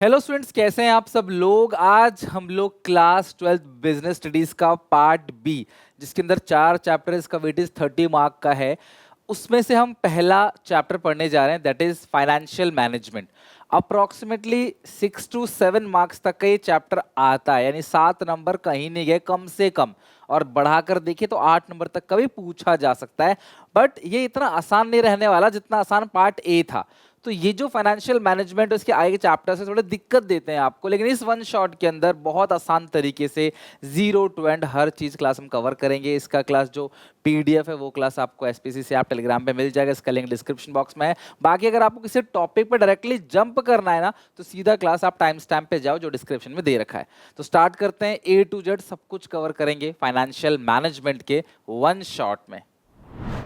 Hello students, कैसे हैं आप सब लोग। आज हम लोग क्लास 12 बिजनेस स्टडीज का पार्ट बी, जिसके अंदर 4 चैप्टर, इसका वेटेज 30 मार्क का है, उसमें से हम पहला चैप्टर पढ़ने जा रहे हैं, that is financial management. Approximately 6 to 7 marks तक का ये चैप्टर आता है, यानी 7 नंबर कहीं नहीं गए कम से कम, और बढ़ाकर देखिए तो 8 नंबर तक का भी पूछा जा सकता है। बट ये इतना आसान नहीं रहने वाला जितना आसान पार्ट ए था। तो ये जो फाइनेंशियल मैनेजमेंट उसके आगे के चैप्टर से थोड़े दिक्कत देते हैं आपको, लेकिन इस वन शॉट के अंदर बहुत आसान तरीके से 0 to एंड हर चीज क्लास हम कवर करेंगे। इसका क्लास जो पीडीएफ है वो क्लास आपको एसपीसीसी ऐप टेलीग्राम पे मिल जाएगा, इसका लिंक डिस्क्रिप्शन बॉक्स में है। बाकी अगर आपको किसी टॉपिक पे डायरेक्टली जंप करना है ना, तो सीधा क्लास आप टाइम स्टैम्प पे जाओ जो डिस्क्रिप्शन में दे रखा है। तो स्टार्ट करते हैं, ए टू जेड सब कुछ कवर करेंगे फाइनेंशियल मैनेजमेंट के वन शॉट में।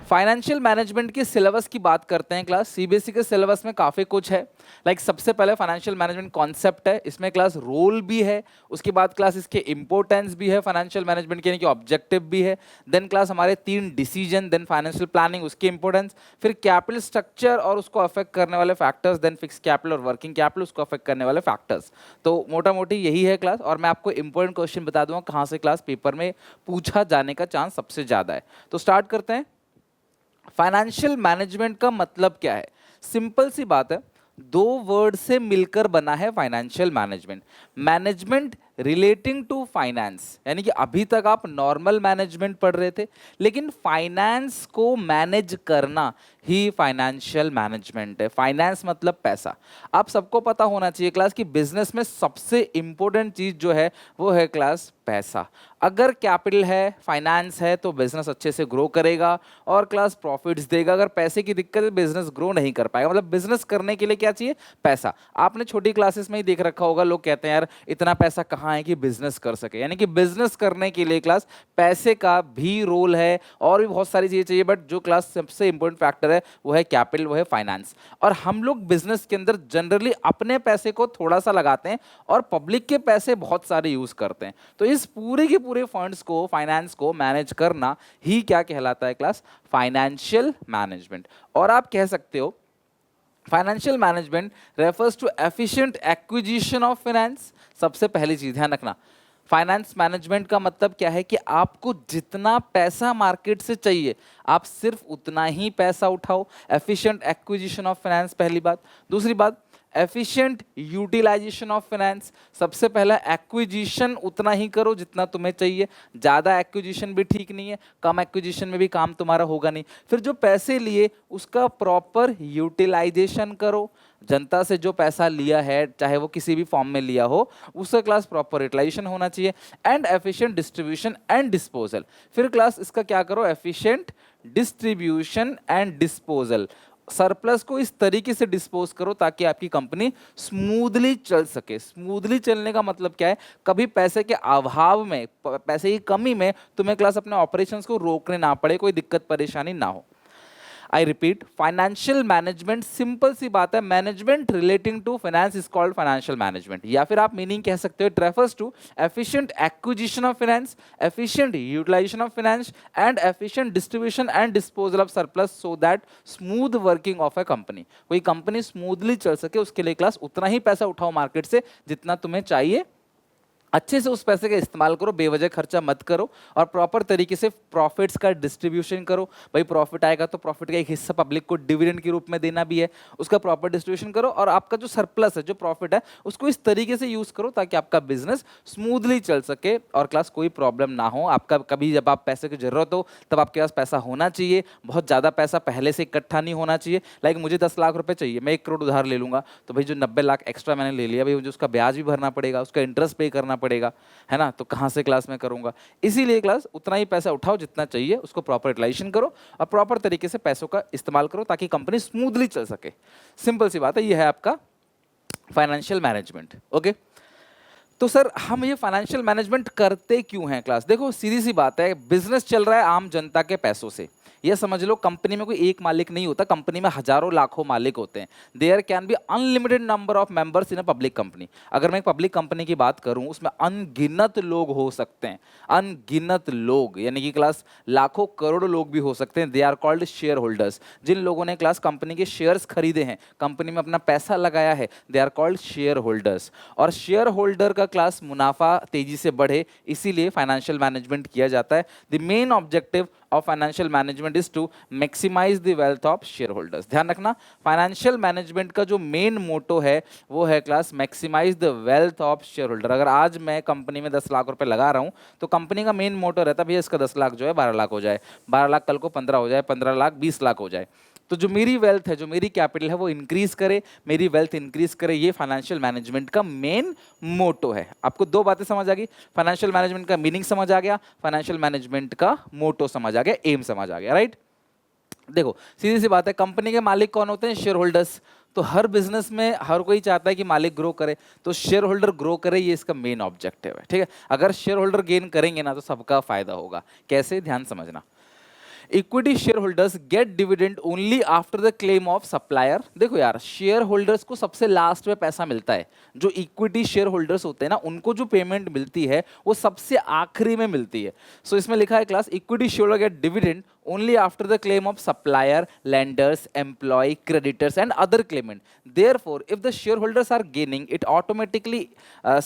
फाइनेंशियल मैनेजमेंट के सिलेबस की बात करते हैं क्लास। सीबीएसई के सिलेबस में काफ़ी कुछ है। सबसे पहले फाइनेंशियल मैनेजमेंट कॉन्सेप्ट है, इसमें क्लास रोल भी है, उसके बाद क्लास इसके इंपॉर्टेंस भी है फाइनेंशियल मैनेजमेंट के, यानी कि ऑब्जेक्टिव भी है। देन क्लास हमारे 3 डिसीजन, देन फाइनेंशियल प्लानिंग उसकी इंपॉर्टेंस, फिर कैपिटल स्ट्रक्चर और उसको अफेक्ट करने वाले फैक्टर्स, देन फिक्स कैपिटल और वर्किंग कैपिटल उसको अफेक्ट करने वाले फैक्टर्स। तो मोटा मोटी यही है क्लास, और मैं आपको इंपॉर्टेंट क्वेश्चन बता दूंगा कहाँ से क्लास पेपर में पूछा जाने का चांस सबसे ज़्यादा है। तो स्टार्ट करते हैं। फाइनेंशियल मैनेजमेंट का मतलब क्या है? सिंपल सी बात है, 2 वर्ड से मिलकर बना है financial management. Management relating to finance, यानी कि अभी तक आप नॉर्मल मैनेजमेंट पढ़ रहे थे, लेकिन फाइनेंस को मैनेज करना ही फाइनेंशियल मैनेजमेंट है। फाइनेंस मतलब पैसा। आप सबको पता होना चाहिए क्लास कि बिजनेस में सबसे इंपॉर्टेंट चीज जो है वो है क्लास पैसा। अगर कैपिटल है, फाइनेंस है, तो बिजनेस अच्छे से ग्रो करेगा और क्लास प्रॉफिट्स देगा। अगर पैसे की दिक्कत है, बिजनेस ग्रो नहीं कर पाएगा। मतलब बिजनेस करने के लिए क्या चाहिए? पैसा। आपने छोटी क्लासेस में ही देख रखा होगा, लोग कहते हैं यार इतना पैसा कहाँ है कि बिजनेस कर सके, यानी कि बिजनेस करने के लिए क्लास पैसे का भी रोल है और भी बहुत सारी चीजें चाहिए। बट जो क्लास सबसे इंपॉर्टेंट फैक्टर है वो है कैपिटल, वो है फाइनेंस। और हम लोग बिजनेस के अंदर जनरली अपने पैसे को थोड़ा सा लगाते हैं और पब्लिक के पैसे बहुत सारे यूज करते हैं। तो इस पूरे के पूरे फंड्स को, फाइनेंस को मैनेज करना ही क्या कहलाता है क्लास? Financial management. और आप कह सकते हो financial management refers to efficient acquisition of finance. सबसे पहली चीज ध्यान रखना, फाइनेंस मैनेजमेंट का मतलब क्या है कि आपको जितना पैसा मार्केट से चाहिए आप सिर्फ उतना ही पैसा उठाओ। एफिशिएंट एक्विजिशन ऑफ फाइनेंस, पहली बात। दूसरी बात, एफिशिएंट यूटिलाइजेशन ऑफ फाइनेंस। सबसे पहला एक्विजिशन उतना ही करो जितना तुम्हें चाहिए, ज़्यादा एक्विजिशन भी ठीक नहीं है, कम एक्विजिशन में भी काम तुम्हारा होगा नहीं। फिर जो पैसे लिए उसका प्रॉपर यूटिलाइजेशन करो। जनता से जो पैसा लिया है, चाहे वो किसी भी फॉर्म में लिया हो, उसका क्लास प्रॉपर यूटिलाइजेशन होना चाहिए। And efficient distribution and disposal. फिर क्लास इसका क्या करो? Efficient distribution and disposal. Surplus को इस तरीके से डिस्पोज करो ताकि आपकी कंपनी स्मूथली चल सके। स्मूथली चलने का मतलब क्या है? कभी पैसे के अभाव में, पैसे की कमी में तुम्हें क्लास अपने ऑपरेशंस को रोकने ना पड़े, कोई दिक्कत परेशानी ना हो। I repeat, financial management, simple सी बात है, management relating to finance is called financial management. या फिर आप मीनिंग कह सकते हो, it refers to efficient acquisition of finance, efficient utilisation of finance and efficient distribution and disposal of surplus so that smooth working of a company. कोई company smoothly चल सके उसके लिए क्लास उतना ही पैसा उठाओ मार्केट से जितना तुम्हें चाहिए। अच्छे से उस पैसे का इस्तेमाल करो, बेवजह खर्चा मत करो, और प्रॉपर तरीके से प्रॉफिट्स का डिस्ट्रीब्यूशन करो। भाई प्रॉफिट आएगा तो प्रॉफिट का एक हिस्सा पब्लिक को डिविडेंड के रूप में देना भी है, उसका प्रॉपर डिस्ट्रीब्यूशन करो। और आपका जो सरप्लस है, जो प्रॉफिट है, उसको इस तरीके से यूज करो ताकि आपका बिजनेस स्मूथली चल सके और क्लास कोई प्रॉब्लम ना हो। आपका कभी जब आप पैसे की जरूरत हो तब आपके पास पैसा होना चाहिए। बहुत ज़्यादा पैसा पहले से इकट्ठा नहीं होना चाहिए। मुझे 10 लाख रुपए चाहिए, मैं 1 करोड़ उधार ले लूंगा, तो भाई जो 90 लाख एक्स्ट्रा मैंने ले लिया, भाई मुझे उसका ब्याज भी भरना पड़ेगा, उसका इंटरेस्ट पे करना पड़ेगा, है ना? तो कहां से क्लास में करूंगा? इसीलिए क्लास उतना ही पैसा उठाओ जितना चाहिए, उसको प्रॉपर यूटिलाइजेशन करो और प्रॉपर तरीके से पैसों का इस्तेमाल करो ताकि कंपनी स्मूथली चल सके। सिंपल सी बात है, ये है आपका फाइनेंशियल मैनेजमेंट। ओके, तो सर हम ये फाइनेंशियल मैनेजमेंट करते क्यों हैं क्लास? देखो सीधी सी बात है, बिजनेस चल रहा है आम जनता के पैसों से, ये समझ लो कंपनी में कोई एक मालिक नहीं होता, कंपनी में हजारों लाखों मालिक होते हैं। There can be unlimited number of members in a public company. अगर मैं एक पब्लिक कंपनी की बात करूं, उसमें अनगिनत लोग हो सकते हैं, अनगिनत लोग, यानी कि क्लास लाखों करोड़ों लोग भी हो सकते हैं। They are called share holders. जिन लोगों ने क्लास कंपनी के शेयर्स खरीदे हैं, कंपनी में अपना पैसा लगाया है, they are called share holders. और शेयर होल्डर का क्लास मुनाफा तेजी से बढ़े, इसीलिए फाइनेंशियल मैनेजमेंट किया जाता है। The main objective of financial management is to maximize the wealth of share holders. ध्यान रखना, फाइनेंशियल मैनेजमेंट का जो मेन मोटो है वो है class maximize the wealth of share holder. अगर आज मैं कंपनी में 10 लाख रुपए लगा रहा हूं, तो कंपनी का मेन मोटो रहता है भैया इसका 10 लाख जो है 12 लाख हो जाए, 12 लाख कल को 15 हो जाए, 15 लाख 20 लाख हो जाए। तो जो मेरी वेल्थ है, जो मेरी कैपिटल है, वो इंक्रीज करे, मेरी वेल्थ इंक्रीज करे, ये फाइनेंशियल मैनेजमेंट का मेन मोटो है। आपको दो बातें समझ आ गई, फाइनेंशियल मैनेजमेंट का मीनिंग समझ आ गया, फाइनेंशियल मैनेजमेंट का मोटो समझ आ गया, एम समझ आ गया, राइट। देखो सीधी सी बात है, कंपनी के मालिक कौन होते हैं? Share holders. तो हर बिजनेस में हर कोई चाहता है कि मालिक ग्रो करे, तो शेयर होल्डर ग्रो करे, ये इसका मेन ऑब्जेक्टिव है, ठीक है। अगर शेयर होल्डर गेन करेंगे ना, तो सबका फायदा होगा। कैसे? ध्यान समझना। Equity share holders gate dividend only after the claim of supplier. देखो यार, शेयर होल्डर्स को सबसे लास्ट में पैसा मिलता है। जो इक्विटी शेयर होल्डर्स होते हैं ना, उनको जो पेमेंट मिलती है वो सबसे आखिरी में मिलती है। सो इसमें लिखा है class, equity share holder gate dividend only after the claim of supplier, lenders, employee, creditors and other claimant. Therefore, if the shareholders are gaining, it automatically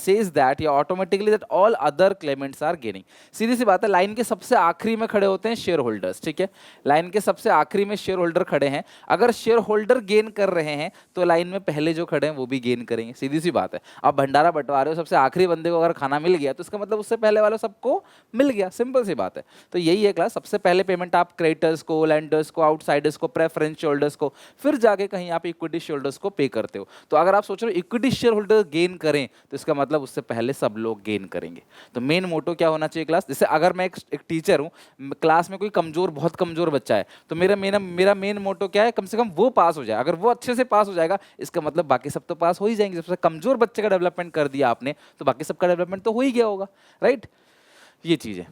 says that या automatically that all other claimants are gaining. सीधी सी बात है, line के सबसे आखिरी में खड़े होते हैं शेयर होल्डर्स, ठीक है। लाइन के सबसे आखिरी में शेयर होल्डर खड़े हैं। अगर शेयर होल्डर गेन कर रहे हैं, तो लाइन में पहले जो खड़े हैं वो भी गेन करेंगे। सीधी सी बात है। आप भंडारा बंटवा रहे हो, सबसे आखिरी बंदे को अगर खाना मिल गया, तो इसका मतलब उससे पहले वालों सबको मिल गया। सिंपल सी बात है। तो यही है क्लास, सबसे पहले पेमेंट आप क्रेडिटर्स को, लेंडर्स को, आउटसाइडर्स को, प्रेफरेंस होल्डर्स को, फिर जाके कहीं आप इक्विटी शेयर होल्डर्स को पे करते हो। तो अगर आप सोच रहे हो इक्विटी शेयर होल्डर गेन करें, तो इसका मतलब उससे पहले सब लोग गेन करेंगे। तो मेन मोटो क्या होना चाहिए क्लास? जैसे अगर मैं एक टीचर हूं, क्लास में कोई कमजोर, बहुत कमजोर बच्चा है, तो मेरा मेन मोटो क्या है? कम से कम वो पास हो जाए। अगर वो अच्छे से पास हो जाएगा, इसका मतलब बाकी सब तो पास हो ही जाएंगे। सबसे कमजोर बच्चे का डेवलपमेंट कर दिया आपने, तो बाकी सबका डेवलपमेंट तो हो ही गया होगा, राइट। ये चीज है।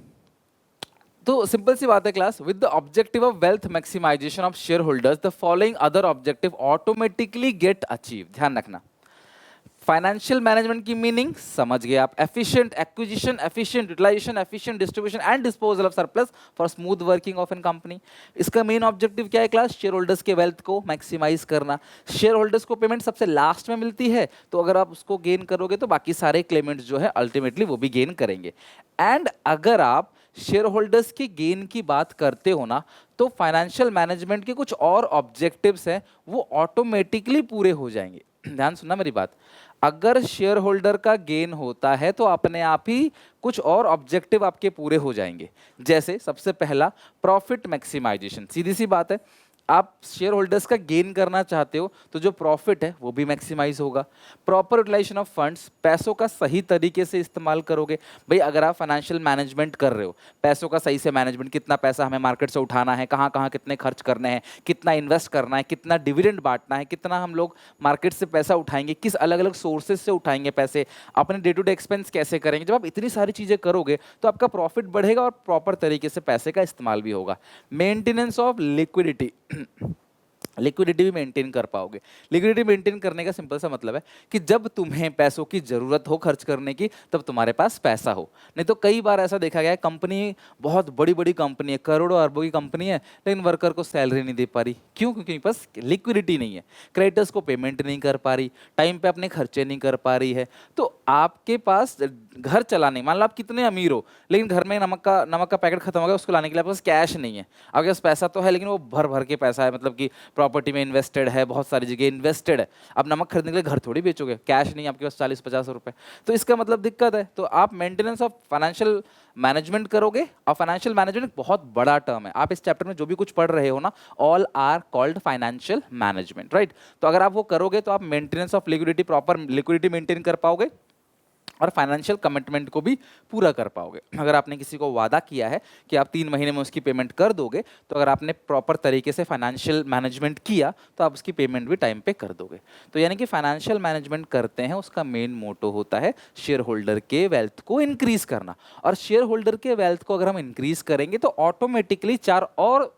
तो सिंपल सी बात है class, with the objective of wealth maximization of share holders, the following other objective automatically get achieve. ध्यान रखना, फाइनेंशियल मैनेजमेंट की मीनिंग समझ गए आप। Efficient acquisition, efficient utilization, efficient distribution and disposal of surplus for smooth working of an company. इसका main objective क्या है class? Share holders के वेल्थ को मैक्सिमाइज करना। शेयर होल्डर्स को पेमेंट सबसे लास्ट में मिलती है, तो अगर आप उसको गेन करोगे, तो बाकी सारे क्लेमेंट्स जो है अल्टीमेटली वो भी गेन करेंगे। एंड अगर आप शेयर होल्डर्स की गेन की बात करते हो ना, तो फाइनेंशियल मैनेजमेंट के कुछ और ऑब्जेक्टिव्स हैं, वो ऑटोमेटिकली पूरे हो जाएंगे। ध्यान सुनना मेरी बात। अगर शेयर होल्डर का गेन होता है, तो अपने आप ही कुछ और ऑब्जेक्टिव आपके पूरे हो जाएंगे। जैसे सबसे पहला, प्रॉफिट मैक्सिमाइजेशन। सीधी सी बात है, आप शेयर होल्डर्स का गेन करना चाहते हो, तो जो प्रॉफिट है वो भी मैक्सिमाइज होगा। प्रॉपर यूटिलाइजेशन ऑफ फंड्स, पैसों का सही तरीके से इस्तेमाल करोगे। भाई अगर आप फाइनेंशियल मैनेजमेंट कर रहे हो, पैसों का सही से मैनेजमेंट, कितना पैसा हमें मार्केट से उठाना है, कहाँ कहाँ कितने खर्च करने हैं, कितना इन्वेस्ट करना है, कितना डिविडेंड बांटना है, कितना हम लोग मार्केट से पैसा उठाएंगे, किस अलग अलग सोर्सेज से उठाएंगे पैसे, अपने डे टू डे एक्सपेंस कैसे करेंगे। जब आप इतनी सारी चीज़ें करोगे, तो आपका प्रॉफिट बढ़ेगा और प्रॉपर तरीके से पैसे का इस्तेमाल भी होगा। मेंटेनेंस ऑफ लिक्विडिटी, लिक्विडिटी भी मेंटेन कर पाओगे। लिक्विडिटी मेंटेन करने का सिंपल सा मतलब है कि जब तुम्हें पैसों की जरूरत हो खर्च करने की, तब तुम्हारे पास पैसा हो। नहीं तो कई बार ऐसा देखा गया है, कंपनी बहुत बड़ी बड़ी कंपनी है, करोड़ों अरबों की कंपनी है, लेकिन वर्कर को सैलरी नहीं दे पा रही। क्यों? क्योंकि बस लिक्विडिटी नहीं है, क्रेडिटर्स को पेमेंट नहीं कर पा रही, टाइम पे अपने खर्चे नहीं कर पा रही है। तो आपके पास घर चलाने, मान लो आप कितने अमीर हो, लेकिन घर में नमक का पैकेट खत्म हो गया, उसको लाने के लिए आपके पास कैश नहीं है। आपके पास पैसा तो है, लेकिन वो भर भर के पैसा है, मतलब कि प्रॉपर्टी में इन्वेस्टेड है, बहुत सारी जगह इन्वेस्टेड है। अब नमक खरीदने के लिए घर थोड़ी बेचोगे, कैश नहीं आपके पास 40-50 रुपए, तो इसका मतलब दिक्कत है। तो आप मेंटेनेंस ऑफ फाइनेंशियल मैनेजमेंट करोगे। और फाइनेंशियल मैनेजमेंट बहुत बड़ा टर्म है, आप इस चैप्टर में जो भी कुछ पढ़ रहे हो ना, all are called financial management, right. तो अगर आप वो करोगे, तो आप maintenance of liquidity, proper liquidity maintain कर पाओगे और फाइनेंशियल कमिटमेंट को भी पूरा कर पाओगे। अगर आपने किसी को वादा किया है कि आप 3 महीने में उसकी पेमेंट कर दोगे, तो अगर आपने प्रॉपर तरीके से फाइनेंशियल मैनेजमेंट किया, तो आप उसकी पेमेंट भी टाइम पे कर दोगे। तो यानी कि फाइनेंशियल मैनेजमेंट करते हैं, उसका मेन मोटो होता है शेयर होल्डर के वेल्थ को इंक्रीज करना। और शेयर होल्डर के वेल्थ को अगर हम इंक्रीज करेंगे, तो ऑटोमेटिकली 4 और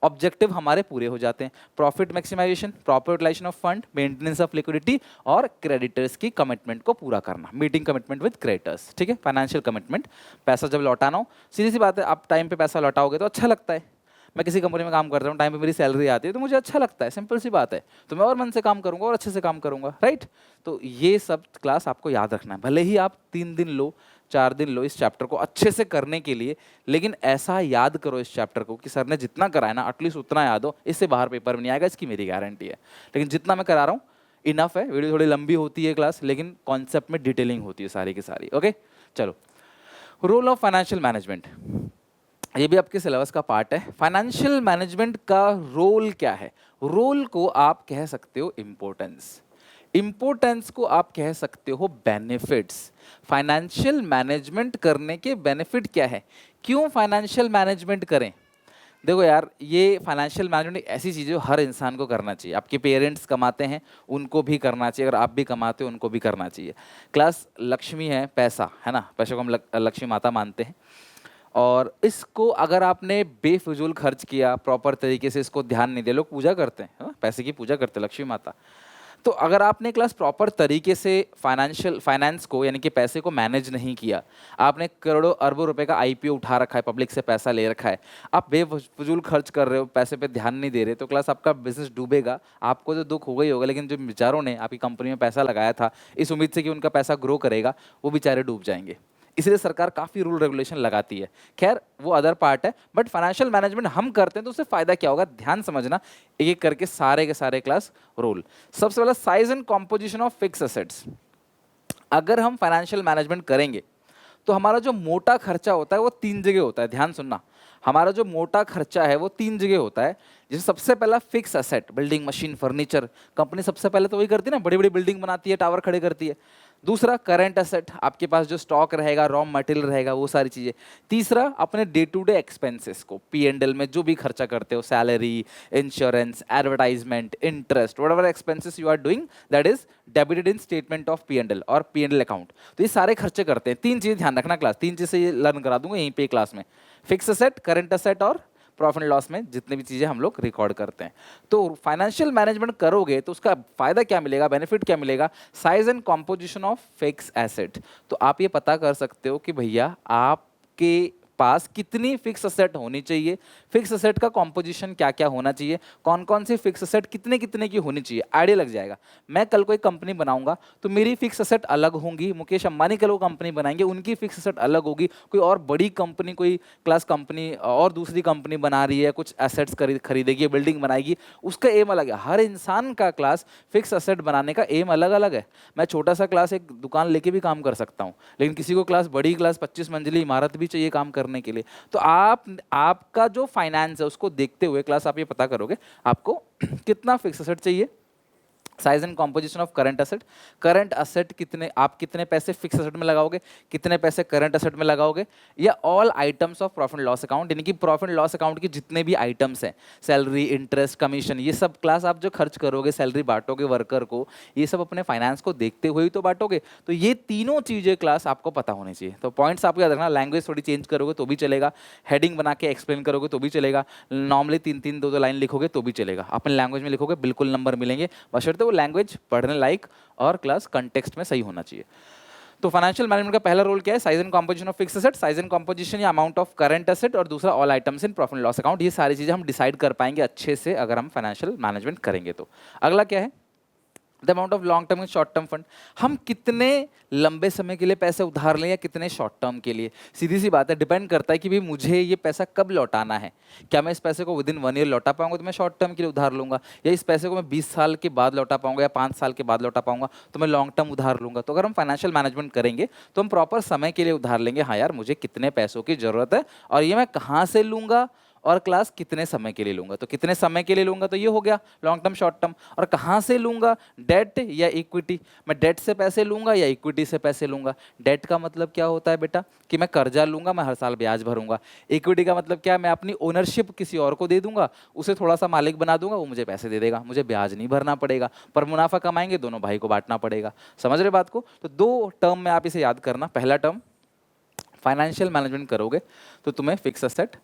ऑब्जेक्टिव हमारे पूरे हो जाते हैं। Profit maximization, proper utilization of fund, maintenance of liquidity और क्रेडिटर्स की कमिटमेंट को पूरा करना, मीटिंग कमिटमेंट विद क्रेडिटर्स। ठीक है, फाइनेंशियल कमिटमेंट, पैसा जब लौटाना हो, सीधी सी बात है, आप टाइम पे पैसा लौटाओगे तो अच्छा लगता है। मैं किसी कंपनी में काम करता हूँ, टाइम पे मेरी सैलरी आती है तो मुझे अच्छा लगता है, सिंपल सी बात है, तो मैं और मन से काम करूंगा और अच्छे से काम करूंगा, राइट। तो ये सब क्लास आपको याद रखना है, भले ही आप 3 दिन लो, 4 दिन लो इस चैप्टर को अच्छे से करने के लिए, लेकिन ऐसा याद करो इस चैप्टर को कि सर ने जितना कराया ना एटलीस्ट उतना याद हो, इससे बाहर पेपर में नहीं आएगा, इसकी मेरी गारंटी है। लेकिन जितना मैं करा रहा हूँ इनफ है, वीडियो थोड़ी लंबी होती है क्लास, लेकिन कॉन्सेप्ट में डिटेलिंग होती है सारी की सारी। ओके, चलो, रोल ऑफ फाइनेंशियल मैनेजमेंट, ये भी आपके सिलेबस का पार्ट है। फाइनेंशियल मैनेजमेंट का रोल क्या है? रोल को आप कह सकते हो इम्पोर्टेंस, इम्पोर्टेंस को आप कह सकते हो बेनिफिट्स। फाइनेंशियल मैनेजमेंट करने के बेनिफिट क्या है? क्यों फाइनेंशियल मैनेजमेंट करें? देखो यार, ये फाइनेंशियल मैनेजमेंट एक ऐसी चीज़ है जो हर इंसान को करना चाहिए। आपके पेरेंट्स कमाते हैं, उनको भी करना चाहिए, अगर आप भी कमाते हो उनको भी करना चाहिए। क्लास लक्ष्मी है, पैसा है ना, पैसे को हम लक्ष्मी माता मानते हैं, और इसको अगर आपने बेफिजूल खर्च किया, प्रॉपर तरीके से इसको ध्यान नहीं दिया, लोग पूजा करते हैं है ना, पैसे की पूजा करते हैं लक्ष्मी माता, तो अगर आपने क्लास प्रॉपर तरीके से फाइनेंस को यानी कि पैसे को मैनेज नहीं किया, आपने करोड़ों अरबों रुपए का आईपीओ उठा रखा है, पब्लिक से पैसा ले रखा है, आप बेफजूल खर्च कर रहे हो, पैसे पे ध्यान नहीं दे रहे, तो क्लास आपका बिजनेस डूबेगा। आपको तो दुख होगा ही होगा, लेकिन जो बेचारों ने आपकी कंपनी में पैसा लगाया था इस उम्मीद से कि उनका पैसा ग्रो करेगा, वो बेचारे डूब जाएंगे। इसलिए सरकार काफ़ी रूल रेगुलेशन लगाती है, खैर वो अदर पार्ट है। बट फाइनेंशियल मैनेजमेंट हम करते हैं तो उससे फायदा क्या होगा, ध्यान समझना, एक एक करके सारे के सारे क्लास रोल। सबसे पहला, size and composition of fix assets. अगर हम फाइनेंशियल मैनेजमेंट करेंगे तो हमारा जो मोटा खर्चा होता है वो 3 जगह होता है, ध्यान सुनना, हमारा जो मोटा खर्चा है वो 3 जगह होता है। जैसे सबसे पहला fix asset, building, machine, furniture, company सबसे पहले तो वही करती है ना, बड़ी बड़ी बिल्डिंग बनाती है, टावर खड़े करती है। दूसरा करंट एसेट, आपके पास जो स्टॉक रहेगा, रॉ मटेरियल रहेगा, वो सारी चीज़ें। तीसरा अपने डे टू डे एक्सपेंसेस को, P&L में जो भी खर्चा करते हो, salary, insurance, advertisement, interest, whatever expenses you are doing that is debited in statement of P&L और P&L अकाउंट। तो ये सारे खर्चे करते हैं। 3 चीज़ ध्यान रखना क्लास, 3 चीज़ से ये लर्न करा दूंगा यहीं पे क्लास में, फिक्स एसेट, करंट एसेट और प्रॉफिट एंड लॉस में जितनी भी चीज़ें हम लोग रिकॉर्ड करते हैं। तो फाइनेंशियल मैनेजमेंट करोगे तो उसका फायदा क्या मिलेगा, बेनिफिट क्या मिलेगा? Size and composition of fix asset. तो आप ये पता कर सकते हो कि भैया आपके पास कितनी फिक्स एसेट होनी चाहिए, फिक्स एसेट का कॉम्पोजिशन क्या क्या होना चाहिए, कौन कौन सी फिक्स एसेट कितने कितने की होनी चाहिए, आइडिया लग जाएगा। मैं कल कोई कंपनी बनाऊंगा तो मेरी फिक्स एसेट अलग होंगी, मुकेश अंबानी कल वो कंपनी बनाएंगे, उनकी फिक्स एसेट अलग होगी, कोई और बड़ी कंपनी, कोई क्लास कंपनी और दूसरी कंपनी बना रही है, कुछ एसेट्स खरीदेगी, बिल्डिंग बनाएगी, उसका एम अलग है। हर इंसान का क्लास फिक्स एसेट बनाने का एम अलग अलग है। मैं छोटा सा क्लास एक दुकान लेके भी काम कर सकता हूँ, लेकिन किसी को क्लास बड़ी क्लास 25 मंजिली इमारत भी चाहिए काम करने के लिए। तो आपका जो फाइनेंस है उसको देखते हुए क्लास आप ये पता करोगे आपको कितना फिक्स एसेट चाहिए, size and composition of current asset, current asset कितने, आप कितने पैसे फिक्स एसेट में लगाओगे, कितने पैसे करंट एसेट में लगाओगे, या all items of profit and loss account, यानी कि प्रॉफिट एंड लॉस अकाउंट के जितने भी आइटम्स हैं, सैलरी, इंटरेस्ट, कमीशन, ये सब क्लास आप जो खर्च करोगे, सैलरी बांटोगे वर्कर को, ये सब अपने फाइनेंस को देखते हुए ही तो बांटोगे। तो ये तीनों चीज़ें क्लास आपको पता होनी चाहिए। तो पॉइंट्स आपको याद रखना, लैंग्वेज थोड़ी चेंज करोगे तो भी चलेगा, हेडिंग बना के एक्सप्लेन करोगे तो भी चलेगा, नॉर्मली 3-3, 2-2 लाइन लिखोगे तो भी चलेगा, अपने लैंग्वेज में लिखोगे बिल्कुल नंबर मिलेंगे, बशर्ते वो लैंग्वेज पढ़ने लायक और क्लास कंटेक्स्ट में सही होना चाहिए। तो फाइनेंशियल मैनेजमेंट का पहला रोल क्या है, size and composition of fix asset, size and composition या अमाउंट ऑफ करंट एसेट, और दूसरा all items in profit and loss account. ये सारी चीजें हम डिसाइड कर पाएंगे अच्छे से अगर हम फाइनेंशियल मैनेजमेंट करेंगे। तो अगला क्या है, the amount of long term and short term fund. हम कितने लंबे समय के लिए पैसे उधार लें या कितने शॉर्ट टर्म के लिए, सीधी सी बात है, डिपेंड करता है कि भाई मुझे ये पैसा कब लौटाना है। क्या मैं इस पैसे को विदिन 1 ईयर लौटा पाऊंगा तो मैं शॉर्ट टर्म के लिए उधार लूंगा, या इस पैसे को मैं 20 साल के बाद लौटा पाऊंगा या 5 साल के बाद लौटा पाऊंगा तो मैं लॉन्ग टर्म उधार लूंगा। तो अगर हम फाइनेंशियल मैनेजमेंट करेंगे तो हम प्रॉपर समय के लिए उधार लेंगे, हाँ यार मुझे कितने पैसों की जरूरत है और ये मैं कहाँ से लूंगा और क्लास कितने समय के लिए लूंगा। तो कितने समय के लिए लूंगा तो ये हो गया लॉन्ग टर्म शॉर्ट टर्म, और कहाँ से लूंगा, डेट या इक्विटी, मैं डेट से पैसे लूंगा या इक्विटी से पैसे लूंगा। डेट का मतलब क्या होता है बेटा कि मैं कर्जा लूंगा, मैं हर साल ब्याज भरूंगा। इक्विटी का मतलब क्या है, मैं अपनी ओनरशिप किसी और को दे दूंगा, उसे थोड़ा सा मालिक बना दूंगा, वो मुझे पैसे दे देगा, मुझे ब्याज नहीं भरना पड़ेगा, पर मुनाफा कमाएंगे दोनों भाई को बांटना पड़ेगा। समझ रहे बात को? तो 2 टर्म में आप इसे याद करना। पहला टर्म फाइनेंशियल मैनेजमेंट करोगे तो तुम्हें fix asset,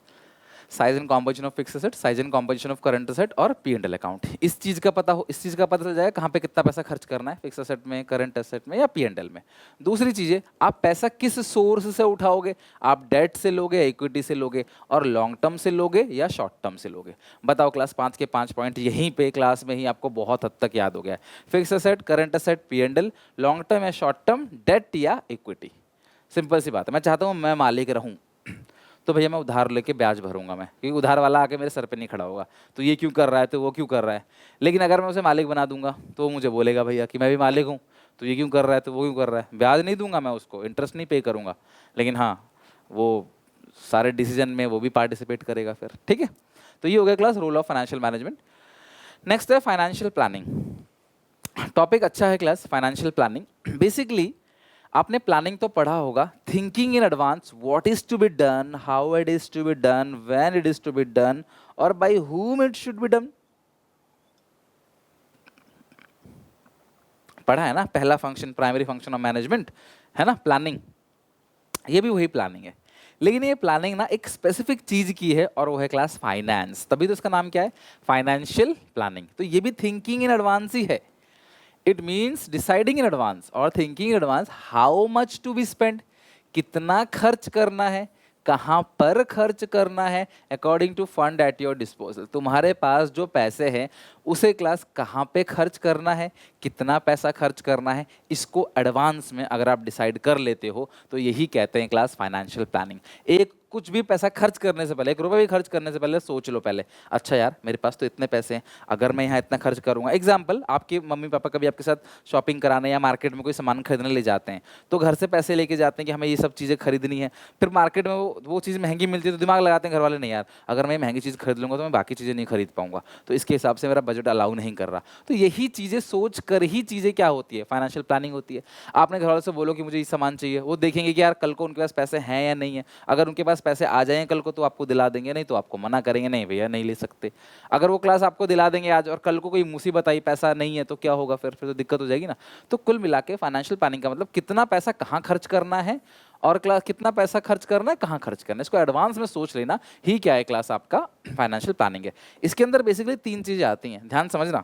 size and composition of fix asset, size and composition of current asset और P&L अकाउंट। इस चीज का पता हो, इस चीज का पता चल जाएगा कहाँ पे कितना पैसा खर्च करना है, फिक्स एसेट में, करंट एसेट में या P&L में। दूसरी चीज है, आप पैसा किस सोर्स से उठाओगे, आप डेट से लोगे, इक्विटी से लोगे, और लॉन्ग टर्म से लोगे या शॉर्ट टर्म से लोगे। बताओ, क्लास 5 के 5 पॉइंट यहीं पे क्लास में ही आपको बहुत हद तक याद हो गया है। Fix asset, current asset, P&L, long term या शॉर्ट टर्म, डेट या इक्विटी। सिंपल सी बात है। मैं चाहता हूँ मैं मालिक रहूँ तो भैया मैं उधार लेके ब्याज भरूंगा मैं, क्योंकि उधार वाला आके मेरे सर पे नहीं खड़ा होगा, तो ये क्यों कर रहा है, तो वो क्यों कर रहा है। लेकिन अगर मैं उसे मालिक बना दूंगा तो वो मुझे बोलेगा भैया कि मैं भी मालिक हूँ, तो ये क्यों कर रहा है, तो वो क्यों कर रहा है। ब्याज नहीं दूंगा मैं उसको, इंटरेस्ट नहीं पे करूंगा, लेकिन हाँ वो सारे डिसीजन में वो भी पार्टिसिपेट करेगा फिर। ठीक है, तो ये हो गया class role of financial management. Next है फाइनेंशियल प्लानिंग। टॉपिक अच्छा है क्लास, फाइनेंशियल प्लानिंग। बेसिकली आपने प्लानिंग तो पढ़ा होगा, thinking in advance, what is to be done, how it is to be done, when it is to be done और by whom it should be done. पढ़ा है ना, पहला function, primary function of management है ना planning. ये भी वही प्लानिंग है, लेकिन ये प्लानिंग ना एक स्पेसिफिक चीज की है और वो है क्लास फाइनेंस, तभी तो इसका नाम क्या है, फाइनेंशियल प्लानिंग। तो ये भी थिंकिंग इन एडवांस ही है। It means deciding in advance और thinking in advance how much to be spend, कितना खर्च करना है, कहाँ पर खर्च करना है, according to fund at your disposal. तुम्हारे पास जो पैसे हैं उसे क्लास कहाँ पे खर्च करना है, कितना पैसा खर्च करना है, इसको एडवांस में अगर आप डिसाइड कर लेते हो तो यही कहते हैं क्लास फाइनेंशियल प्लानिंग। एक कुछ भी पैसा खर्च करने से पहले, 1 रुपये भी खर्च करने से पहले सोच लो पहले, अच्छा यार मेरे पास तो इतने पैसे हैं, अगर मैं यहाँ इतना खर्च करूँगा। एग्जाम्पल, आपके मम्मी पापा कभी आपके साथ शॉपिंग कराने या मार्केट में कोई सामान खरीदने ले जाते हैं, तो घर से पैसे लेके जाते हैं कि हमें ये सब चीज़ें खरीदनी है। फिर मार्केट में वो चीज़ महंगी मिलती है तो दिमाग लगाते हैं घर वाले, नहीं यार अगर मैं महंगी चीज़ खरीद लूँगा तो मैं बाकी चीज़ें नहीं खरीद पाऊंगा, तो इसके हिसाब से मेरा बजट अलाउ नहीं कर रहा। तो यही चीज़ें सोच कर ही चीज़ें क्या होती है, फाइनेंशियल प्लानिंग होती है। आपने घर वालों से बोलो कि मुझे ये सामान चाहिए, वो देखेंगे कि यार कल को उनके पास पैसे हैं या नहीं है। अगर उनके पास पैसे आ जाएं कल को तो आपको दिला देंगे, नहीं तो आपको मना करेंगे, नहीं भैया नहीं ले सकते। अगर वो क्लास आपको दिला देंगे आज और कल को कोई मुसीबत आई, पैसा नहीं है, तो क्या होगा फिर तो दिक्कत हो जाएगी ना। तो कुल मिला के फाइनेंशियल प्लानिंग का मतलब कितना पैसा कहाँ खर्च करना है और क्लास कितना पैसा खर्च करना है, कहाँ खर्च करना है, इसको एडवांस में सोच लेना ही क्या है क्लास आपका फाइनेंशियल प्लानिंग है। इसके अंदर बेसिकली 3 चीजें आती हैं, ध्यान समझना।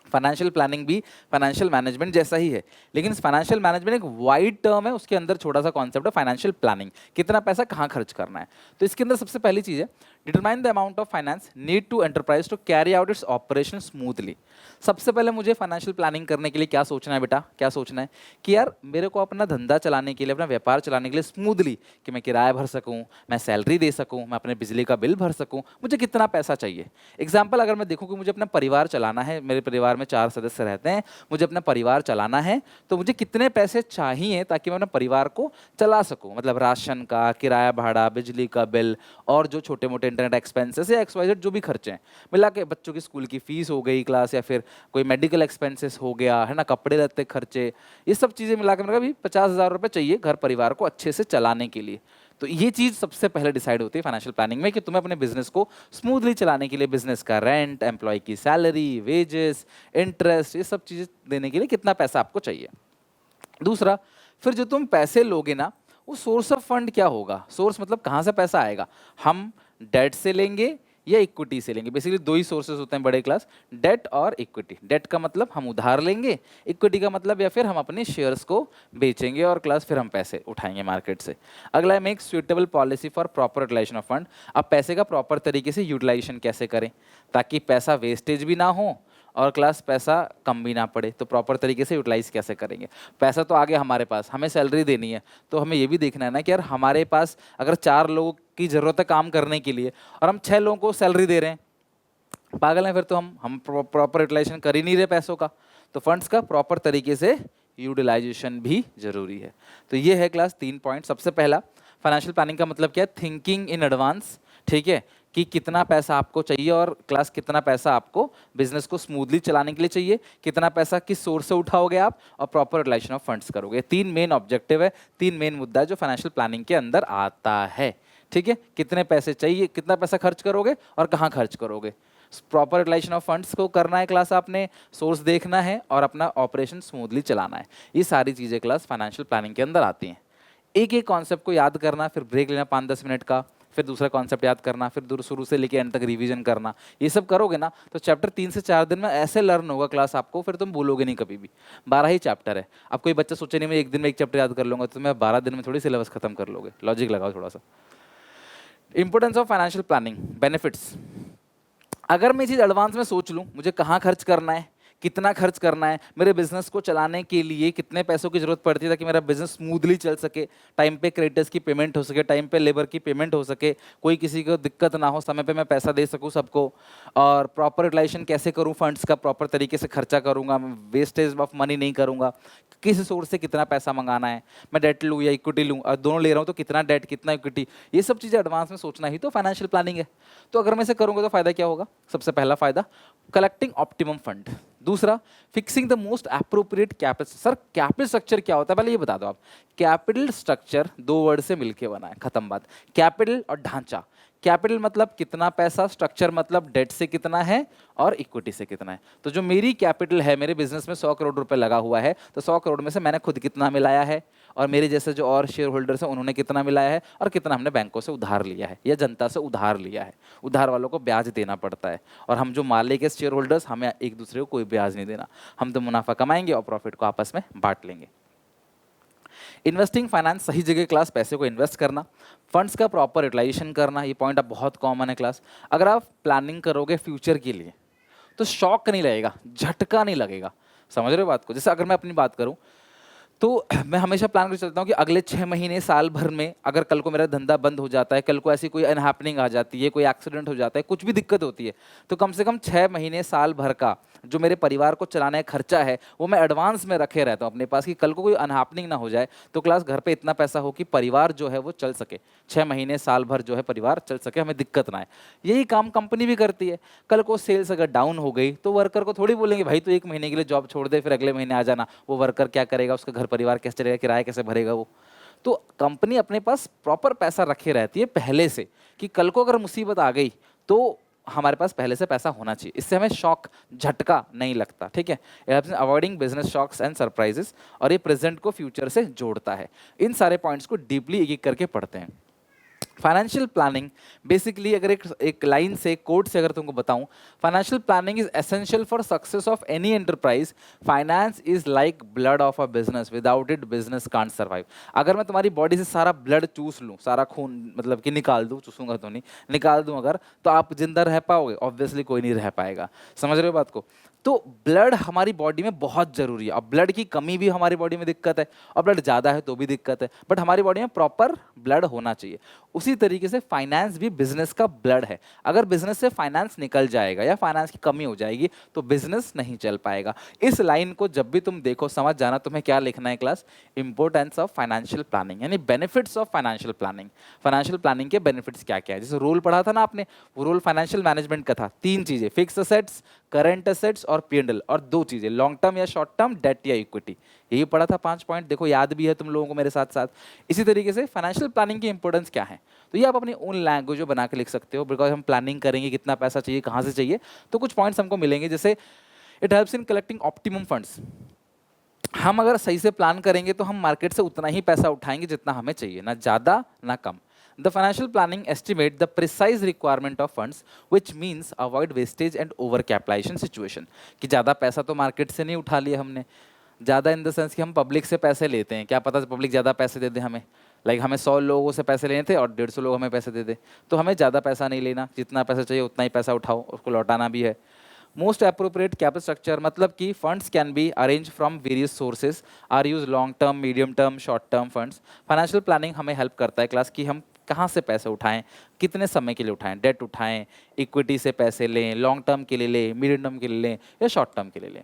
फाइनेंशियल प्लानिंग भी फाइनेंशियल मैनेजमेंट जैसा ही है, लेकिन फाइनेंशियल मैनेजमेंट एक वाइड टर्म है, उसके अंदर छोटा सा कॉन्सेप्ट है फाइनेंशियल प्लानिंग, कितना पैसा कहाँ खर्च करना है। तो इसके अंदर सबसे पहली चीज है, determine the amount of finance need to enterprise to carry out its operation smoothly. सबसे पहले मुझे फाइनेंशियल प्लानिंग करने के लिए क्या सोचना है बेटा, क्या सोचना है कि यार मेरे को अपना धंधा चलाने के लिए, अपना व्यापार चलाने के लिए स्मूथली, कि मैं किराया भर सकूं, मैं सैलरी दे सकूं, मैं अपने बिजली का बिल भर सकूं, मुझे कितना पैसा चाहिए। एग्जाम्पल, अगर मैं देखूं कि मुझे अपना परिवार चलाना है, मेरे परिवार में 4 सदस्य रहते हैं, मुझे अपना परिवार चलाना है, तो मुझे कितने पैसे चाहिए ताकि मैं अपने परिवार को चला सकूं। मतलब राशन का, किराया भाड़ा, बिजली का बिल और जो छोटे मोटे इंटरनेट एक्सपेंसेस या XYZ जो भी खर्चे हैं, मिला के बच्चों की स्कूल की फीस हो गई क्लास, या फिर कोई मेडिकल एक्सपेंसेस हो गया है ना, कपड़े लत्ते खर्चे, ये सब चीज़ें मिला के मेरे को भी 50,000 रुपये चाहिए घर परिवार को अच्छे से चलाने के लिए। तो ये चीज़ सबसे पहले डिसाइड होती है फाइनेंशियल प्लानिंग में कि तुम्हें अपने बिजनेस को स्मूथली चलाने के लिए बिजनेस का रेंट, एम्प्लॉय की सैलरी, वेजेस, इंटरेस्ट, ये सब चीज़ें देने के लिए कितना पैसा आपको चाहिए। दूसरा, फिर जो तुम पैसे लोगे ना, वो सोर्स ऑफ फंड क्या होगा। सोर्स मतलब कहाँ से पैसा आएगा, हम डेट से लेंगे या इक्विटी से लेंगे। बेसिकली 2 ही सोर्सेज होते हैं बड़े क्लास, डेट और इक्विटी। डेट का मतलब हम उधार लेंगे, इक्विटी का मतलब या फिर हम अपने शेयर्स को बेचेंगे और क्लास फिर हम पैसे उठाएंगे मार्केट से। अगला है make suitable policy for proper utilization of fund. अब पैसे का प्रॉपर तरीके से यूटिलाइजेशन कैसे करें ताकि पैसा वेस्टेज भी ना हो और क्लास पैसा कम भी ना पड़े। तो प्रॉपर तरीके से यूटिलाइज कैसे करेंगे। पैसा तो आगे हमारे पास, हमें सैलरी देनी है, तो हमें ये भी देखना है ना कि यार हमारे पास अगर 4 लोगों की ज़रूरत है काम करने के लिए और हम 6 लोगों को सैलरी दे रहे हैं, पागल हैं फिर तो हम प्रॉपर यूटिलाइजेशन कर ही नहीं रहे पैसों का। तो फंड्स का प्रॉपर तरीके से यूटिलाइजेशन भी जरूरी है। तो ये है क्लास 3 पॉइंट। सबसे पहला, फाइनेंशियल प्लानिंग का मतलब क्या है, थिंकिंग इन एडवांस, ठीक है, कि कितना पैसा आपको चाहिए और क्लास कितना पैसा आपको बिजनेस को स्मूथली चलाने के लिए चाहिए, कितना पैसा किस सोर्स से उठाओगे आप, और प्रॉपर यूटिलाइजेशन ऑफ फंड्स करोगे। 3 मेन ऑब्जेक्टिव है, 3 मेन मुद्दा है जो फाइनेंशियल प्लानिंग के अंदर आता है। ठीक है, कितने पैसे चाहिए, कितना पैसा खर्च करोगे और कहाँ खर्च करोगे, प्रॉपर यूटिलाइजेशन ऑफ फंड्स को करना है क्लास, आपने सोर्स देखना है और अपना ऑपरेशन स्मूथली चलाना है। ये सारी चीज़ें क्लास फाइनेंशियल प्लानिंग के अंदर आती हैं। एक एक कॉन्सेप्ट को याद करना, फिर ब्रेक लेना 5-10 मिनट का, फिर दूसरा कॉन्सेप्ट याद करना, फिर शुरू से लेके एंड तक रिवीजन करना, ये सब करोगे ना तो चैप्टर 3 से 4 दिन में ऐसे लर्न होगा क्लास आपको, फिर तुम भूलोगे नहीं कभी भी। 12 ही चैप्टर है। अब कोई बच्चा सोचे नहीं मैं एक दिन में एक चैप्टर याद कर लूंगा, तो मैं 12 दिन में थोड़ी सिलेबस खत्म कर लोगे, लॉजिक लगाओ थोड़ा सा। Importance of financial planning, benefits. अगर मैं चीज़ एडवांस में सोच लूँ मुझे कहाँ खर्च करना है, कितना खर्च करना है, मेरे बिजनेस को चलाने के लिए कितने पैसों की जरूरत पड़ती है ताकि मेरा बिजनेस स्मूथली चल सके, टाइम पे क्रेडिटर्स की पेमेंट हो सके, टाइम पे लेबर की पेमेंट हो सके, कोई किसी को दिक्कत ना हो, समय पे मैं पैसा दे सकूं सबको, और प्रॉपर यूटिलाइजेशन कैसे करूं, फंड्स का प्रॉपर तरीके से खर्चा करूंगा, वेस्टेज ऑफ मनी नहीं करूंगा, किस सोर्स से कितना पैसा मंगाना है, मैं डेट लूँ या इक्विटी लूँ, और दोनों ले रहा हूँ तो कितना डेट कितना इक्विटी, ये सब चीज़ें एडवांस में सोचना ही तो फाइनेंशियल प्लानिंग है। तो अगर मैं इसे करूँगा तो फायदा क्या होगा? सबसे पहला फायदा कलेक्टिंग ऑप्टिमम फंड, दूसरा fixing the most appropriate capital. Sir capital structure क्या होता है पहले ये बता दो आप। कैपिटल स्ट्रक्चर दो वर्ड से मिलके बना है, खत्म बात। कैपिटल और ढांचा, कैपिटल मतलब कितना पैसा, स्ट्रक्चर मतलब डेट से कितना है और इक्विटी से कितना है। तो जो मेरी कैपिटल है, मेरे बिजनेस में 100 करोड़ रुपए लगा हुआ है, तो 100 करोड़ में से मैंने खुद कितना मिलाया है, और मेरे जैसे जो और शेयर होल्डर्स हैं उन्होंने कितना मिलाया है, और कितना हमने बैंकों से उधार लिया है या जनता से उधार लिया है। उधार वालों को ब्याज देना पड़ता है, और हम जो मालिक है शेयर होल्डर्स, हमें एक दूसरे को कोई ब्याज नहीं देना, हम तो मुनाफा कमाएंगे और प्रॉफिट को आपस में बांट लेंगे। इन्वेस्टिंग फाइनेंस, सही जगह क्लास पैसे को इन्वेस्ट करना, फंड्स का प्रॉपर यूटिलाइजेशन करना, ये पॉइंट अब बहुत कॉमन है क्लास। अगर आप प्लानिंग करोगे फ्यूचर के लिए तो शॉक नहीं लगेगा, झटका नहीं लगेगा, समझ रहे हो बात को। जैसे अगर मैं अपनी बात करूं तो मैं हमेशा प्लान कर चलता हूँ कि अगले 6 महीने साल भर में अगर कल को मेरा धंधा बंद हो जाता है, कल को ऐसी कोई अनहैपनिंग आ जाती है, कोई एक्सीडेंट हो जाता है, कुछ भी दिक्कत होती है, तो कम से कम 6 महीने साल भर का जो मेरे परिवार को चलाने का खर्चा है वो मैं एडवांस में रखे रहता हूँ अपने पास, कि कल को कोई अनहैपनिंग ना हो जाए तो क्लास घर पे इतना पैसा हो कि परिवार जो है वो चल सके, 6 महीने साल भर जो है परिवार चल सके, हमें दिक्कत ना आए। यही काम कंपनी भी करती है। कल को सेल्स अगर डाउन हो गई तो वर्कर को थोड़ी बोलेंगे भाई तो 1 महीने के लिए जॉब छोड़ दे फिर अगले महीने आ जाना, वो वर्कर क्या करेगा, उसका घर परिवार कैसे चलेगा, किराया कैसे भरेगा वो। तो कंपनी अपने पास प्रॉपर पैसा रखे रहती है पहले से, कि कल को अगर मुसीबत आ गई तो हमारे पास पहले से पैसा होना चाहिए, इससे हमें शॉक झटका नहीं लगता। ठीक है, avoiding business shocks and surprises, और ये प्रेजेंट को फ्यूचर से जोड़ता है। इन सारे पॉइंट्स को डीपली एक एक करके पढ़ते हैं। फाइनेंशियल प्लानिंग बेसिकली अगर एक लाइन से कोड से अगर तुमको बताऊं, financial planning is essential for success of any enterprise, finance is like blood of a business, without it business can't survive. अगर मैं तुम्हारी बॉडी से सारा ब्लड चूस लूं, सारा खून मतलब कि निकाल दूं, चूसूंगा तो नहीं, निकाल दूं अगर, तो आप जिंदा रह पाओगे? ऑब्वियसली कोई नहीं रह पाएगा। समझ रहे हो बात को? तो ब्लड हमारी बॉडी में बहुत जरूरी है। अब ब्लड की कमी भी हमारी बॉडी में दिक्कत है, और ब्लड ज़्यादा है तो भी दिक्कत है, बट हमारी बॉडी में प्रॉपर ब्लड होना चाहिए। उसी तरीके से फाइनेंस भी बिजनेस का ब्लड है। अगर बिजनेस से फाइनेंस निकल जाएगा या फाइनेंस की कमी हो जाएगी तो बिजनेस नहीं चल पाएगा। इस लाइन को जब भी तुम देखो समझ जाना तुम्हें क्या लिखना है class, importance of financial planning, यानी benefits of financial planning. Financial planning के बेनिफिट्स क्या क्या है? जैसे रोल पढ़ा था ना आपने, वो रोल फाइनेंशियल मैनेजमेंट का था। 3 चीजें, फिक्स असेट्स, करंट असेट्स और P&L, और 2 चीजें लॉन्ग टर्म या शॉर्ट टर्म, डेट या इक्विटी। यही पढ़ा था 5 पॉइंट, देखो याद भी है तुम लोगों को मेरे साथ साथ। इसी तरीके से फाइनेंशियल प्लानिंग की इंपॉर्टेंस क्या है, तो ये आप अपनी ओन लैंग्वेज में बना के लिख सकते हो, बिकॉज हम प्लानिंग करेंगे कितना पैसा चाहिए, कहाँ से चाहिए, तो कुछ पॉइंट्स हमको मिलेंगे। जैसे it helps in collecting optimum funds, हम अगर सही से प्लान करेंगे तो हम मार्केट से उतना ही पैसा उठाएंगे जितना हमें चाहिए, ना ज़्यादा ना कम। The financial planning estimate the precise requirement of funds, which means avoid wastage and over capitalization situation। कि ज़्यादा पैसा तो मार्केट से नहीं उठा लिया हमने, ज़्यादा इन द सेंस कि हम पब्लिक से पैसे लेते हैं, क्या पता पब्लिक ज़्यादा पैसे दे दे हमें, लाइक हमें 100 लोगों से पैसे लेने थे और 150 लोग हमें पैसे दे दे, तो हमें ज़्यादा पैसा नहीं लेना, जितना पैसा चाहिए उतना ही पैसा उठाओ, उसको लौटाना भी है। मोस्ट अप्रोप्रिएट कैपिटल स्ट्रक्चर, मतलब कि funds can be arrange from various sources, or use long term, medium term, short term funds. Financial planning हमें हेल्प करता है क्लास कि हम कहाँ से पैसे उठाएं, कितने समय के लिए उठाएं, डेट उठाएं, इक्विटी से पैसे लें, लॉन्ग टर्म के लिए लें, मीडियम टर्म के लिए लें या शॉर्ट टर्म के लिए लें।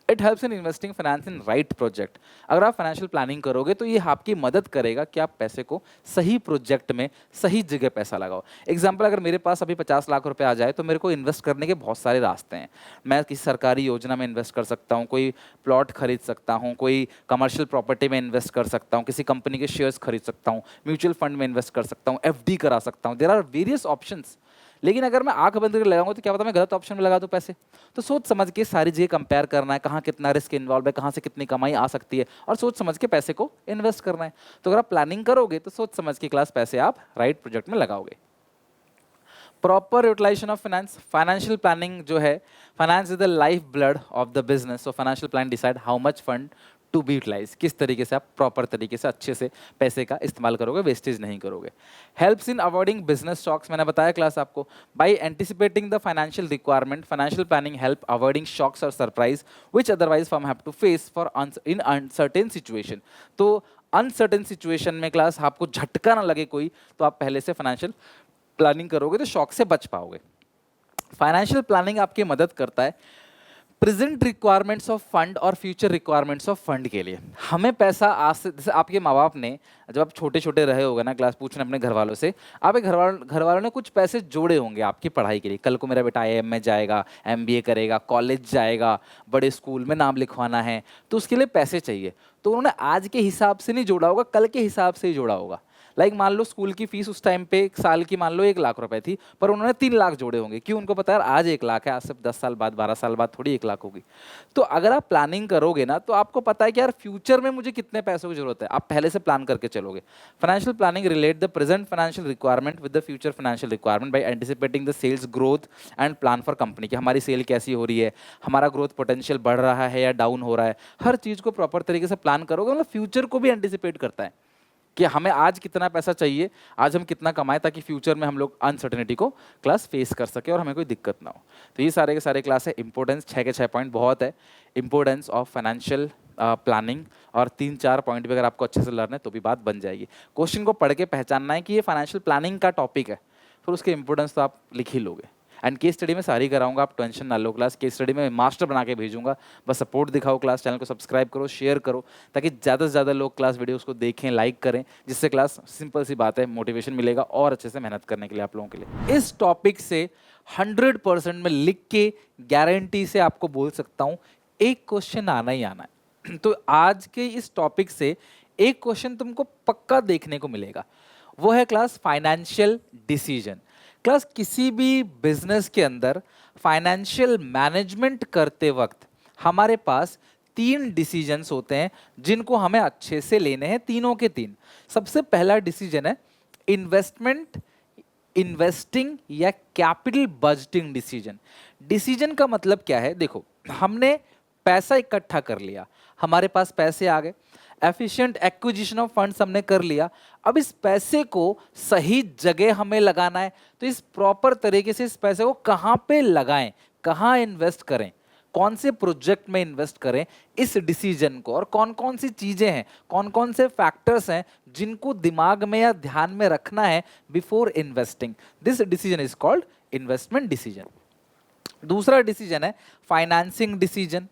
It helps in investing finance in right project. अगर आप फाइनेंशियल प्लानिंग करोगे तो ये आपकी मदद करेगा कि आप पैसे को सही प्रोजेक्ट में सही जगह पैसा लगाओ। एग्जाम्पल, अगर मेरे पास अभी 50 लाख रुपए आ जाए तो मेरे को इन्वेस्ट करने के बहुत सारे रास्ते हैं। मैं किसी सरकारी योजना में इन्वेस्ट कर सकता हूँ, कोई प्लॉट खरीद सकता हूँ, कोई कमर्शियल प्रॉपर्टी में इन्वेस्ट कर सकता हूँ, किसी कंपनी के शेयर्स खरीद सकता हूँ, म्यूचुअल फंड में इन्वेस्ट कर सकता हूँ, FD करा सकता हूँ। There are various options. लेकिन अगर मैं आंख बंद करके लगाऊंगा तो क्या पता मैं गलत ऑप्शन में लगा दूं पैसे। तो सोच समझ के सारी जगह कंपेयर करना है, कहाँ कितना रिस्क इन्वॉल्व है, कहाँ से कितनी कमाई आ सकती है, और सोच समझ के पैसे को इन्वेस्ट करना है। तो अगर आप प्लानिंग करोगे तो सोच समझ के क्लास पैसे आप राइट प्रोजेक्ट में लगाओगे। Proper utilization of finance, financial planning जो है, finance is the life blood of the business, so financial plan decide how much fund to be utilize, किस तरीके से आप प्रॉपर तरीके से अच्छे से पैसे का इस्तेमाल करोगे, वेस्टेज नहीं करोगे। Helps in avoiding business shocks, मैंने बताया क्लास आपको, by anticipating the financial requirement, financial planning help avoiding shocks और surprise which otherwise firm have to face for in uncertain situation. तो अनसर्टेन सिचुएशन में क्लास आपको झटका ना लगे कोई, तो आप पहले से फाइनेंशियल प्लानिंग करोगे तो शॉक से बच पाओगे। फाइनेंशियल प्लानिंग आपकी मदद करता है प्रेजेंट रिक्वायरमेंट्स ऑफ फंड और फ्यूचर रिक्वायरमेंट्स ऑफ फंड के लिए। हमें पैसा आज से, जैसे आपके माँ बाप ने, जब आप छोटे छोटे रहे होगे ना क्लास, पूछना अपने घर वालों से, आपके घर वालों ने कुछ पैसे जोड़े होंगे आपकी पढ़ाई के लिए, कल को मेरा बेटा आईआईएम में जाएगा, एमबीए करेगा, कॉलेज जाएगा, बड़े स्कूल में नाम लिखवाना है, तो उसके लिए पैसे चाहिए। तो उन्होंने आज के हिसाब से नहीं जोड़ा होगा, कल के हिसाब से ही जोड़ा होगा। लाइक मान लो स्कूल की फीस उस टाइम पे एक साल की मान लो 1 लाख रुपए थी, पर उन्होंने 3 लाख जोड़े होंगे, क्यों? उनको पता है आज 1 लाख है, आज से 10 साल बाद 12 साल बाद थोड़ी 1 लाख होगी। तो अगर आप प्लानिंग करोगे ना, तो आपको पता है कि यार फ्यूचर में मुझे कितने पैसों की जरूरत है, आप पहले से प्लान करके चलोगे। Financial planning relate the present financial requirement with the future financial requirement by anticipating the sales growth and plan for company, कि हमारी सेल कैसी हो रही है, हमारा ग्रोथ पोटेंशियल बढ़ रहा है या डाउन हो रहा है, हर चीज को प्रॉपर तरीके से प्लान करोगे, मतलब फ्यूचर को भी एंटिसिपेट करता है कि हमें आज कितना पैसा चाहिए, आज हम कितना कमाएं, ताकि फ्यूचर में हम लोग अनसर्टेनिटी को क्लास फेस कर सके और हमें कोई दिक्कत ना हो। तो ये सारे के सारे क्लास है। इंपॉर्टेंस 6 के 6 पॉइंट बहुत है, इंपॉर्टेंस ऑफ फाइनेंशियल प्लानिंग, और 3-4 पॉइंट भी अगर आपको अच्छे से लर्न है तो भी बात बन जाएगी। क्वेश्चन को पढ़ के पहचानना है कि ये फाइनेंशियल प्लानिंग का टॉपिक है, फिर उसके इंपॉर्टेंस तो आप लिख ही लोगे। एंड केस स्टडी में सारी कराऊंगा, आप टेंशन ना लो। क्लास केस स्टडी में मास्टर बना के भेजूंगा, बस सपोर्ट दिखाओ। क्लास चैनल को सब्सक्राइब करो, शेयर करो, ताकि ज़्यादा से ज़्यादा लोग क्लास वीडियोस को देखें, लाइक करें, जिससे क्लास, सिंपल सी बात है, मोटिवेशन मिलेगा और अच्छे से मेहनत करने के लिए आप लोगों के लिए। इस टॉपिक से 100% में लिख के गारंटी से आपको बोल सकता हूँ एक क्वेश्चन आना ही आना है। तो आज के इस टॉपिक से एक क्वेश्चन तुमको पक्का देखने को मिलेगा, वो है क्लास फाइनेंशियल डिसीजन। क्लास किसी भी बिजनेस के अंदर फाइनेंशियल मैनेजमेंट करते वक्त हमारे पास 3 डिसीजंस होते हैं जिनको हमें अच्छे से लेने हैं, तीनों के तीन। सबसे पहला डिसीजन है इन्वेस्टमेंट, इन्वेस्टिंग या कैपिटल बजटिंग डिसीजन। डिसीजन का मतलब क्या है? देखो, हमने पैसा इकट्ठा कर लिया, हमारे पास पैसे आ गए, एफिशिएंट एक्विजिशन ऑफ फंड्स हमने कर लिया। अब इस पैसे को सही जगह हमें लगाना है, तो इस प्रॉपर तरीके से इस पैसे को कहाँ पे लगाएं, कहाँ इन्वेस्ट करें, कौन से प्रोजेक्ट में इन्वेस्ट करें, इस डिसीजन को, और कौन कौन सी चीजें हैं, कौन कौन से फैक्टर्स हैं जिनको दिमाग में या ध्यान में रखना है before investing, this decision is called investment decision. दूसरा डिसीजन है फाइनेंसिंग डिसीजन।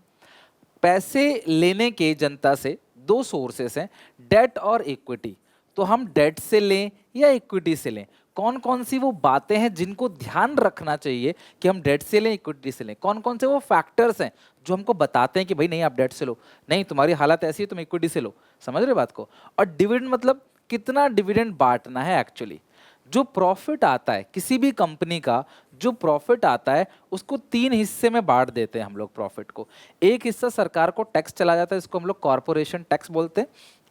पैसे लेने के जनता से 2 सोर्सेस हैं, डेट और इक्विटी। तो हम डेट से लें या इक्विटी से लें, कौन कौन सी वो बातें हैं जिनको ध्यान रखना चाहिए कि हम डेट से लें, इक्विटी से लें, कौन कौन से वो फैक्टर्स हैं जो हमको बताते हैं कि भाई नहीं आप डेट से लो, नहीं तुम्हारी हालत ऐसी है तुम इक्विटी से लो। समझ रहे बात को? और डिविडेंड मतलब कितना डिविडेंड बांटना है। एक्चुअली जो प्रॉफिट आता है किसी भी कंपनी का, जो प्रॉफिट आता है उसको 3 हिस्से में बांट देते हैं हम लोग प्रॉफिट को। एक हिस्सा सरकार को टैक्स चला जाता है, इसको हम लोग कॉर्पोरेशन टैक्स बोलते हैं।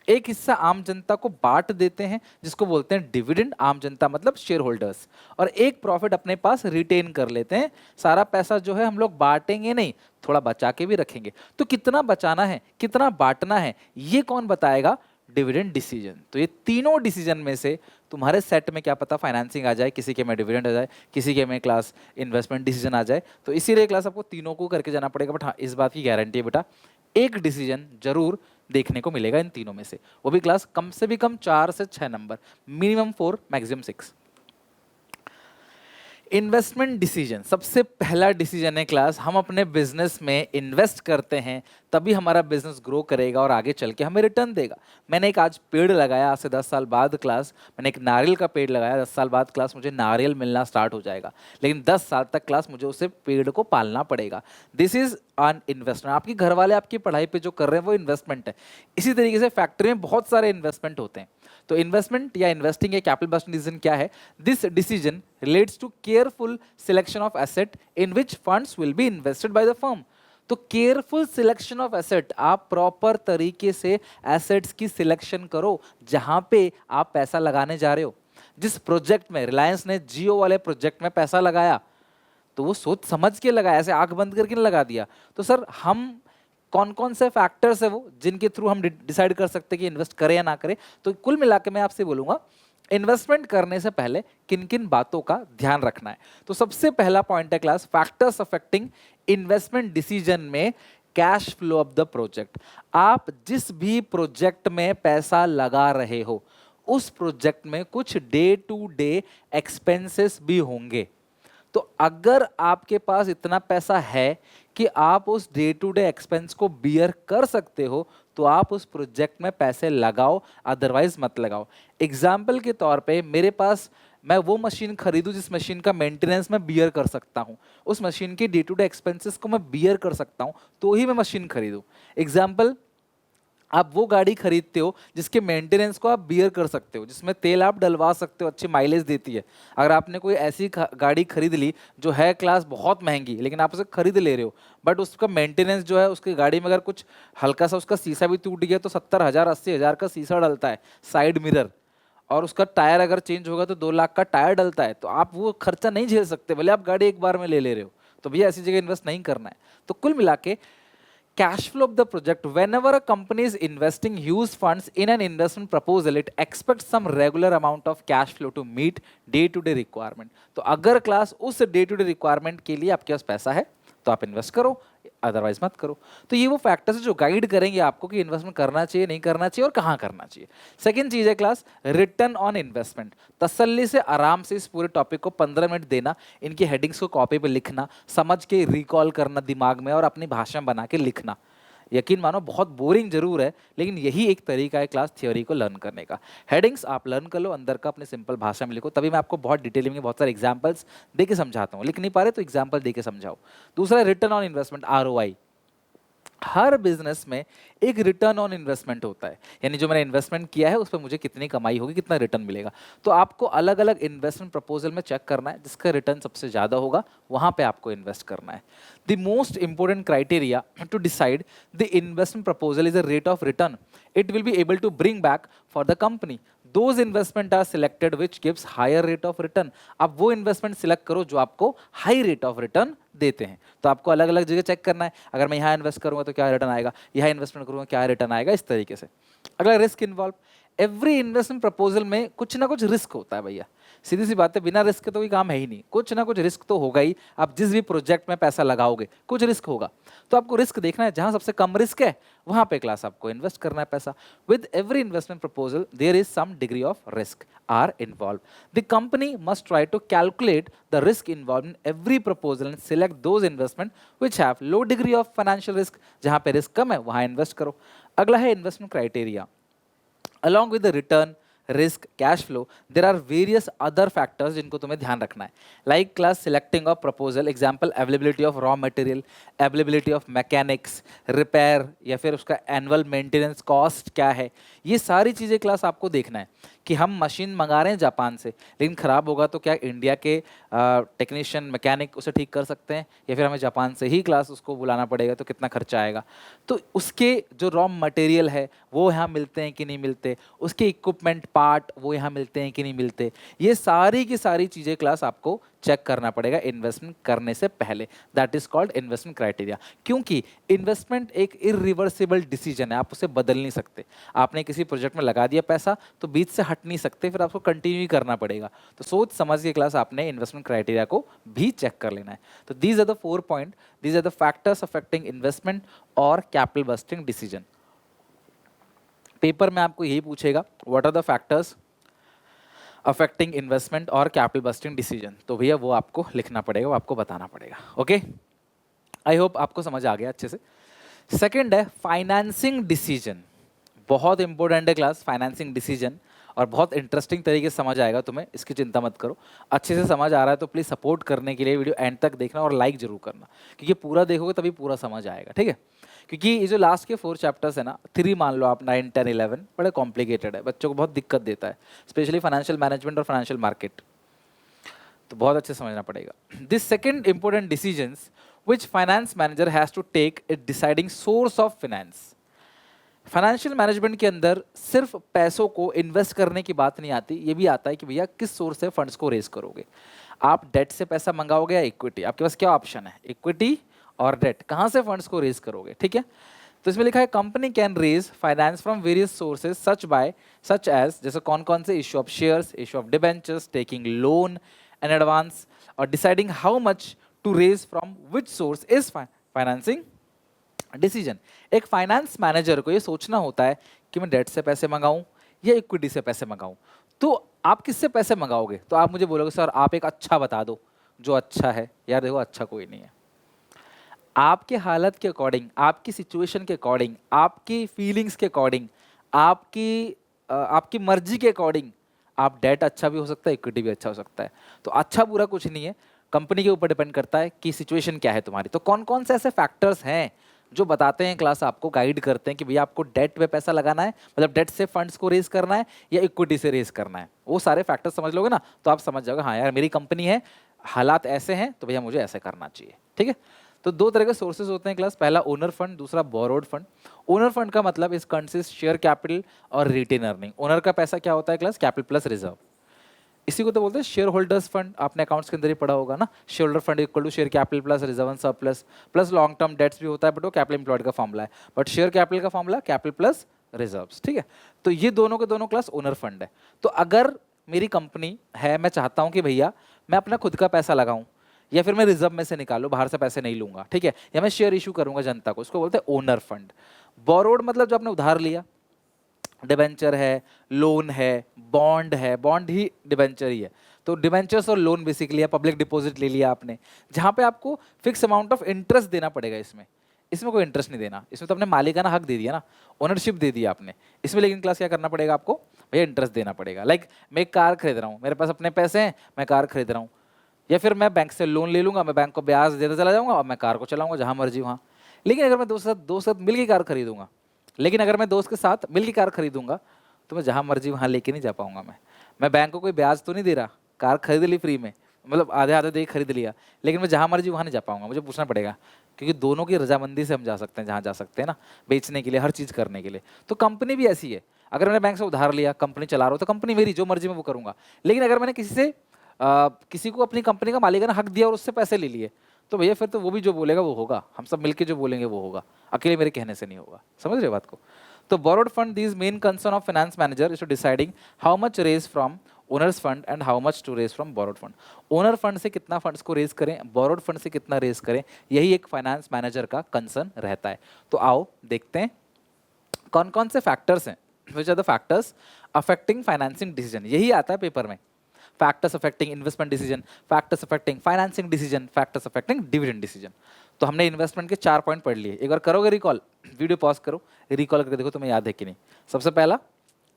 एक हिस्सा आम जनता को बांट देते हैं, जिसको बोलते हैं डिविडेंड, आम जनता मतलब शेयर होल्डर्स। और एक प्रॉफिट अपने पास रिटेन कर लेते हैं। सारा पैसा जो है हम लोग बांटेंगे नहीं, थोड़ा बचा के भी रखेंगे। तो कितना बचाना है, कितना बांटना है, ये कौन बताएगा? Dividend decision. तो ये तीनों डिसीजन में से तुम्हारे सेट में क्या पता फाइनेंसिंग आ जाए, किसी के में डिविडेंड आ जाए, किसी के में क्लास इन्वेस्टमेंट डिसीजन आ जाए। तो इसीलिए क्लास आपको तीनों को करके जाना पड़ेगा। बट हाँ, इस बात की गारंटी है बेटा, एक डिसीजन जरूर देखने को मिलेगा इन तीनों में से, वो भी क्लास कम से भी कम 4 से 6 number, minimum 4 maximum 6। Investment decision सबसे पहला डिसीजन है क्लास, हम अपने बिजनेस में इन्वेस्ट करते हैं तभी हमारा बिजनेस ग्रो करेगा और आगे चल के हमें रिटर्न देगा। मैंने एक आज पेड़ लगाया, आज से 10 साल बाद क्लास मैंने एक नारियल का पेड़ लगाया, 10 साल बाद क्लास मुझे नारियल मिलना स्टार्ट हो जाएगा, लेकिन 10 साल तक क्लास मुझे उसे पेड़ को पालना पड़ेगा। This is an investment. आपके घर वाले आपकी पढ़ाई पे जो कर रहे हैं वो इन्वेस्टमेंट है। इसी तरीके से फैक्ट्री में बहुत सारे इन्वेस्टमेंट होते हैं। तो इन्वेस्टमेंट या इन्वेस्टिंग या कैपिटल बजटिंग डिसीजन क्या है? This decision relates to careful selection of asset in which funds will be invested by the firm. तो केयरफुल सिलेक्शन ऑफ एसेट, आप प्रॉपर तरीके से एसेट्स की सिलेक्शन करो जहां पे आप पैसा लगाने जा रहे हो। जिस प्रोजेक्ट में रिलायंस ने जियो वाले प्रोजेक्ट में पैसा लगाया तो वो सोच समझ के लगाया, ऐसे आंख बंद करके नहीं लगा दिया। तो सर हम कौन कौन से फैक्टर्स है वो जिनके थ्रू हम डिसाइड कर सकते हैं कि इन्वेस्ट करें या ना करें। तो कुल मिला के मैं आपसे बोलूंगा इन्वेस्टमेंट करने से पहले किन किन बातों का ध्यान रखना है। तो सबसे पहला पॉइंट है class, factors affecting investment decision में cash flow of the project. आप जिस भी प्रोजेक्ट में पैसा लगा रहे हो उस प्रोजेक्ट में कुछ डे टू डे एक्सपेंसेस भी होंगे। तो अगर आपके पास इतना पैसा है कि आप उस डे टू डे एक्सपेंस को बियर कर सकते हो तो आप उस प्रोजेक्ट में पैसे लगाओ, अदरवाइज मत लगाओ। एग्जाम्पल के तौर पे मेरे पास, मैं वो मशीन खरीदूं जिस मशीन का मेंटेनेंस मैं बियर कर सकता हूं, उस मशीन के डे टू डे एक्सपेंसेस को मैं बियर कर सकता हूं, तो ही मैं मशीन खरीदूं। एग्जाम्पल, आप वो गाड़ी खरीदते हो जिसके मेंटेनेंस को आप बियर कर सकते हो, जिसमें तेल आप डलवा सकते हो, अच्छी माइलेज देती है। अगर आपने कोई ऐसी गाड़ी खरीद ली जो है क्लास बहुत महंगी, लेकिन आप उसे खरीद ले रहे हो, बट उसका मेंटेनेंस जो है, उसकी गाड़ी में अगर कुछ हल्का सा उसका शीशा भी टूट गया तो 70,000 80,000 का शीशा डलता है, साइड मिरर, और उसका टायर अगर चेंज होगा तो 2 लाख का टायर डलता है। तो आप वो खर्चा नहीं झेल सकते, भले आप गाड़ी एक बार में ले रहे हो। तो भैया ऐसी जगह इन्वेस्ट नहीं करना है। तो कुल मिला के cash flow of the project, whenever a company is investing huge funds in an investment proposal, it expects some regular amount of cash flow to meet day to day requirement। तो अगर class उस day to day requirement के लिए आपके पास पैसा है तो आप इन्वेस्ट करो, अदरवाइज मत करो। तो ये वो फैक्टर्स जो गाइड करेंगे आपको कि इन्वेस्टमेंट करना चाहिए, नहीं करना चाहिए और कहाँ करना चाहिए। सेकंड चीज है क्लास, रिटर्न ऑन इन्वेस्टमेंट। तसल्ली से आराम से इस पूरे टॉपिक को 15 मिनट देना, इनकी हेडिंग्स को कॉपी पे लिखना, समझ के रिकॉल करना दिमाग में और अपनी भाषा में बना के लिखना। यकीन मानो बहुत बोरिंग जरूर है, लेकिन यही एक तरीका है क्लास थ्योरी को लर्न करने का। हेडिंग्स आप लर्न कर लो, अंदर का अपने सिंपल भाषा में लिखो, तभी मैं आपको बहुत डिटेलिंग में बहुत सारे एग्जांपल्स दे के समझाता हूँ। लिख नहीं पा रहे तो एग्जांपल दे के समझाओ। दूसरा, return on investment, ROI. Her business में एक रिटर्न ऑन इन्वेस्टमेंट होता है, यानी जो मैंने इन्वेस्टमेंट किया है उस पर मुझे कितनी कमाई होगी, कितना रिटर्न मिलेगा। तो आपको अलग अलग इन्वेस्टमेंट प्रपोजल में चेक करना है, जिसका रिटर्न सबसे ज़्यादा होगा वहाँ पे आपको इन्वेस्ट करना है। The most important criteria to decide the investment proposal is a rate of return it will be able to bring back for the company. Those investment are selected which gives higher rate of return। आप वो investment select करो जो आपको high rate of return देते हैं। तो आपको अलग अलग जगह चेक करना है, अगर मैं यहाँ इन्वेस्ट करूँगा तो क्या रिटर्न आएगा, यहाँ इन्वेस्टमेंट करूँगा क्या रिटर्न आएगा, इस तरीके से। अगला, risk involve. Every investment proposal में कुछ ना कुछ रिस्क होता है भैया, सीधी सी बात है, बिना रिस्क के तो कोई काम है ही नहीं। कुछ ना कुछ रिस्क तो होगा ही, आप जिस भी प्रोजेक्ट में पैसा लगाओगे कुछ रिस्क होगा। तो आपको रिस्क देखना है, जहां सबसे कम रिस्क है वहां पे क्लास आपको इन्वेस्ट करना है पैसा। With every investment proposal there is some degree of risk are involve. The company must try to calculate the risk involve in every proposal and select those investment which have low degree of financial risk. जहां पे risk कम है वहां invest करो। अगला है investment criteria. Along with the return, risk, cash flow, there are various other factors जिनको तुम्हें ध्यान रखना है। Like class selecting of proposal, example availability of raw material, availability of mechanics, repair, या फिर उसका annual maintenance cost क्या है। ये सारी चीज़ें क्लास आपको देखना है कि हम मशीन मंगा रहे हैं जापान से, लेकिन ख़राब होगा तो क्या इंडिया के टेक्नीशियन मैकेनिक उसे ठीक कर सकते हैं, या फिर हमें जापान से ही क्लास उसको बुलाना पड़ेगा, तो कितना खर्चा आएगा। तो उसके जो रॉ मटेरियल है वो यहाँ मिलते हैं कि नहीं मिलते, उसके इक्विपमेंट पार्ट वो यहाँ मिलते हैं कि नहीं मिलते, ये सारी की सारी चीज़ें क्लास आपको चेक करना पड़ेगा इन्वेस्टमेंट करने से पहले। That is called investment criteria. क्योंकि इन्वेस्टमेंट एक इरिवर्सिबल डिसीजन है, आप उसे बदल नहीं सकते। आपने किसी प्रोजेक्ट में लगा दिया पैसा तो बीच से हट नहीं सकते, फिर आपको कंटिन्यू ही करना पड़ेगा। तो सोच समझ के क्लास आपने इन्वेस्टमेंट क्राइटेरिया को भी चेक कर लेना है। तो these are the 4 point, these are the factors affecting investment और कैपिटल बस्टिंग डिसीजन। पेपर में आपको यही पूछेगा, what are the factors affecting investment और कैपिटल बस्टिंग डिसीजन। तो भैया वो आपको लिखना पड़ेगा, वो आपको बताना पड़ेगा। ओके, आई होप आपको समझ आ गया अच्छे से। सेकंड है फाइनेंसिंग डिसीजन। बहुत इंपॉर्टेंट है क्लास फाइनेंसिंग डिसीजन, और बहुत इंटरेस्टिंग तरीके से समझ आएगा तुम्हें, इसकी चिंता मत करो। अच्छे से समझ आ रहा है तो प्लीज़ सपोर्ट करने के लिए वीडियो एंड तक देखना और लाइक जरूर करना, क्योंकि पूरा देखोगे तभी पूरा समझ आएगा, ठीक है। क्योंकि ये जो लास्ट के 4 चैप्टर्स है ना, 3 मान लो आप, 9, 10, 11 बड़े कॉम्प्लिकेटेड है, बच्चों को बहुत दिक्कत देता है, स्पेशली फाइनेंशियल मैनेजमेंट और फाइनेंशियल मार्केट, तो बहुत अच्छे समझना पड़ेगा। This second important decisions which finance manager has to take it deciding source of finance. Financial management के अंदर सिर्फ पैसों को इन्वेस्ट करने की बात नहीं आती, ये भी आता है कि भैया किस सोर्स से फंड्स को रेज करोगे। आप डेट से पैसा मंगाओगे या इक्विटी, आपके पास क्या ऑप्शन है, इक्विटी और डेट, कहाँ से फंड्स को रेज करोगे, ठीक है। तो इसमें लिखा है company can raise finance from various sources such as, जैसे कौन कौन से, issue of shares, issue of debentures, taking loan in advance और deciding how much to raise from which source is financing decision. एक फाइनेंस मैनेजर को ये सोचना होता है कि मैं डेट से पैसे मंगाऊं या इक्विटी से पैसे मंगाऊं। तो आप किससे पैसे मंगाओगे, तो आप मुझे बोलोगे सर आप एक अच्छा बता दो जो अच्छा है। यार देखो अच्छा कोई नहीं है, आपके हालत के अकॉर्डिंग, आपकी सिचुएशन के अकॉर्डिंग, आपकी फीलिंग्स के अकॉर्डिंग, आपकी मर्जी के अकॉर्डिंग आप डेट अच्छा भी हो सकता है, इक्विटी भी अच्छा हो सकता है। तो अच्छा बुरा कुछ नहीं है, कंपनी के ऊपर डिपेंड करता है कि सिचुएशन क्या है तुम्हारी। तो कौन कौन से ऐसे फैक्टर्स हैं जो बताते हैं, क्लास आपको गाइड करते हैं कि भैया आपको डेट पे पैसा लगाना है, मतलब डेट से फंड्स को रेज करना है या इक्विटी से रेज करना है। वो सारे फैक्टर्स समझ लोगे ना तो आप समझ जाओगे हाँ यार मेरी कंपनी है, हालात ऐसे हैं तो भैया मुझे ऐसे करना चाहिए, ठीक है। तो दो तरह के सोर्सेज होते हैं क्लास, पहला ओनर फंड, दूसरा बोरोड फंड। ओनर फंड का मतलब इस कंसिस्ट शेयर कैपिटल और रिटेन अर्निंग। ओनर का पैसा क्या होता है क्लास, कैपिटल प्लस रिजर्व, इसी को तो बोलते हैं शेयर होल्डर्स फंड। आपने अकाउंट्स के अंदर ही पढ़ा होगा ना, shareholder fund equal to share capital plus reserve and surplus plus long term debts भी होता है, बट वो कैपिटल एम्प्लॉयड का फॉर्मूला है, बट शेयर कैपिटल का फॉर्मूला कैपिटल प्लस रिजर्व्स, ठीक है। तो ये दोनों के दोनों क्लास ओनर फंड है। तो अगर मेरी कंपनी है, मैं चाहता हूँ कि भैया मैं अपना खुद का पैसा लगाऊं या फिर मैं रिजर्व में से निकालूं, बाहर से पैसे नहीं लूंगा, ठीक है, या मैं शेयर इशू करूंगा जनता को, इसको बोलते हैं ओनर फंड। बोरोड मतलब जो आपने उधार लिया, डिबेंचर है, लोन है, बॉन्ड है, बॉन्ड ही डिबेंचर ही है। तो डिबेंचर्स और लोन बेसिकली है, पब्लिक डिपॉजिट ले लिया आपने, जहां पे आपको फिक्स अमाउंट ऑफ इंटरेस्ट देना पड़ेगा। इसमें इसमें कोई इंटरेस्ट नहीं देना, इसमें तो अपने मालिकाना हक दे दिया ना, ओनरशिप दे दिया आपने। इसमें लेकिन क्लास क्या करना पड़ेगा आपको, भैया इंटरेस्ट देना पड़ेगा। लाइक मैं एक कार खरीद रहा हूँ, मेरे पास अपने पैसे हैं, मैं कार खरीद रहा हूँ, या फिर मैं बैंक से लोन ले लूंगा, मैं बैंक को ब्याज देता चला जाऊंगा और मैं कार को चलाऊंगा जहां मर्जी वहां। लेकिन अगर मैं दोस्त साथ मिल के कार खरीदूंगा, लेकिन अगर मैं दोस्त के साथ मिल के कार खरीदूंगा तो मैं जहां मर्जी वहां लेके नहीं जा पाऊंगा। मैं बैंक को कोई ब्याज तो नहीं दे रहा, कार खरीद ली फ्री में, मतलब आधे आधे दे खरीद लिया, लेकिन मैं जहां मर्जी वहां नहीं जा पाऊंगा, मुझे पूछना पड़ेगा, क्योंकि दोनों की रजामंदी से हम जा सकते हैं जहां जा सकते हैं ना, बेचने के लिए, हर चीज़ करने के लिए। तो कंपनी भी ऐसी है, अगर मैंने बैंक से उधार लिया, कंपनी चला रहा हूँ तो कंपनी मेरी, जो मर्जी मैं वो करूँगा। लेकिन अगर मैंने किसी को अपनी कंपनी का मालिकाना हक दिया और उससे पैसे ले लिए, तो भैया फिर तो वो भी जो बोलेगा वो होगा, हम सब मिलके जो बोलेंगे वो होगा, अकेले मेरे कहने से नहीं होगा। समझ रहे बात को। तो borrowed fund, these main concern of finance manager is to deciding how much raise from owners fund and how much to raise from borrowed fund. Owner fund से कितना फंड्स को रेज करें, borrowed फंड से कितना raise करें, यही एक finance manager का कंसर्न रहता है। तो आओ देखते हैं कौन कौन से फैक्टर्स हैं, which are the factors affecting financing decision. यही आता है पेपर में, factors affecting investment decision, factors affecting financing decision, factors affecting dividend decision. तो हमने इन्वेस्टमेंट के 4 पॉइंट पढ़ लिए, एक बार करोगे रिकॉल, वीडियो पॉज करो, रिकॉल करके देखो तुम्हें याद है कि नहीं। सबसे पहला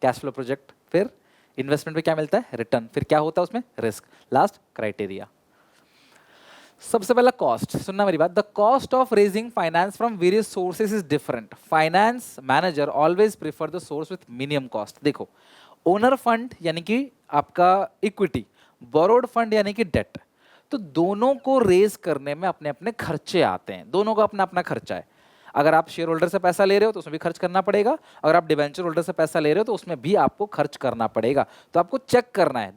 कैश फ्लो प्रोजेक्ट, फिर इन्वेस्टमेंट पे क्या मिलता है, रिटर्न, फिर क्या होता है उसमें, रिस्क, लास्ट क्राइटेरिया। सबसे पहला कॉस्ट, सुनना मेरी बात, the cost of raising finance from various sources is different. Finance manager always prefer the source with minimum cost. देखो ओनर फंड यानी कि आपका इक्विटी, बोरोड फंड यानी कि डेट, तो दोनों को रेज करने में अपने अपने खर्चे आते हैं, दोनों का अपना अपना खर्चा है। अगर आप शेयर होल्डर से पैसा ले रहे हो तो उसमें भी खर्च करना पड़ेगा, अगर आप डिबेंचर होल्डर से पैसा ले रहे हो तो उसमें भी आपको खर्च करना पड़ेगा। तो आपको चेक करना है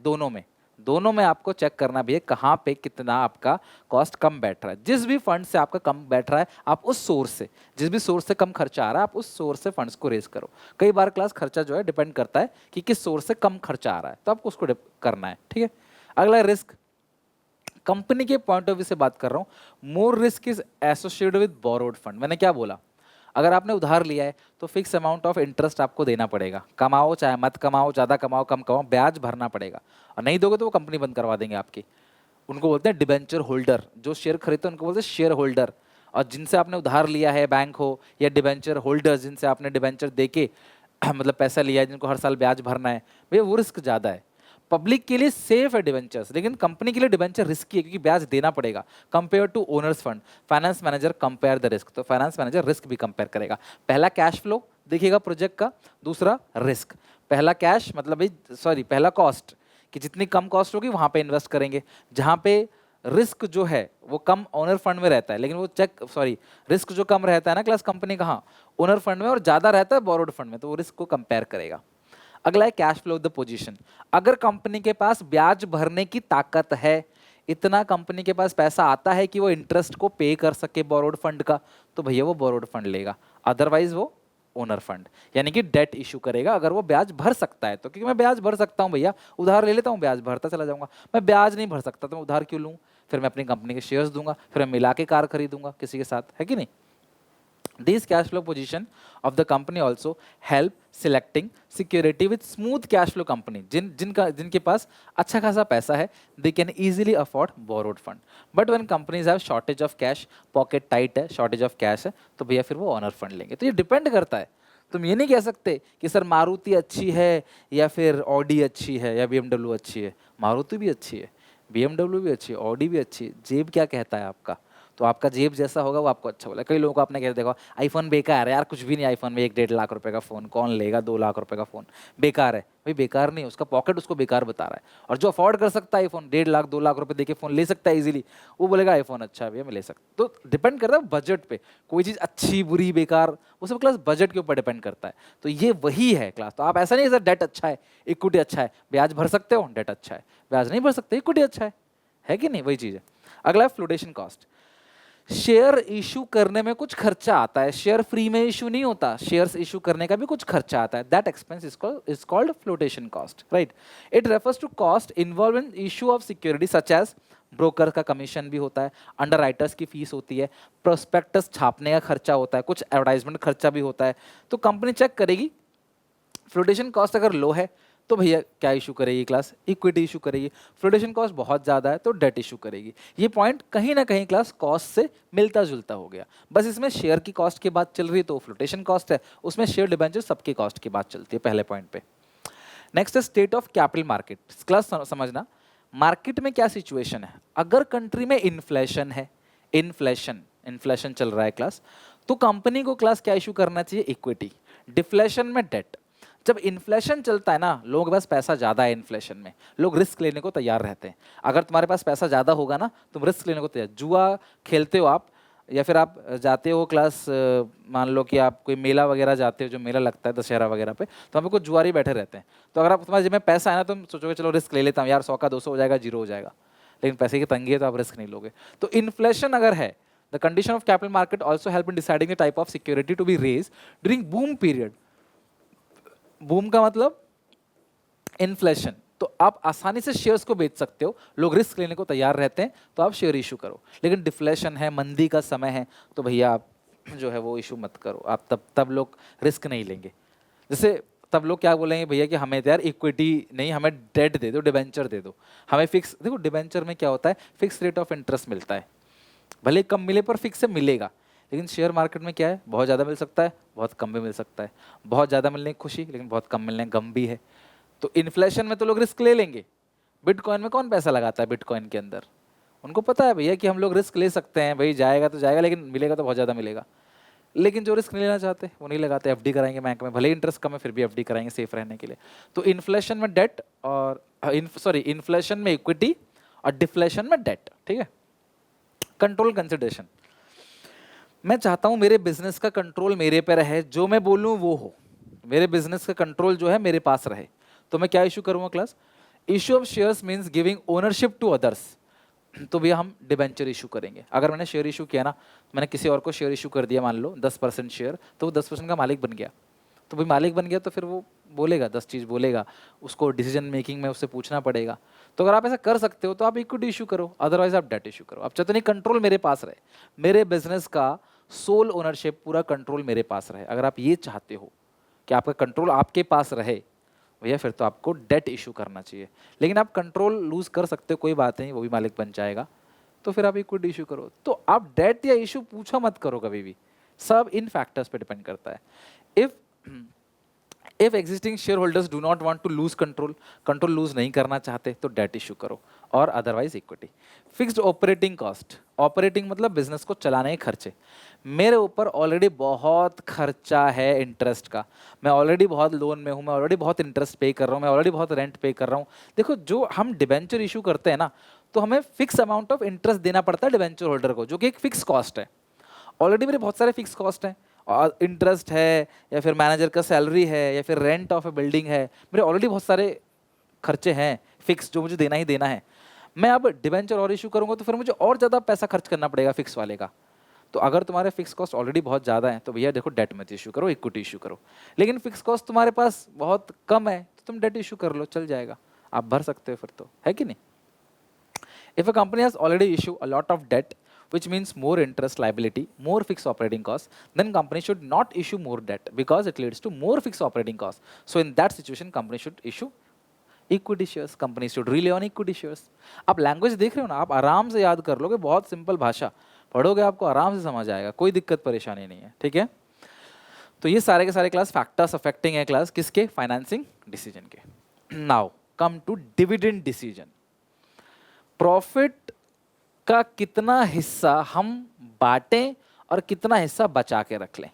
दोनों में आपको चेक करना भी है कहाँ पे कितना आपका कॉस्ट कम बैठ रहा है। जिस भी फंड से आपका कम बैठ रहा है, आप उस सोर्स से, जिस भी सोर्स से कम खर्चा आ रहा है, आप उस सोर्स से फंड्स को रेज करो। कई बार क्लास खर्चा जो है डिपेंड करता है कि किस सोर्स से कम खर्चा आ रहा है, तो आपको उसको करना है, ठीक है। अगला रिस्क, कंपनी के पॉइंट ऑफ व्यू से बात कर रहा हूं, मोर risk is associated with borrowed fund. मैंने क्या बोला, अगर आपने उधार लिया है तो फिक्स अमाउंट ऑफ इंटरेस्ट आपको देना पड़ेगा, कमाओ चाहे मत कमाओ, ज़्यादा कमाओ कम कमाओ, ब्याज भरना पड़ेगा, और नहीं दोगे तो वो कंपनी बंद करवा देंगे आपकी। उनको बोलते हैं डिबेंचर होल्डर, जो शेयर खरीदते हैं उनको बोलते हैं शेयर होल्डर। और जिनसे आपने उधार लिया है, बैंक हो या डिबेंचर होल्डर, जिनसे आपने डिबेंचर दे के मतलब पैसा लिया है, जिनको हर साल ब्याज भरना है, भैया वो रिस्क ज़्यादा है। पब्लिक के लिए सेफ है डिबेंचर्स, लेकिन कंपनी के लिए डिबेंचर रिस्की है क्योंकि ब्याज देना पड़ेगा। Compare to owners fund, finance manager compare the risk, तो फाइनेंस मैनेजर रिस्क भी कंपेयर करेगा। पहला कैश फ्लो देखिएगा प्रोजेक्ट का, दूसरा रिस्क। पहला कैश मतलब पहला कॉस्ट कि जितनी कम कॉस्ट होगी वहाँ पे इन्वेस्ट करेंगे, जहाँ पे रिस्क जो है वो कम ओनर फंड में रहता है, लेकिन वो रिस्क जो कम रहता है ना क्लास कंपनी कहाँ, ओनर फंड में, और ज्यादा रहता है बोरोड फंड में, तो वो रिस्क को कंपेयर करेगा। अगला है cash flow of the position. अगर कंपनी के पास ब्याज भरने की ताकत है, इतना कंपनी के पास पैसा आता है कि वो इंटरेस्ट को पे कर सके बोरोड फंड का, तो भैया वो बोरोड फंड लेगा, अदरवाइज वो ओनर फंड यानी कि डेट इशू करेगा अगर वो ब्याज भर सकता है तो। क्योंकि मैं ब्याज भर सकता हूं भैया, उधार ले लेता हूं, ब्याज भरता चला जाऊंगा। मैं ब्याज नहीं भर सकता तो मैं उधार क्यों लूं? फिर मैं अपनी कंपनी के शेयर्स दूंगा, फिर मैं मिला के कार खरीदूंगा किसी के साथ, है कि नहीं? These cash flow position of the company also help selecting security with smooth cash flow company. जिनके पास अच्छा खासा पैसा है, they can easily afford borrowed fund. But when companies have shortage of cash, pocket tight है, shortage of cash है, तो भैया फिर वो ऑनर फंड लेंगे। तो ये डिपेंड करता है। तुम ये नहीं कह सकते कि सर मारुति अच्छी है या फिर ऑडी अच्छी है या बीएमडब्ल्यू अच्छी है। मारुति भी अच्छी है, बीएमडब्ल्यू भी अच्छी है, ऑडी भी अच्छी है। जेब क्या कहता है आपका, तो आपका जेब जैसा होगा वो आपको अच्छा बोला। कई लोगों को आपने कह देखो आईफोन बेकार है यार, कुछ भी नहीं, आईफोन में 1-1.5 लाख रुपए का फ़ोन कौन लेगा, 2 लाख रुपए का फ़ोन बेकार है। भाई बेकार नहीं, उसका पॉकेट उसको बेकार बता रहा है। और जो अफोर्ड कर सकता है आईफोन, 1.5 लाख 2 लाख रुपए देके फ़ोन ले सकता है इजीली, वो बोलेगा आईफोन अच्छा है भैया मैं ले सकता। तो डिपेंड करता है बजट पे, कोई चीज़ अच्छी बुरी बेकार वो सब क्लास बजट के ऊपर डिपेंड करता है। तो ये वही है क्लास। तो आप ऐसा नहीं सर डेट अच्छा है, इक्विटी अच्छा है, ब्याज भर सकते हो, डेट अच्छा है, ब्याज नहीं भर सकते, इक्विटी अच्छा है कि नहीं? वही चीज़ है। अगला है फ्लोटेशन कॉस्ट। शेयर इशू करने में कुछ खर्चा आता है, शेयर फ्री में इशू नहीं होता, शेयर्स इशू करने का भी कुछ खर्चा आता है। That expense is called flotation cost, right? It refers to cost involve in issue of security such as broker का कमीशन भी होता है, अंडर राइटर्स की फीस होती है, प्रोस्पेक्टस छापने का खर्चा होता है, कुछ एडवर्टाइजमेंट खर्चा भी होता है। तो कंपनी चेक करेगी फ्लोटेशन कॉस्ट अगर लो है तो भैया क्या इशू करेगी क्लास, इक्विटी इशू करेगी। फ्लोटेशन कॉस्ट बहुत ज़्यादा है तो डेट इशू करेगी। ये पॉइंट कहीं ना कहीं क्लास कॉस्ट से मिलता जुलता हो गया, बस इसमें शेयर की कॉस्ट की बात चल रही है तो फ्लोटेशन कॉस्ट है, उसमें शेयर डिबेंचर सबकी कॉस्ट की बात चलती है पहले पॉइंट पे। नेक्स्ट है state of capital market. Class समझना मार्केट में क्या सिचुएशन है। अगर कंट्री में इन्फ्लेशन है, इन्फ्लेशन चल रहा है क्लास, तो कंपनी को क्लास क्या इशू करना चाहिए, इक्विटी। डिफ्लेशन में डेट। जब इन्फ्लेशन चलता है ना, लोगों के पास पैसा ज़्यादा है, इन्फ्लेशन में लोग रिस्क लेने को तैयार रहते हैं। अगर तुम्हारे पास पैसा ज़्यादा होगा ना, तुम रिस्क लेने को तैयार। जुआ खेलते हो आप, या फिर आप जाते हो क्लास, मान लो कि आप कोई मेला वगैरह जाते हो, जो मेला लगता है दशहरा वगैरह पे, तो वहाँ पे कुछ जुआरी बैठे रहते हैं। तो अगर आप तुम्हारे जेब में पैसा है ना, तुम सोचोगे चलो रिस्क ले लेता हूँ यार, 100 का 200 हो जाएगा, 0 हो जाएगा। लेकिन पैसे की तंगी है तो आप रिस्क नहीं लोगे। तो इन्फ्लेशन अगर है, the condition of capital market also help in deciding the type of security to be raise during boom period. Boom का मतलब इन्फ्लेशन, तो आप आसानी से शेयर्स को बेच सकते हो, लोग रिस्क लेने को तैयार रहते हैं, तो आप शेयर इशू करो। लेकिन डिफ्लेशन है, मंदी का समय है, तो भैया आप जो है वो इशू मत करो। आप तब लोग रिस्क नहीं लेंगे। जैसे तब लोग क्या बोलेंगे, भैया कि हमें तो यार इक्विटी नहीं, हमें डेट दे दो, डिबेंचर दे दो, हमें फिक्स। देखो डिबेंचर में क्या होता है, फिक्स रेट ऑफ इंटरेस्ट मिलता है, भले कम मिले पर फिक्स से मिलेगा। लेकिन शेयर मार्केट में क्या है, बहुत ज़्यादा मिल सकता है, बहुत कम भी मिल सकता है। बहुत ज़्यादा मिलने की खुशी, लेकिन बहुत कम मिलने गम भी है। तो इन्फ्लेशन में तो लोग रिस्क ले लेंगे। बिटकॉइन में कौन पैसा लगाता है, बिटकॉइन के अंदर उनको पता है भैया कि हम लोग रिस्क ले सकते हैं, भाई जाएगा तो जाएगा, लेकिन मिलेगा तो बहुत ज़्यादा मिलेगा। लेकिन जो रिस्क नहीं लेना चाहते वो नहीं लगाते, एफडी कराएंगे बैंक में, भले इंटरेस्ट कम है फिर भी एफडी कराएंगे सेफ रहने के लिए। तो इन्फ्लेशन में डेट और इन्फ्लेशन में इक्विटी और डिफ्लेशन में डेट, ठीक है। कंट्रोल कंसिडरेशन, मैं चाहता हूं मेरे बिजनेस का कंट्रोल मेरे पे रहे, जो मैं बोलूं वो हो, मेरे बिजनेस का कंट्रोल जो है मेरे पास रहे। तो मैं क्या इशू करूंगा class, issue of shares means giving ownership to others. तो भैया हम डिबेंचर इशू करेंगे। अगर मैंने शेयर इशू किया ना, मैंने किसी और को शेयर इशू कर दिया, मान लो 10% शेयर, तो वो 10% का मालिक बन गया। तो भाई मालिक बन गया तो फिर वो बोलेगा 10 चीज़ बोलेगा, उसको डिसीजन मेकिंग में उससे पूछना पड़ेगा। तो अगर आप ऐसा कर सकते हो तो आप इक्विटी इशू करो, अदरवाइज आप डेट इशू करो। आप चाहते नहीं कंट्रोल मेरे पास रहे, मेरे बिजनेस का सोल ओनरशिप, पूरा कंट्रोल मेरे पास रहे। अगर आप ये चाहते हो कि आपका कंट्रोल आपके पास रहे भैया, फिर तो आपको डेट इशू करना चाहिए। लेकिन आप कंट्रोल लूज कर सकते हो, कोई बात नहीं, वो भी मालिक बन जाएगा, तो फिर आप इक्विटी इशू करो। तो आप डेट या इशू पूछा मत करो कभी भी, सब इन फैक्टर्स पे डिपेंड करता है। If existing shareholders do not want to lose control lose नहीं करना चाहते, तो डेट इशू करो, और otherwise equity. Fixed operating cost, operating मतलब बिजनेस को चलाने के खर्चे। मेरे ऊपर ऑलरेडी बहुत खर्चा है इंटरेस्ट का, मैं ऑलरेडी बहुत लोन में हूँ, मैं ऑलरेडी बहुत इंटरेस्ट पे कर रहा हूँ, मैं ऑलरेडी बहुत रेंट पे कर रहा हूँ। देखो जो हम डिबेंचर इशू करते हैं ना, तो हमें फिक्स अमाउंट ऑफ इंटरेस्ट देना पड़ता है डिबेंचर होल्डर को, जो कि एक फिक्स कॉस्ट है। ऑलरेडी मेरे बहुत सारे फिक्स कॉस्ट हैं, और इंटरेस्ट है, या फिर मैनेजर का सैलरी है, या फिर रेंट ऑफ ए बिल्डिंग है, मेरे ऑलरेडी बहुत सारे खर्चे हैं फिक्स जो मुझे देना ही देना है। मैं अब डिबेंचर और इशू करूंगा तो फिर मुझे और ज़्यादा पैसा खर्च करना पड़ेगा फिक्स वाले का। तो अगर तुम्हारे फिक्स कॉस्ट ऑलरेडी बहुत ज़्यादा है तो भैया देखो डेट मत इशू करो, इक्विटी इशू करो। लेकिन फिक्स कॉस्ट तुम्हारे पास बहुत कम है तो तुम डेट इशू कर लो, चल जाएगा, आप भर सकते हो फिर, तो है कि नहीं। If a company has already issued a lot of debt, which means more interest liability, more fixed operating costs, then company should not issue more debt because it leads to more fixed operating costs. So in that situation, company should issue equity shares. Company should rely on equity shares. आप language देख रहे हो ना, आप आराम से याद कर लोगे, बहुत सिंपल भाषा पढ़ोगे आपको आराम से समझ आएगा, कोई दिक्कत परेशानी नहीं है, ठीक है। तो ये सारे के सारे क्लास फैक्टर्स अफेक्टिंग है क्लास किसके, फाइनेंसिंग डिसीजन के। Now come to dividend decision. Profit का कितना हिस्सा हम बांटें और कितना हिस्सा बचा के रख लें।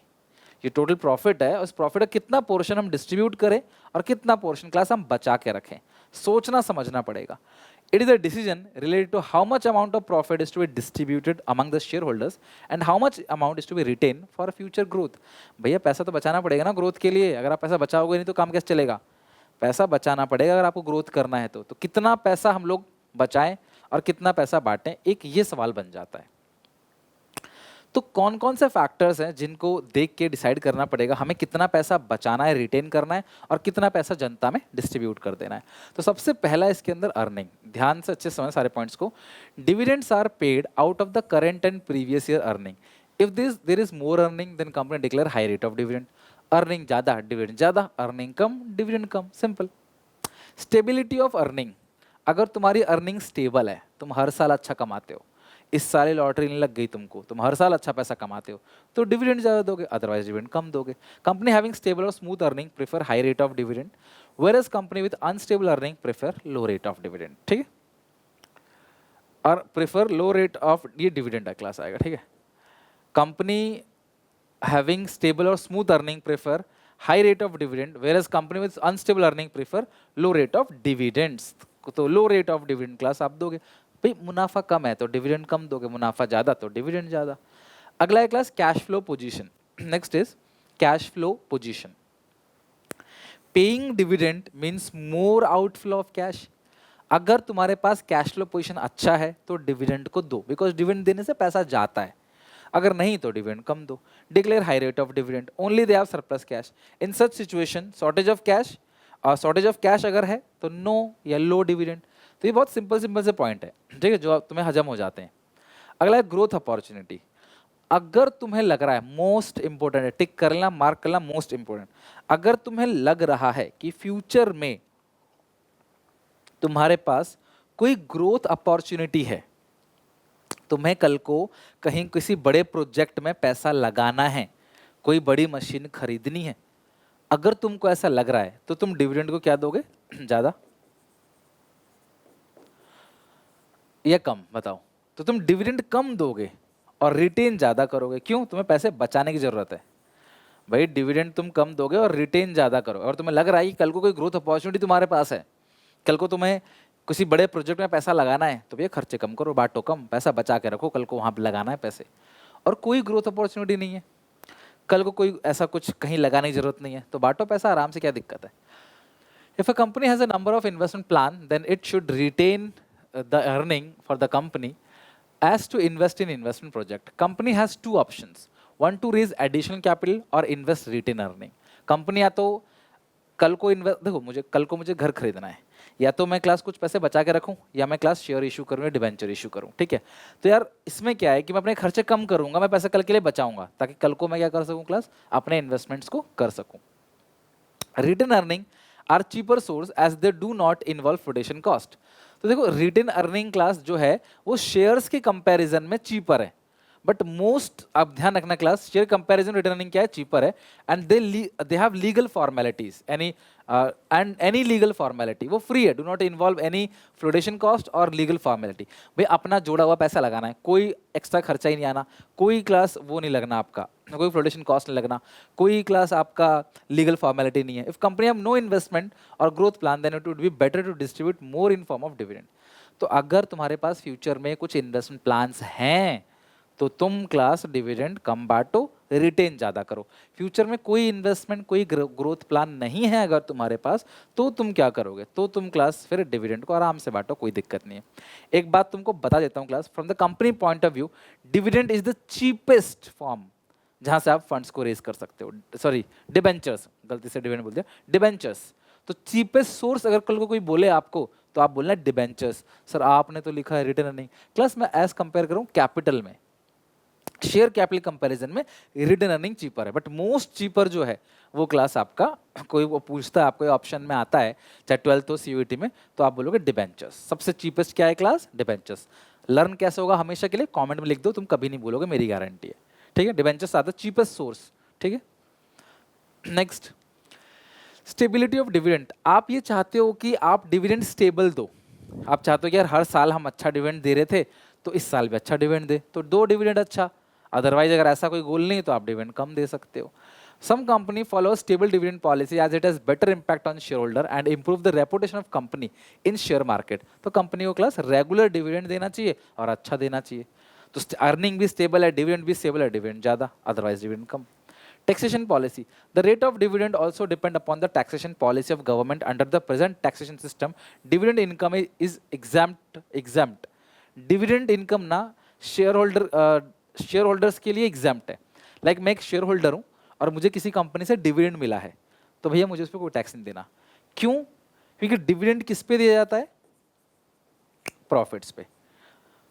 ये टोटल प्रॉफिट है, उस प्रॉफिट का कितना पोर्शन हम डिस्ट्रीब्यूट करें और कितना पोर्शन क्लास हम बचा के रखें, सोचना समझना पड़ेगा। It is a decision related to how much amount of profit is to be distributed among the shareholders and how much amount is to be retain for future growth. भैया पैसा तो बचाना पड़ेगा ना ग्रोथ के लिए, अगर आप पैसा बचाओगे नहीं तो काम कैसे चलेगा। पैसा बचाना पड़ेगा अगर आपको ग्रोथ करना है तो कितना पैसा हम लोग बचाएं और कितना पैसा बांटें, एक ये सवाल बन जाता है। तो कौन कौन से फैक्टर्स हैं जिनको देख के डिसाइड करना पड़ेगा हमें कितना पैसा बचाना है, रिटेन करना है और कितना पैसा जनता में डिस्ट्रीब्यूट कर देना है। तो सबसे पहला इसके अंदर अर्निंग, ध्यान से अच्छे समझ सारे पॉइंट्स को। Dividends are paid out of the current and previous year earning. If there is more earning then company declare high rate of dividend. Earning ज़्यादा डिविडेंड ज़्यादा, अर्निंग कम डिविडेंड कम, सिंपल। स्टेबिलिटी ऑफ अर्निंग, अगर तुम्हारी earning stable है, तुम हर साल अच्छा कमाते हो, इस साल लॉटरी नहीं लग गई तुमको, तुम हर साल अच्छा पैसा कमाते हो, तो डिविडेंड ज़्यादा दोगे, अदरवाइज डिविडेंड कम दोगे। कंपनी हैविंग स्टेबल और smooth earning prefer high rate of dividend, whereas company with unstable earning prefer low rate of dividend, ठीक है। और प्रेफर लो रेट ऑफ, ये डिविडेंड का क्लास आएगा, ठीक है। कंपनी हैविंग स्टेबल और smooth earning prefer high rate of dividend, whereas company with unstable earning prefer low rate of dividends. तो low rate of dividend class आप दोगे। भाई मुनाफा कम है तो डिविडेंड कम दोगे, मुनाफा ज़्यादा तो डिविडेंड ज़्यादा। अगला है class cash flow position. Next is cash flow position. Paying dividend means more outflow of cash. अगर तुम्हारे पास कैश फ्लो पोजीशन अच्छा है तो डिविडेंड को दो, बिकॉज डिविडेंड देने से पैसा जाता है। अगर नहीं तो डिविडेंड कम दो। Declare high rate of dividend only they have surplus cash. In such situation shortage of cash अगर है तो नो या लो डिविडेंड। तो ये बहुत सिंपल से पॉइंट है, ठीक है, जो तुम्हें हजम हो जाते हैं। अगला है ग्रोथ अपॉर्चुनिटी। अगर तुम्हें लग रहा है, मोस्ट इंपॉर्टेंट है, टिक कर लेना, मार्क कर लेना, मोस्ट इंपॉर्टेंट, अगर तुम्हें लग रहा है कि फ्यूचर में तुम्हारे पास कोई ग्रोथ अपॉर्चुनिटी है, तुम्हें कल को कहीं किसी बड़े प्रोजेक्ट में पैसा लगाना है, कोई बड़ी मशीन खरीदनी है, अगर तुमको ऐसा लग रहा है तो तुम डिविडेंड को क्या दोगे, ज़्यादा या कम, बताओ। तो तुम डिविडेंड कम दोगे और रिटेन ज़्यादा करोगे। क्यों? तुम्हें पैसे बचाने की ज़रूरत है। भाई डिविडेंड तुम कम दोगे और रिटेन ज़्यादा करोगे, और तुम्हें लग रहा है कि कल को कोई ग्रोथ अपॉर्चुनिटी तुम्हारे पास है, कल को तुम्हें किसी बड़े प्रोजेक्ट में पैसा लगाना है, तो भैया खर्चे कम करो, बांटो कम, पैसा बचा के रखो, कल को वहाँ पर लगाना है पैसे। और कोई ग्रोथ अपॉर्चुनिटी नहीं है, कल को कोई ऐसा कुछ कहीं लगाने की ज़रूरत नहीं है, तो बांटो पैसा आराम से, क्या दिक्कत है। If a company has a number of investment plan then it should retain the earning for the company as to invest in investment project. Company has two options, one to raise additional capital or invest retain earning. Company या तो कल को invest, देखो मुझे कल को मुझे घर खरीदना है, या तो मैं क्लास कुछ पैसे बचा के रखूं, या मैं क्लास शेयर इशू करूं या डिबेंचर इशू करूं, ठीक है। तो यार इसमें क्या है कि मैं अपने खर्चे कम करूंगा, मैं पैसा कल के लिए बचाऊंगा ताकि कल को मैं क्या कर सकूं, क्लास अपने इन्वेस्टमेंट्स को कर सकूं। Retain earning are cheaper source as they do not involve flotation cost. तो देखो रिटेन अर्निंग क्लास जो है वो शेयर्स के कंपैरिजन में चीपर है, बट मोस्ट, अब ध्यान रखना class, share comparison return earning क्या है, चीपर है, and they have legal formalities, any legal formality, वो फ्री है, do not involve any flotation cost और लीगल फॉर्मेलिटी। भाई अपना जोड़ा हुआ पैसा लगाना है, कोई एक्स्ट्रा खर्चा ही नहीं आना, कोई क्लास वो नहीं लगना आपका, कोई फ्लोटेशन कॉस्ट नहीं लगना, कोई क्लास आपका लीगल फॉर्मेलिटी नहीं है। If company have no investment और growth plan, then it would be better to distribute more in form of dividend. तो अगर तुम्हारे पास फ्यूचर में कुछ इन्वेस्टमेंट प्लान्स हैं तो तुम क्लास डिविडेंड कम बांटो, रिटेन ज़्यादा करो। फ्यूचर में कोई इन्वेस्टमेंट, कोई ग्रोथ प्लान नहीं है अगर तुम्हारे पास, तो तुम क्या करोगे, तो तुम क्लास फिर डिविडेंड को आराम से बांटो, कोई दिक्कत नहीं है। एक बात तुमको बता देता हूँ class, from the company point of view, dividend is the cheapest form जहाँ से आप फंड्स को रेज कर सकते हो। सॉरी, डिबेंचर्स, गलती से डिविडेंड बोल दिया, डिबेंचर्स। तो चीपेस्ट सोर्स अगर कल को कोई बोले आपको, तो आप बोलना डिबेंचर्स। सर आपने तो लिखा है रिटर्न अर्निंग। क्लास मैं एज कंपेयर करूँ कैपिटल में, शेयर कैपिटल कंपैरिजन में रिटर्न अर्निंग चीपर है, बट मोस्ट चीपर जो है वो क्लास आपका, कोई वो पूछता है आपको ऑप्शन में आता है, चाहे 12th हो सीयूईटी में, तो आप बोलोगे डिबेंचर्स। सबसे चीपेस्ट क्या है क्लास, डिबेंचर्स। लर्न कैसे होगा हमेशा के लिए, कमेंट में लिख दो, तुम कभी नहीं बोलोगे, मेरी गारंटी है, ठीक है। डिबेंचर्स आता है चीपेस्ट सोर्स, ठीक है। Next, stability of dividend. आप ये चाहते हो कि आप डिविडेंड स्टेबल दो, आप चाहते हो कि यार हर साल हम अच्छा डिविडेंड दे रहे थे तो इस साल भी अच्छा डिविडेंड दे, तो दो डिविडेंड अच्छा। अदरवाइज अगर ऐसा कोई गोल नहीं तो आप डिविडेंड कम दे सकते हो। Some company follow stable dividend policy as it has better impact on shareholder and improve the reputation of company in share market. तो कंपनी को क्लास रेगुलर डिविडेंड देना चाहिए और अच्छा देना चाहिए। तो अर्निंग भी स्टेबल है, डिविडेंड भी स्टेबल है, डिविडेंड ज़्यादा, otherwise dividend come. Taxation policy. The rate of dividend also depend upon the taxation policy of government. Under the present taxation system, dividend income is exempt. Dividend income ना share holders के लिए exempt है। Like मैं एक share holder हूँ और मुझे किसी कंपनी से डिविडेंड मिला है, तो भैया मुझे उस पर कोई टैक्स नहीं देना। क्यों? क्योंकि डिविडेंड किस पे दिया जाता है, प्रॉफिट्स पे,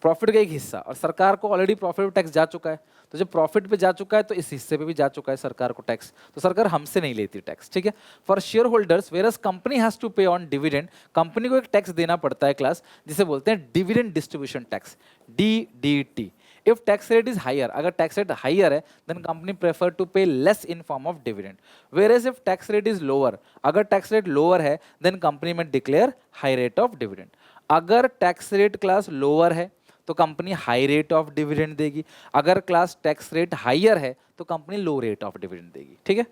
प्रॉफिट का एक हिस्सा, और सरकार को ऑलरेडी प्रॉफिट पे टैक्स जा चुका है। तो जब प्रॉफिट पे जा चुका है तो इस हिस्से पे भी जा चुका है सरकार को टैक्स, तो सरकार हमसे नहीं लेती टैक्स, ठीक है। For shareholders whereas company has to pay on dividend, company को एक टैक्स देना पड़ता है क्लास, जिसे बोलते हैं dividend distribution tax, DDT। If tax rate is higher, अगर टैक्स रेट हायर है then company prefer to pay less in form of dividend. Whereas if tax rate is lower, अगर tax rate lower है then company may declare high rate of dividend. अगर tax rate class lower है तो company high rate of dividend देगी, अगर class tax rate higher है तो company low rate of dividend देगी, ठीक है।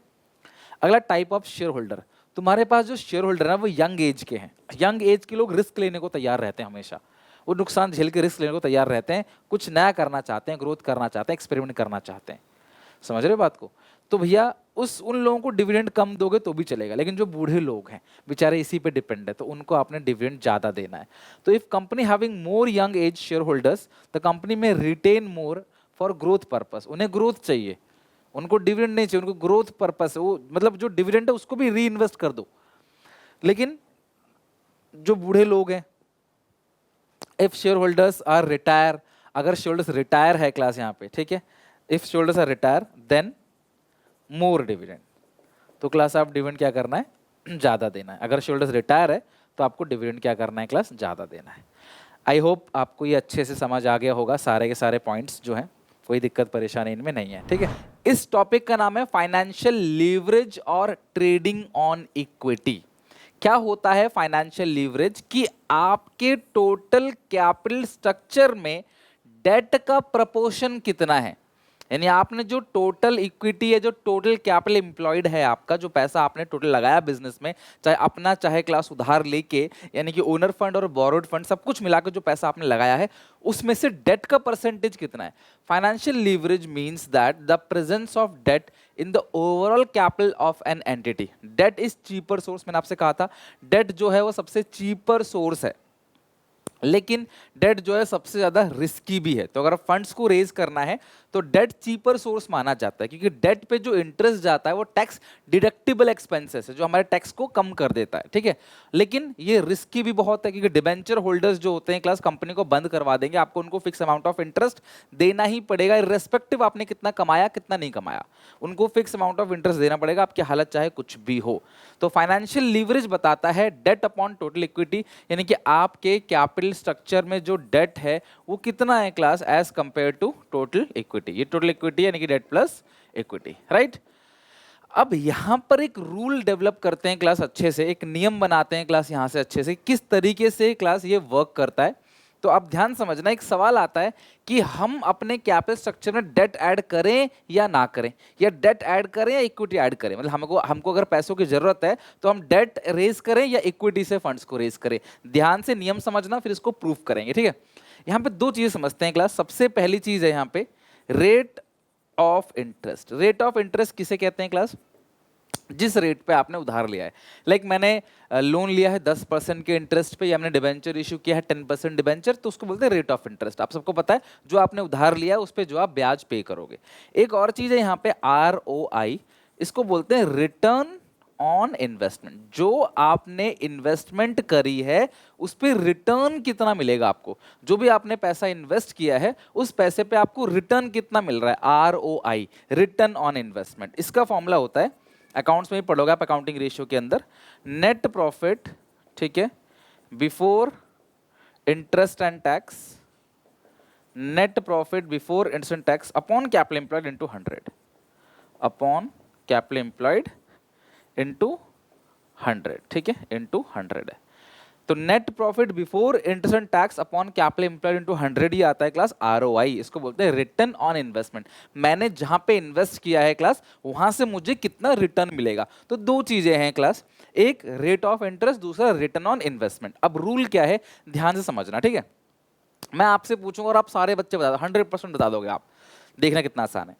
अगला टाइप ऑफ शेयर होल्डर। तुम्हारे पास जो शेयर होल्डर है वो यंग एज के हैं। यंग एज के लोग रिस्क लेने को तैयार रहते हैं, हमेशा वो नुकसान झेल के रिस्क लेने को तैयार रहते हैं, कुछ नया करना चाहते हैं, ग्रोथ करना चाहते हैं, एक्सपेरिमेंट करना चाहते हैं। समझ रहे हो बात को? तो भैया उन लोगों को डिविडेंड कम दोगे तो भी चलेगा, लेकिन जो बूढ़े लोग हैं बेचारे इसी पे डिपेंड है, तो उनको आपने डिविडेंड ज़्यादा देना है। तो if company having more young age share holders, the company में retain more for growth purpose. उन्हें ग्रोथ चाहिए, उनको डिविडेंड नहीं चाहिए, उनको ग्रोथ पर्पस है, वो मतलब जो डिविडेंड है उसको भी री इन्वेस्ट कर दो। लेकिन जो बूढ़े लोग हैं, if shareholders are retire, अगर शेयर होल्डर्स रिटायर है क्लास यहाँ पे, ठीक है, if shareholders are retire then more dividend, तो क्लास आप डिविडेंड क्या करना है, ज़्यादा देना है। अगर शेयर होल्डर्स रिटायर है तो आपको डिविडेंड क्या करना है क्लास, ज़्यादा देना है। आई होप आपको ये अच्छे से समझ आ गया होगा, सारे के सारे पॉइंट्स जो हैं, कोई दिक्कत परेशानी इनमें नहीं है, ठीक है। इस टॉपिक का नाम है फाइनेंशियल लीवरेज और ट्रेडिंग ऑन इक्विटी। क्या होता है फाइनेंशियल लीवरेज? कि आपके टोटल कैपिटल स्ट्रक्चर में डेट का प्रपोर्शन कितना है, यानी आपने जो टोटल इक्विटी है, जो टोटल कैपिटल एम्प्लॉयड है, आपका जो पैसा आपने टोटल लगाया बिजनेस में, चाहे अपना चाहे क्लास उधार लेके, यानी कि ओनर फंड और बोरोड फंड सब कुछ मिलाकर जो पैसा आपने लगाया है, उसमें से डेट का परसेंटेज कितना है। Financial leverage means that the presence of debt in the overall capital of an entity. Debt is cheaper source, मैंने आपसे कहा था डेट जो है वो सबसे चीपर सोर्स है, लेकिन डेट जो है सबसे ज्यादा रिस्की भी है। तो अगर फंड्स को रेज करना है तो डेट चीपर सोर्स माना जाता है, क्योंकि डेट पे जो इंटरेस्ट जाता है वो टैक्स डिडक्टिबल एक्सपेंसेस है, जो हमारे टैक्स को कम कर देता है, ठीक है। लेकिन ये रिस्की भी बहुत है, क्योंकि डिबेंचर होल्डर्स जो होते हैं क्लास कंपनी को बंद करवा देंगे, आपको उनको फिक्स अमाउंट ऑफ इंटरेस्ट देना ही पड़ेगा, इर्रेस्पेक्टिव आपने कितना कमाया कितना नहीं कमाया, उनको फिक्स अमाउंट ऑफ इंटरेस्ट देना पड़ेगा, आपकी हालत चाहे कुछ भी हो। तो फाइनेंशियल लीवरेज बताता है डेट अपॉन टोटल इक्विटी, यानी कि आपके कैपिटल कैपिटल स्ट्रक्चर में जो डेट है वो कितना है class as compare to total equity. ये टोटल इक्विटी यानी कि डेट प्लस इक्विटी, राइट। अब यहां पर एक रूल डेवलप करते हैं क्लास अच्छे से, एक नियम बनाते हैं क्लास यहां से अच्छे से, किस तरीके से क्लास ये वर्क करता है। तो आप ध्यान समझना, एक सवाल आता है कि हम अपने कैपिटल स्ट्रक्चर में डेट ऐड करें या ना करें, या डेट ऐड करें या इक्विटी ऐड करें। मतलब हमको हमको अगर पैसों की जरूरत है तो हम डेट रेज करें या इक्विटी से फंड्स को रेज करें। ध्यान से नियम समझना, फिर इसको प्रूफ करेंगे, ठीक है। यहाँ पे दो चीजें समझते हैं क्लास। सबसे पहली चीज है यहाँ पे rate of interest. Rate of interest किसे कहते हैं क्लास? जिस रेट पे आपने उधार लिया है। लाइक मैंने लोन लिया है 10% के इंटरेस्ट पे, या हमने डिबेंचर इशू किया है 10% डिबेंचर, तो उसको बोलते हैं रेट ऑफ इंटरेस्ट। आप सबको पता है जो आपने उधार लिया है उस पे जो आप ब्याज पे करोगे। एक और चीज है यहाँ पे ROI, इसको बोलते हैं रिटर्न ऑन इन्वेस्टमेंट। जो आपने इन्वेस्टमेंट करी है उस पर रिटर्न कितना मिलेगा आपको। जो भी आपने पैसा इन्वेस्ट किया है उस पैसे पे आपको रिटर्न कितना मिल रहा है, ROI, रिटर्न ऑन इन्वेस्टमेंट। इसका फॉर्मूला होता है, अकाउंट्स में ही पढ़ोगे आप अकाउंटिंग रेशियो के अंदर, नेट प्रॉफिट, ठीक है, before interest and tax, net profit before interest and tax upon capital employed into 100, upon capital employed into 100, ठीक है, इनटू 100 है। तो net profit before interest and tax upon capital employed into 100 ही आता है class ROI। इसको बोलते हैं return on investment. मैंने जहां पे इन्वेस्ट किया है क्लास वहां से मुझे कितना रिटर्न मिलेगा। तो दो चीजें हैं क्लास, एक रेट ऑफ इंटरेस्ट, दूसरा रिटर्न ऑन इन्वेस्टमेंट। अब रूल क्या है ध्यान से समझना, ठीक है। मैं आपसे पूछूंगा और आप सारे बच्चे बता दो, 100% बता दोगे आप, देखना कितना आसान है।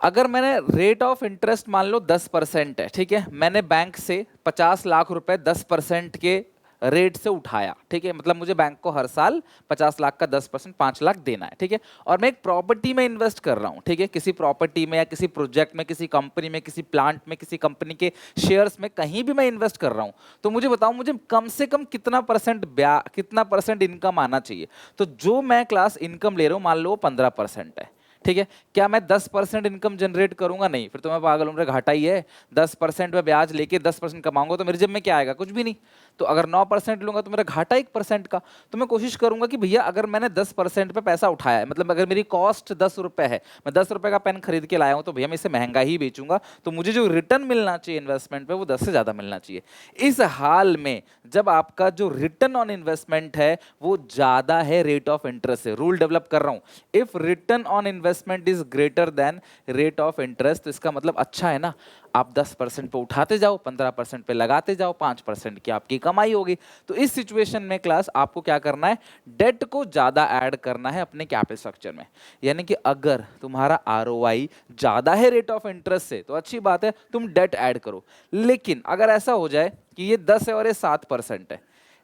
अगर मैंने रेट ऑफ इंटरेस्ट मान लो 10% है, ठीक है, मैंने बैंक से 50 लाख रुपए 10% के रेट से उठाया, ठीक है, मतलब मुझे बैंक को हर साल 50 लाख का 10% 5 लाख देना है, ठीक है, और मैं एक प्रॉपर्टी में इन्वेस्ट कर रहा हूं, ठीक है, किसी प्रॉपर्टी में या किसी प्रोजेक्ट में, किसी कंपनी में, किसी प्लांट में, किसी कंपनी के शेयर्स में, कहीं भी मैं इन्वेस्ट कर रहा हूं। तो मुझे बताओ मुझे कम से कम कितना परसेंट इनकम आना चाहिए। तो जो मैं क्लास इनकम ले रहा हूं मान लो 15% है, ठीक है, क्या मैं 10% इनकम जनरेट करूंगा? नहीं, फिर तो मैं पागल हूं, मेरा घाटा ही है। 10% में ब्याज लेके 10% कमाऊंगा तो मेरे जेब में क्या आएगा? कुछ भी नहीं। तो अगर 9% लूंगा तो मेरा घाटा 1% का। तो मैं कोशिश करूंगा कि भैया अगर मैंने 10% पे पैसा उठाया है, मतलब अगर मेरी कॉस्ट 10 रुपए है, मैं 10 रुपए का पेन खरीद के लाया हूं, तो भैया मैं इसे महंगा ही बेचूंगा, तो मुझे जो रिटर्न मिलना चाहिए इन्वेस्टमेंट पे वो 10 से ज्यादा मिलना चाहिए। इस हाल में जब आपका जो रिटर्न ऑन इन्वेस्टमेंट है वो ज्यादा है रेट ऑफ इंटरेस्ट से, रूल डेवलप कर रहा हूं, if return on investment is greater than rate of interest, तो इसका मतलब अच्छा है ना, आप 10% पे उठाते जाओ, 15% पे लगाते जाओ, 5% की आपकी कमाई होगी। तो इस सिचुएशन में क्लास आपको क्या करना है, डेट को ज्यादा ऐड करना है अपने कैपिटल स्ट्रक्चर में। यानी कि अगर तुम्हारा ROI ज्यादा है रेट ऑफ इंटरेस्ट से तो अच्छी बात है, तुम डेट ऐड करो। लेकिन अगर ऐसा हो जाए कि ये 10 है और ये 7% है,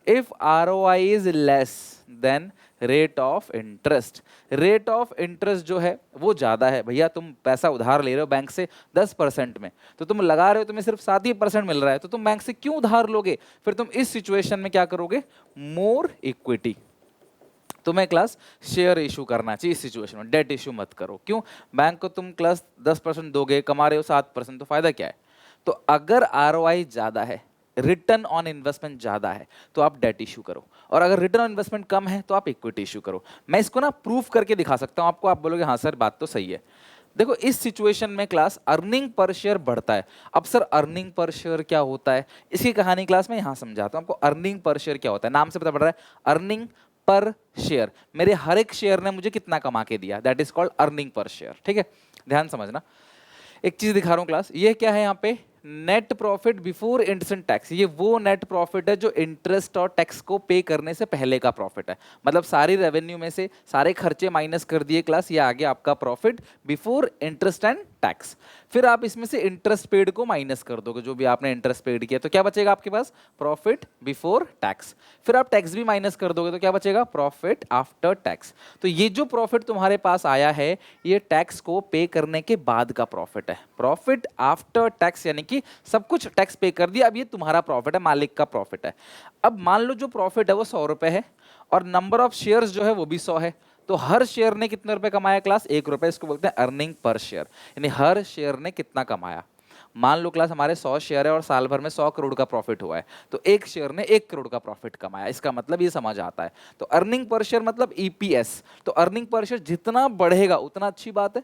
if ROI is less than rate of interest, rate of interest जो है वो ज्यादा है, भैया तुम पैसा उधार ले रहे हो बैंक से 10% में, तो तुम लगा रहे हो तुम्हें सिर्फ 7% मिल रहा है, तो तुम बैंक से क्यों उधार लोगे? फिर तुम इस सिचुएशन में क्या करोगे, मोर इक्विटी, तुम्हें क्लास शेयर इशू करना चाहिए। इस सिचुएशन में डेट इशू मत करो। क्यों? बैंक को तुम क्लास 10% दोगे, कमा रहे हो 7%, तो फायदा क्या है? तो अगर ROI ज्यादा है, रिटर्न ऑन इन्वेस्टमेंट ज्यादा है, तो आप डेट इशू करो, और अगर रिटर्न ऑन इन्वेस्टमेंट कम है तो आप इक्विटी इशू करो। मैं इसको ना प्रूफ करके दिखा सकता हूं आपको, आप बोलोगे हाँ सर बात तो सही है। देखो इस सिचुएशन में क्लास अर्निंग पर शेयर बढ़ता है। अब सर अर्निंग पर शेयर क्या होता है, इसकी कहानी क्लास में यहां समझाता हूं आपको। अर्निंग पर शेयर क्या होता है, नाम से पता पड़ रहा है, अर्निंग पर शेयर, मेरे हर एक शेयर ने मुझे कितना कमा के दिया, that is called earning per share, ठीक है। ध्यान समझना, एक चीज दिखा रहा हूं क्लास, ये क्या है यहाँ पे, net profit before interest and tax. ये वो नेट प्रॉफिट है जो इंटरेस्ट और टैक्स को पे करने से पहले का प्रॉफिट है, मतलब सारी रेवेन्यू में से सारे खर्चे माइनस कर दिए क्लास, ये आ गया आपका profit before interest and tax. फिर आप इसमें से इंटरेस्ट पेड को माइनस कर दोगे, जो भी आपने इंटरेस्ट पेड किया, तो क्या बचेगा आपके पास, प्रॉफिट बिफोर टैक्स। फिर आप टैक्स भी माइनस कर दोगे तो क्या बचेगा, प्रॉफिट आफ्टर टैक्स। तो ये जो प्रॉफिट तुम्हारे पास आया है ये टैक्स को पे करने के बाद का प्रॉफिट है, प्रॉफिट आफ्टर टैक्स, यानी कि सब कुछ टैक्स पे कर दिया, अब ये तुम्हारा प्रॉफिट है, मालिक का प्रॉफिट है। अब मान लो जो प्रॉफिट है वो 100 रुपए है और नंबर ऑफ शेयर्स जो है वो भी 100 है, तो हर शेयर ने कितने रुपए कमाया क्लास, 1 रुपए। इसको बोलते हैं अर्निंग पर शेयर, यानी हर शेयर ने कितना कमाया। मान लो क्लास हमारे 100 शेयर है और साल भर में 100 करोड़ का प्रॉफिट हुआ है, तो एक शेयर ने 1 करोड़ का प्रॉफिट कमाया, इसका मतलब ये समझ आता है। तो अर्निंग पर शेयर मतलब ईपीएस, तो अर्निंग पर शेयर जितना बढ़ेगा उतना अच्छी बात है।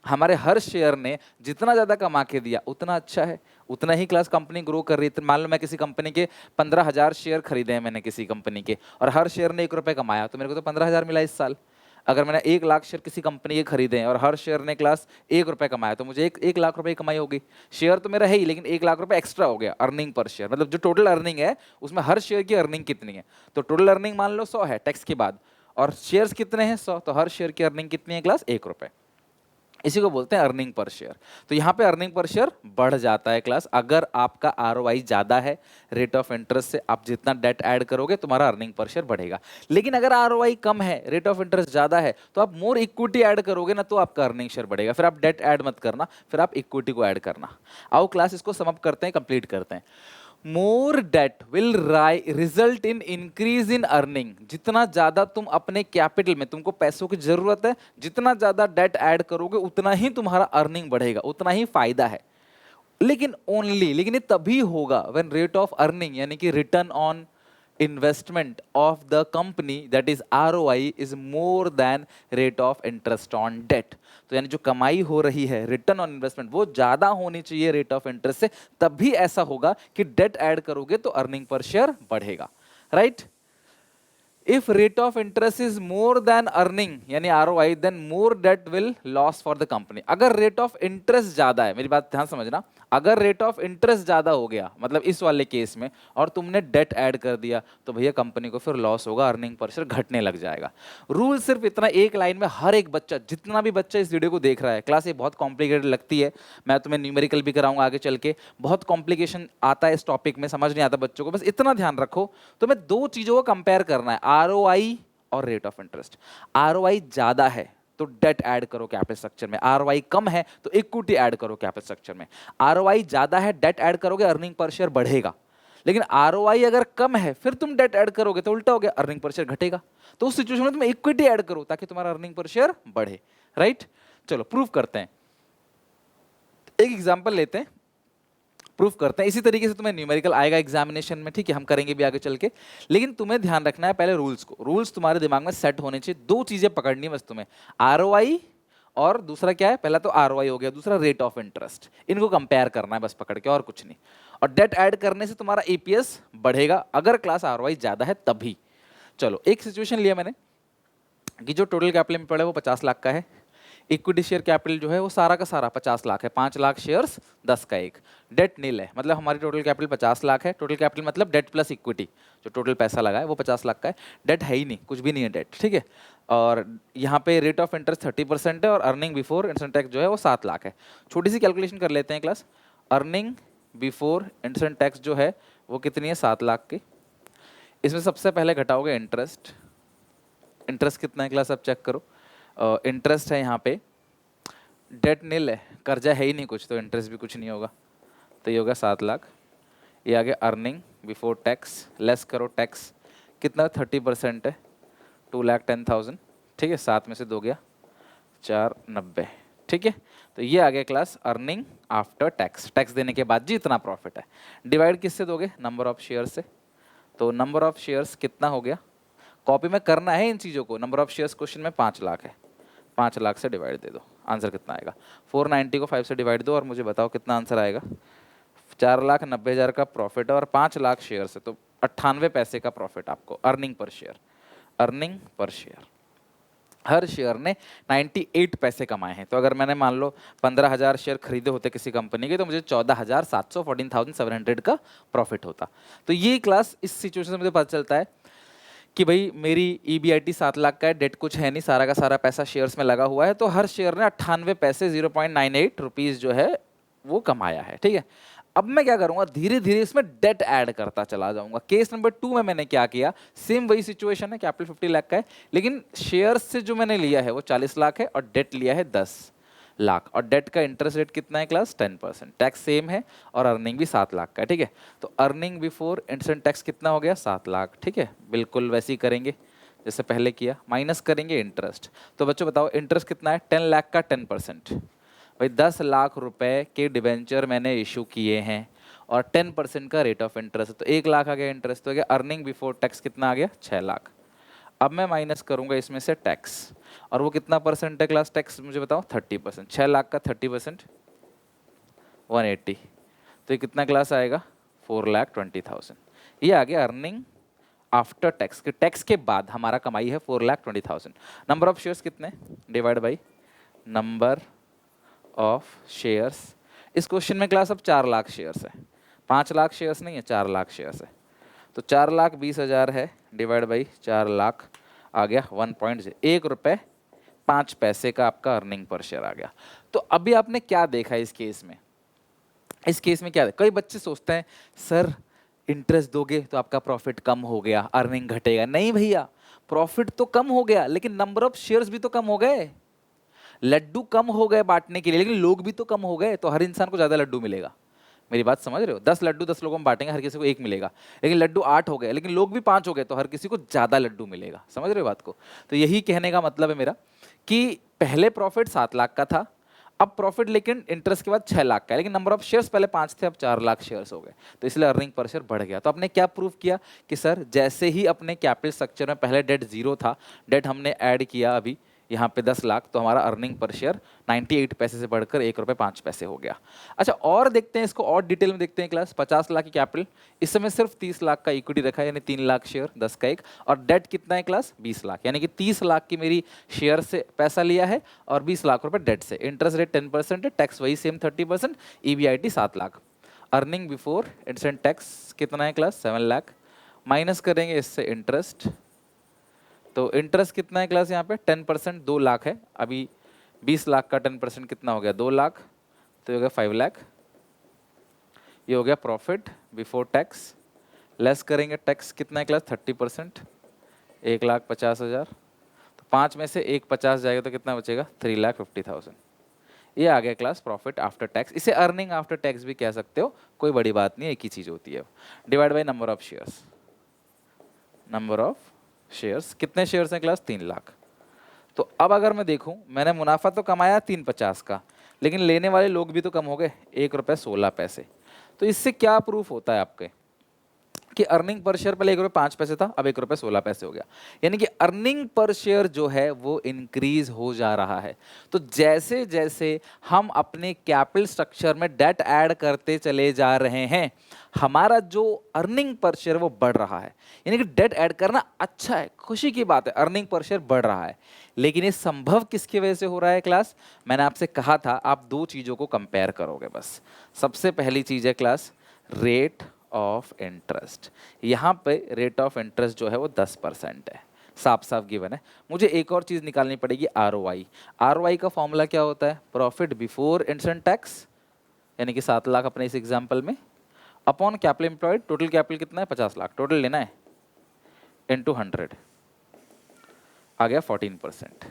हमारे हर शेयर ने जितना ज्यादा कमा के दिया उतना अच्छा है, उतना ही क्लास कंपनी ग्रो कर रही है। तो मान लो मैं किसी कंपनी के 15,000 शेयर खरीदे हैं मैंने किसी कंपनी के, और हर शेयर ने 1 रुपए कमाया, तो मेरे को तो 15,000 मिला इस साल। अगर मैंने 1 लाख शेयर किसी कंपनी के खरीदे हैं और हर शेयर ने क्लास 1 रुपए कमाया, तो मुझे 1 लाख रुपए कमाई होगी। शेयर तो मेरा है ही, लेकिन 1 लाख रुपए एक्स्ट्रा हो गया अर्निंग पर शेयर, मतलब जो टोटल अर्निंग है उसमें हर शेयर की अर्निंग कितनी है। तो टोटल अर्निंग मान लो 100 है टैक्स के बाद, और शेयर्स कितने हैं 100, तो हर शेयर की अर्निंग कितनी है क्लास 1 रुपए। इसी को बोलते हैं अर्निंग पर शेयर। तो यहाँ पे अर्निंग पर शेयर बढ़ जाता है क्लास अगर आपका आरओआई ज्यादा है रेट ऑफ इंटरेस्ट से। आप जितना डेट ऐड करोगे तुम्हारा अर्निंग पर शेयर बढ़ेगा। लेकिन अगर आरओआई कम है रेट ऑफ इंटरेस्ट ज्यादा है, तो आप मोर इक्विटी ऐड करोगे ना, तो आपका अर्निंग शेयर बढ़ेगा। फिर आप डेट ऐड मत करना, फिर आप इक्विटी को ऐड करना। आओ क्लास इसको सम अप करते हैं, कंप्लीट करते हैं। More debt will result in increase in earning. जितना ज्यादा तुम अपने कैपिटल में, तुमको पैसों की जरूरत है, जितना ज्यादा डेट ऐड करोगे उतना ही तुम्हारा अर्निंग बढ़ेगा, उतना ही फायदा है। लेकिन ये तभी होगा व्हेन रेट ऑफ अर्निंग यानी कि return on investment of the company that is ROI is more than rate of interest on debt. तो यानी जो कमाई हो रही है रिटर्न ऑन इन्वेस्टमेंट वो ज्यादा होनी चाहिए रेट ऑफ इंटरेस्ट से, तभी ऐसा होगा कि डेट ऐड करोगे तो अर्निंग पर शेयर बढ़ेगा, right. If rate of interest is more than earning यानी ROI, then more debt will loss for the company. अगर रेट ऑफ इंटरेस्ट ज्यादा है, मेरी बात ध्यान समझना, अगर रेट ऑफ इंटरेस्ट ज्यादा हो गया मतलब इस वाले केस में, और तुमने डेट ऐड कर दिया, तो भैया कंपनी को फिर लॉस होगा, अर्निंग पर शेयर घटने लग जाएगा। रूल सिर्फ इतना, एक लाइन में हर एक बच्चा, जितना भी बच्चा इस वीडियो को देख रहा है, क्लास ये बहुत कॉम्प्लिकेटेड लगती है, मैं तुम्हें न्यूमेरिकल भी कराऊंगा आगे चल के, बहुत कॉम्प्लिकेशन आता है इस टॉपिक में, समझ नहीं आता बच्चों को। बस इतना ध्यान रखो, तुम्हें दो चीजों को कंपेयर करना है, आरओआई और रेट ऑफ इंटरेस्ट। आरओआई ज्यादा है तो डेट ऐड करो कैपिटल स्ट्रक्चर में, आरओआई कम है तो इक्विटी ऐड करो कैपिटल स्ट्रक्चर में। आरओआई ज्यादा है डेट ऐड करोगे अर्निंग पर शेयर बढ़ेगा, लेकिन आरओआई अगर कम है फिर तुम डेट ऐड करोगे तो उल्टा हो गया, अर्निंग पर शेयर घटेगा। तो उस सिचुएशन में तुम इक्विटी ऐड करो ताकि तुम्हारा अर्निंग पर शेयर बढ़े, राइट। चलो प्रूव करते हैं, एक एग्जांपल लेते हैं, प्रूफ करते हैं। इसी तरीके से तुम्हें न्यूमेरिकल आएगा एग्जामिनेशन में, ठीक है, हम करेंगे भी आगे चल के। लेकिन तुम्हें ध्यान रखना है पहले रूल्स को, रूल्स तुम्हारे दिमाग में सेट होने चाहिए। दो चीजें पकड़नी है बस तुम्हें, आरओआई और दूसरा क्या है, पहला तो आरओआई हो गया, दूसरा रेट ऑफ इंटरेस्ट। इनको कंपेयर करना है बस पकड़ के, और कुछ नहीं। और डेट ऐड करने से तुम्हारा ईपीएस बढ़ेगा अगर क्लास आरओआई ज्यादा है तभी। चलो एक सिचुएशन लिया मैंने कि जो टोटल कैपिटल में पड़ा है वो 50 लाख का है, इक्विटी शेयर कैपिटल जो है वो सारा का सारा 50 लाख है, 5 लाख शेयर्स 10 का एक, डेट नील है, मतलब हमारी टोटल कैपिटल 50 लाख है। टोटल कैपिटल मतलब डेट प्लस इक्विटी, जो टोटल पैसा लगा है वो 50 लाख का है, डेट है ही नहीं, कुछ भी नहीं है डेट, ठीक है। और यहाँ पे रेट ऑफ इंटरेस्ट 30% है और अर्निंग बिफोर इंटरेस्ट टैक्स जो है वो 7 लाख है। छोटी सी कैलकुलेशन कर लेते हैं class, earning before interest tax जो है वो कितनी है 7 लाख की। इसमें सबसे पहले घटाओगे इंटरेस्ट, इंटरेस्ट कितना है क्लास आप चेक करो, इंटरेस्ट है यहाँ पे, डेट नील है, कर्जा है ही नहीं कुछ, तो इंटरेस्ट भी कुछ नहीं होगा, तो ये होगा 7 लाख। ये आगे अर्निंग बिफोर टैक्स, लेस करो टैक्स, कितना 30% है, 2,10,000, ठीक है, 7 में से 2 गया 490, ठीक है। तो ये आ गया class earning after tax, tax देने के बाद जी इतना प्रॉफिट है। डिवाइड किससे दोगे, नंबर ऑफ शेयर से, तो नंबर ऑफ शेयर्स कितना हो गया, कॉपी में करना है इन चीज़ों को। नंबर ऑफ शेयर्स क्वेश्चन में 5 लाख है, 5 लाख से डिवाइड दे दो, आंसर कितना आएगा, 490 को 5 से डिवाइड दो और मुझे बताओ कितना आंसर आएगा। 4,90,000 का प्रॉफिट है और 5 लाख शेयर से, तो 98 पैसे का प्रॉफिट आपको earning per share. Earning per share, हर शेयर ने 98 पैसे कमाए हैं। तो अगर मैंने मान लो 15,000 शेयर खरीदे होते किसी कंपनी के, तो मुझे 14,700 14,700 का प्रॉफिट होता। तो ये क्लास इस सिचुएशन से मुझे पता चलता है कि भाई मेरी ईबीआईटी 7 लाख का है, डेट कुछ है नहीं, सारा का सारा पैसा शेयर्स में लगा हुआ है, तो हर शेयर ने 98 पैसे 0.98 रुपीज़ जो है वो कमाया है, ठीक है। अब मैं क्या करूंगा, धीरे धीरे इसमें डेट ऐड करता चला जाऊंगा। केस नंबर 2 में मैंने क्या किया, सेम वही सिचुएशन है, कैपिटल 50 लाख का है, लेकिन शेयर्स से जो मैंने लिया है वो 40 लाख है और डेट लिया है 10 लाख, और डेट का इंटरेस्ट रेट कितना है क्लास 10%, टैक्स सेम है और अर्निंग भी 7 लाख का है, ठीक है। तो अर्निंग बिफोर इंटरेस्ट टैक्स कितना हो गया 7 लाख, ठीक है, बिल्कुल वैसे ही करेंगे जैसे पहले किया, माइनस करेंगे इंटरेस्ट। तो बच्चों बताओ इंटरेस्ट कितना है, 10 लाख का 10%, भाई 10 लाख रुपए के डिबेंचर मैंने इशू किए हैं और 10% का रेट ऑफ इंटरेस्ट, तो 1 लाख आ गया इंटरेस्ट, तो हो गया अर्निंग बिफोर टैक्स कितना आ गया 6 लाख। अब मैं माइनस करूंगा इसमें से टैक्स, और वो कितना परसेंट है क्लास टैक्स मुझे बताओ 30%। 6 लाख का 30% 180, तो ये कितना क्लास आएगा 4,20,000। ये आ गया अर्निंग आफ्टर टैक्स, के टैक्स के बाद हमारा कमाई है 4,20,000। नंबर ऑफ शेयर्स कितने divide by number of shares. इस क्वेश्चन में क्लास अब 4 लाख शेयर्स है, 5 लाख शेयर्स नहीं है, 4 लाख शेयर्स है, तो 4,20,000 है डिवाइड बाई 4 लाख आ गया 1 रुपये 5 पैसे का आपका अर्निंग पर शेयर आ गया। तो अभी आपने क्या देखा इस केस में, इस केस में क्या, कई बच्चे सोचते हैं सर इंटरेस्ट दोगे तो आपका प्रॉफिट कम हो गया, अर्निंग घटेगा। नहीं भैया, प्रॉफिट तो कम हो गया लेकिन नंबर ऑफ शेयर्स भी तो कम हो गए, लड्डू कम हो गए बांटने के लिए, लेकिन लोग भी तो कम हो गए, तो हर इंसान को ज्यादा लड्डू मिलेगा। मेरी बात समझ रहे हो, 10 लड्डू 10 लोगों में बांटेंगे, हर किसी को 1 मिलेगा, लेकिन लड्डू 8 हो गए लेकिन लोग भी 5 हो गए, तो हर किसी को ज्यादा लड्डू मिलेगा। समझ रहे हो बात को? तो यही कहने का मतलब है मेरा कि पहले प्रॉफिट 7 लाख का था, अब प्रॉफिट लेकिन इंटरेस्ट के बाद 6 लाख का है, लेकिन नंबर ऑफ शेयर्स पहले 5 थे, अब 4 लाख शेयर्स हो गए, तो इसलिए अर्निंग पर शेयर बढ़ गया। तो आपने क्या प्रूव किया कि सर जैसे ही अपने कैपिटल स्ट्रक्चर में पहले डेट 0 था, डेट हमने ऐड किया अभी यहाँ पे 10 लाख, तो हमारा अर्निंग पर शेयर 98 पैसे से बढ़कर 1 रुपये 5 पैसे हो गया। अच्छा और देखते हैं इसको और डिटेल में देखते हैं क्लास। 50 लाख की कैपिटल, इस समय सिर्फ 30 लाख का इक्विटी रखा है, यानी 3 लाख शेयर 10 का 1, और डेट कितना है क्लास 20 लाख, यानी कि 30 लाख की मेरी शेयर से पैसा लिया है और 20 लाख रुपए डेट से। इंटरेस्ट रेट 10% है, टैक्स वही same 30%, EBIT 7 lakh. Earning before interest tax कितना है क्लास 7 लाख, माइनस करेंगे इससे इंटरेस्ट, तो इंटरेस्ट कितना है क्लास यहाँ पे 10% 2 लाख है, अभी 20 लाख का 10% कितना हो गया 2 लाख, तो ये हो गया 5 लाख। ये हो गया प्रॉफिट बिफोर टैक्स, लेस करेंगे टैक्स कितना है क्लास 30%, 1,50,000, तो 5 में से 1,50 जाएगा तो कितना बचेगा 3,50,000। ये आ गया क्लास प्रॉफिट आफ्टर टैक्स। इसे अर्निंग आफ्टर टैक्स भी कह सकते हो, कोई बड़ी बात नहीं, एक ही चीज होती है। Divide by number of shares, number of shares, कितने शेयर्स हैं क्लास 3 लाख। तो अब अगर मैं देखूं, मैंने मुनाफा तो कमाया 350 का, लेकिन लेने वाले लोग भी तो कम हो गए, 1 रुपये 16 पैसे। तो इससे क्या प्रूफ होता है आपके कि अर्निंग पर शेयर पहले 1 रुपये 5 पैसे था, अब 1 रुपये 16 पैसे हो गया, यानी कि अर्निंग पर शेयर जो है वो इंक्रीज हो जा रहा है। तो जैसे जैसे हम अपने कैपिटल स्ट्रक्चर में डेट ऐड करते चले जा रहे हैं, हमारा जो अर्निंग पर शेयर वो बढ़ रहा है। यानी कि डेट ऐड करना अच्छा है, खुशी की बात है, अर्निंग पर शेयर बढ़ रहा है, लेकिन ये संभव किसकी वजह से हो रहा है क्लास? मैंने आपसे कहा था आप 2 चीजों को कंपेयर करोगे बस। सबसे पहली चीज है क्लास रेट ऑफ इंटरेस्ट। यहाँ पे रेट ऑफ इंटरेस्ट जो है वो 10% है, साफ साफ गिवन है। मुझे एक और चीज निकालनी पड़ेगी, ROI। ROI का फॉर्मूला क्या होता है? प्रॉफिट बिफोर इंटरेस्ट टैक्स, यानी कि 7 लाख अपने इस एग्जाम्पल में, upon capital employed, total capital कितना है 50 लाख, टोटल लेना है, इनटू 100 आ गया 14%।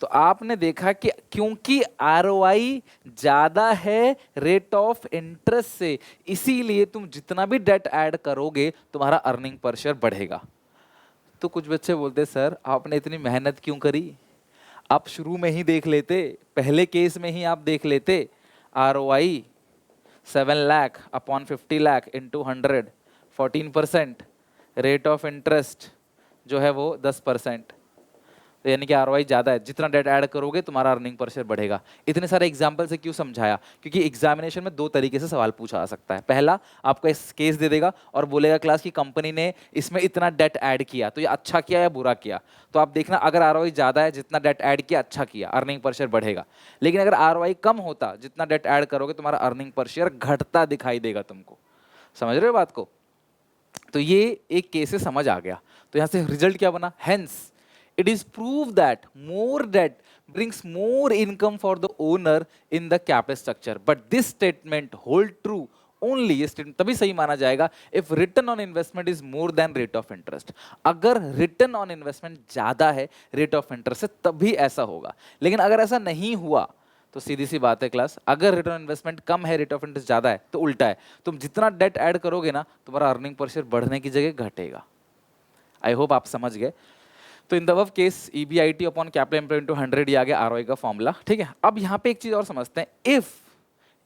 तो आपने देखा कि क्योंकि ROI ज्यादा है रेट ऑफ इंटरेस्ट से, इसीलिए तुम जितना भी डेट ऐड करोगे तुम्हारा अर्निंग पर शेयर बढ़ेगा। तो कुछ बच्चे बोलते सर आपने इतनी मेहनत क्यों करी, आप शुरू में ही देख लेते, पहले केस में ही आप देख लेते, ROI 7 lakh upon 50 lakh into 100, 14%, rate of interest जो है वो 10%, तो यानी कि ROI ज़्यादा है, जितना डेट ऐड करोगे तुम्हारा अर्निंग पर शेयर बढ़ेगा। इतने सारे एग्जाम्पल से क्यों समझाया? क्योंकि एग्जामिनेशन में 2 तरीके से सवाल पूछा जा सकता है। पहला, आपको इस केस दे देगा और बोलेगा क्लास की कंपनी ने इसमें इतना डेट ऐड किया, तो ये अच्छा किया या बुरा किया। तो आप देखना, अगर ROI ज़्यादा है, जितना डेट ऐड किया अच्छा किया, अर्निंग पर शेयर बढ़ेगा। लेकिन अगर ROI कम होता, जितना डेट ऐड करोगे तुम्हारा अर्निंग पर शेयर घटता दिखाई देगा तुमको। समझ रहे हो बात को? तो ये एक केस से समझ आ गया। तो यहाँ से रिजल्ट क्या बना? Hence it is proved that more debt brings more income for the owner in the capital structure, but this statement hold true only, ये statement तभी सही माना जाएगा if return on investment is more than rate of interest। अगर return on investment ज्यादा है rate of interest से तभी ऐसा होगा, लेकिन अगर ऐसा नहीं हुआ तो सीधी सी बात है क्लास, अगर रिटर्न ऑन इन्वेस्टमेंट कम है रेट ऑफ इंटरेस्ट ज्यादा है तो उल्टा है, तुम जितना डेट ऐड करोगे ना तुम्हारा अर्निंग पर शेयर बढ़ने की जगह घटेगा। आई होप आप समझ गए। तो इन the above case EBIT upon capital employed into 100 ये आ गया ROI का फॉर्मूला, ठीक है। अब यहाँ पे एक चीज और समझते हैं, if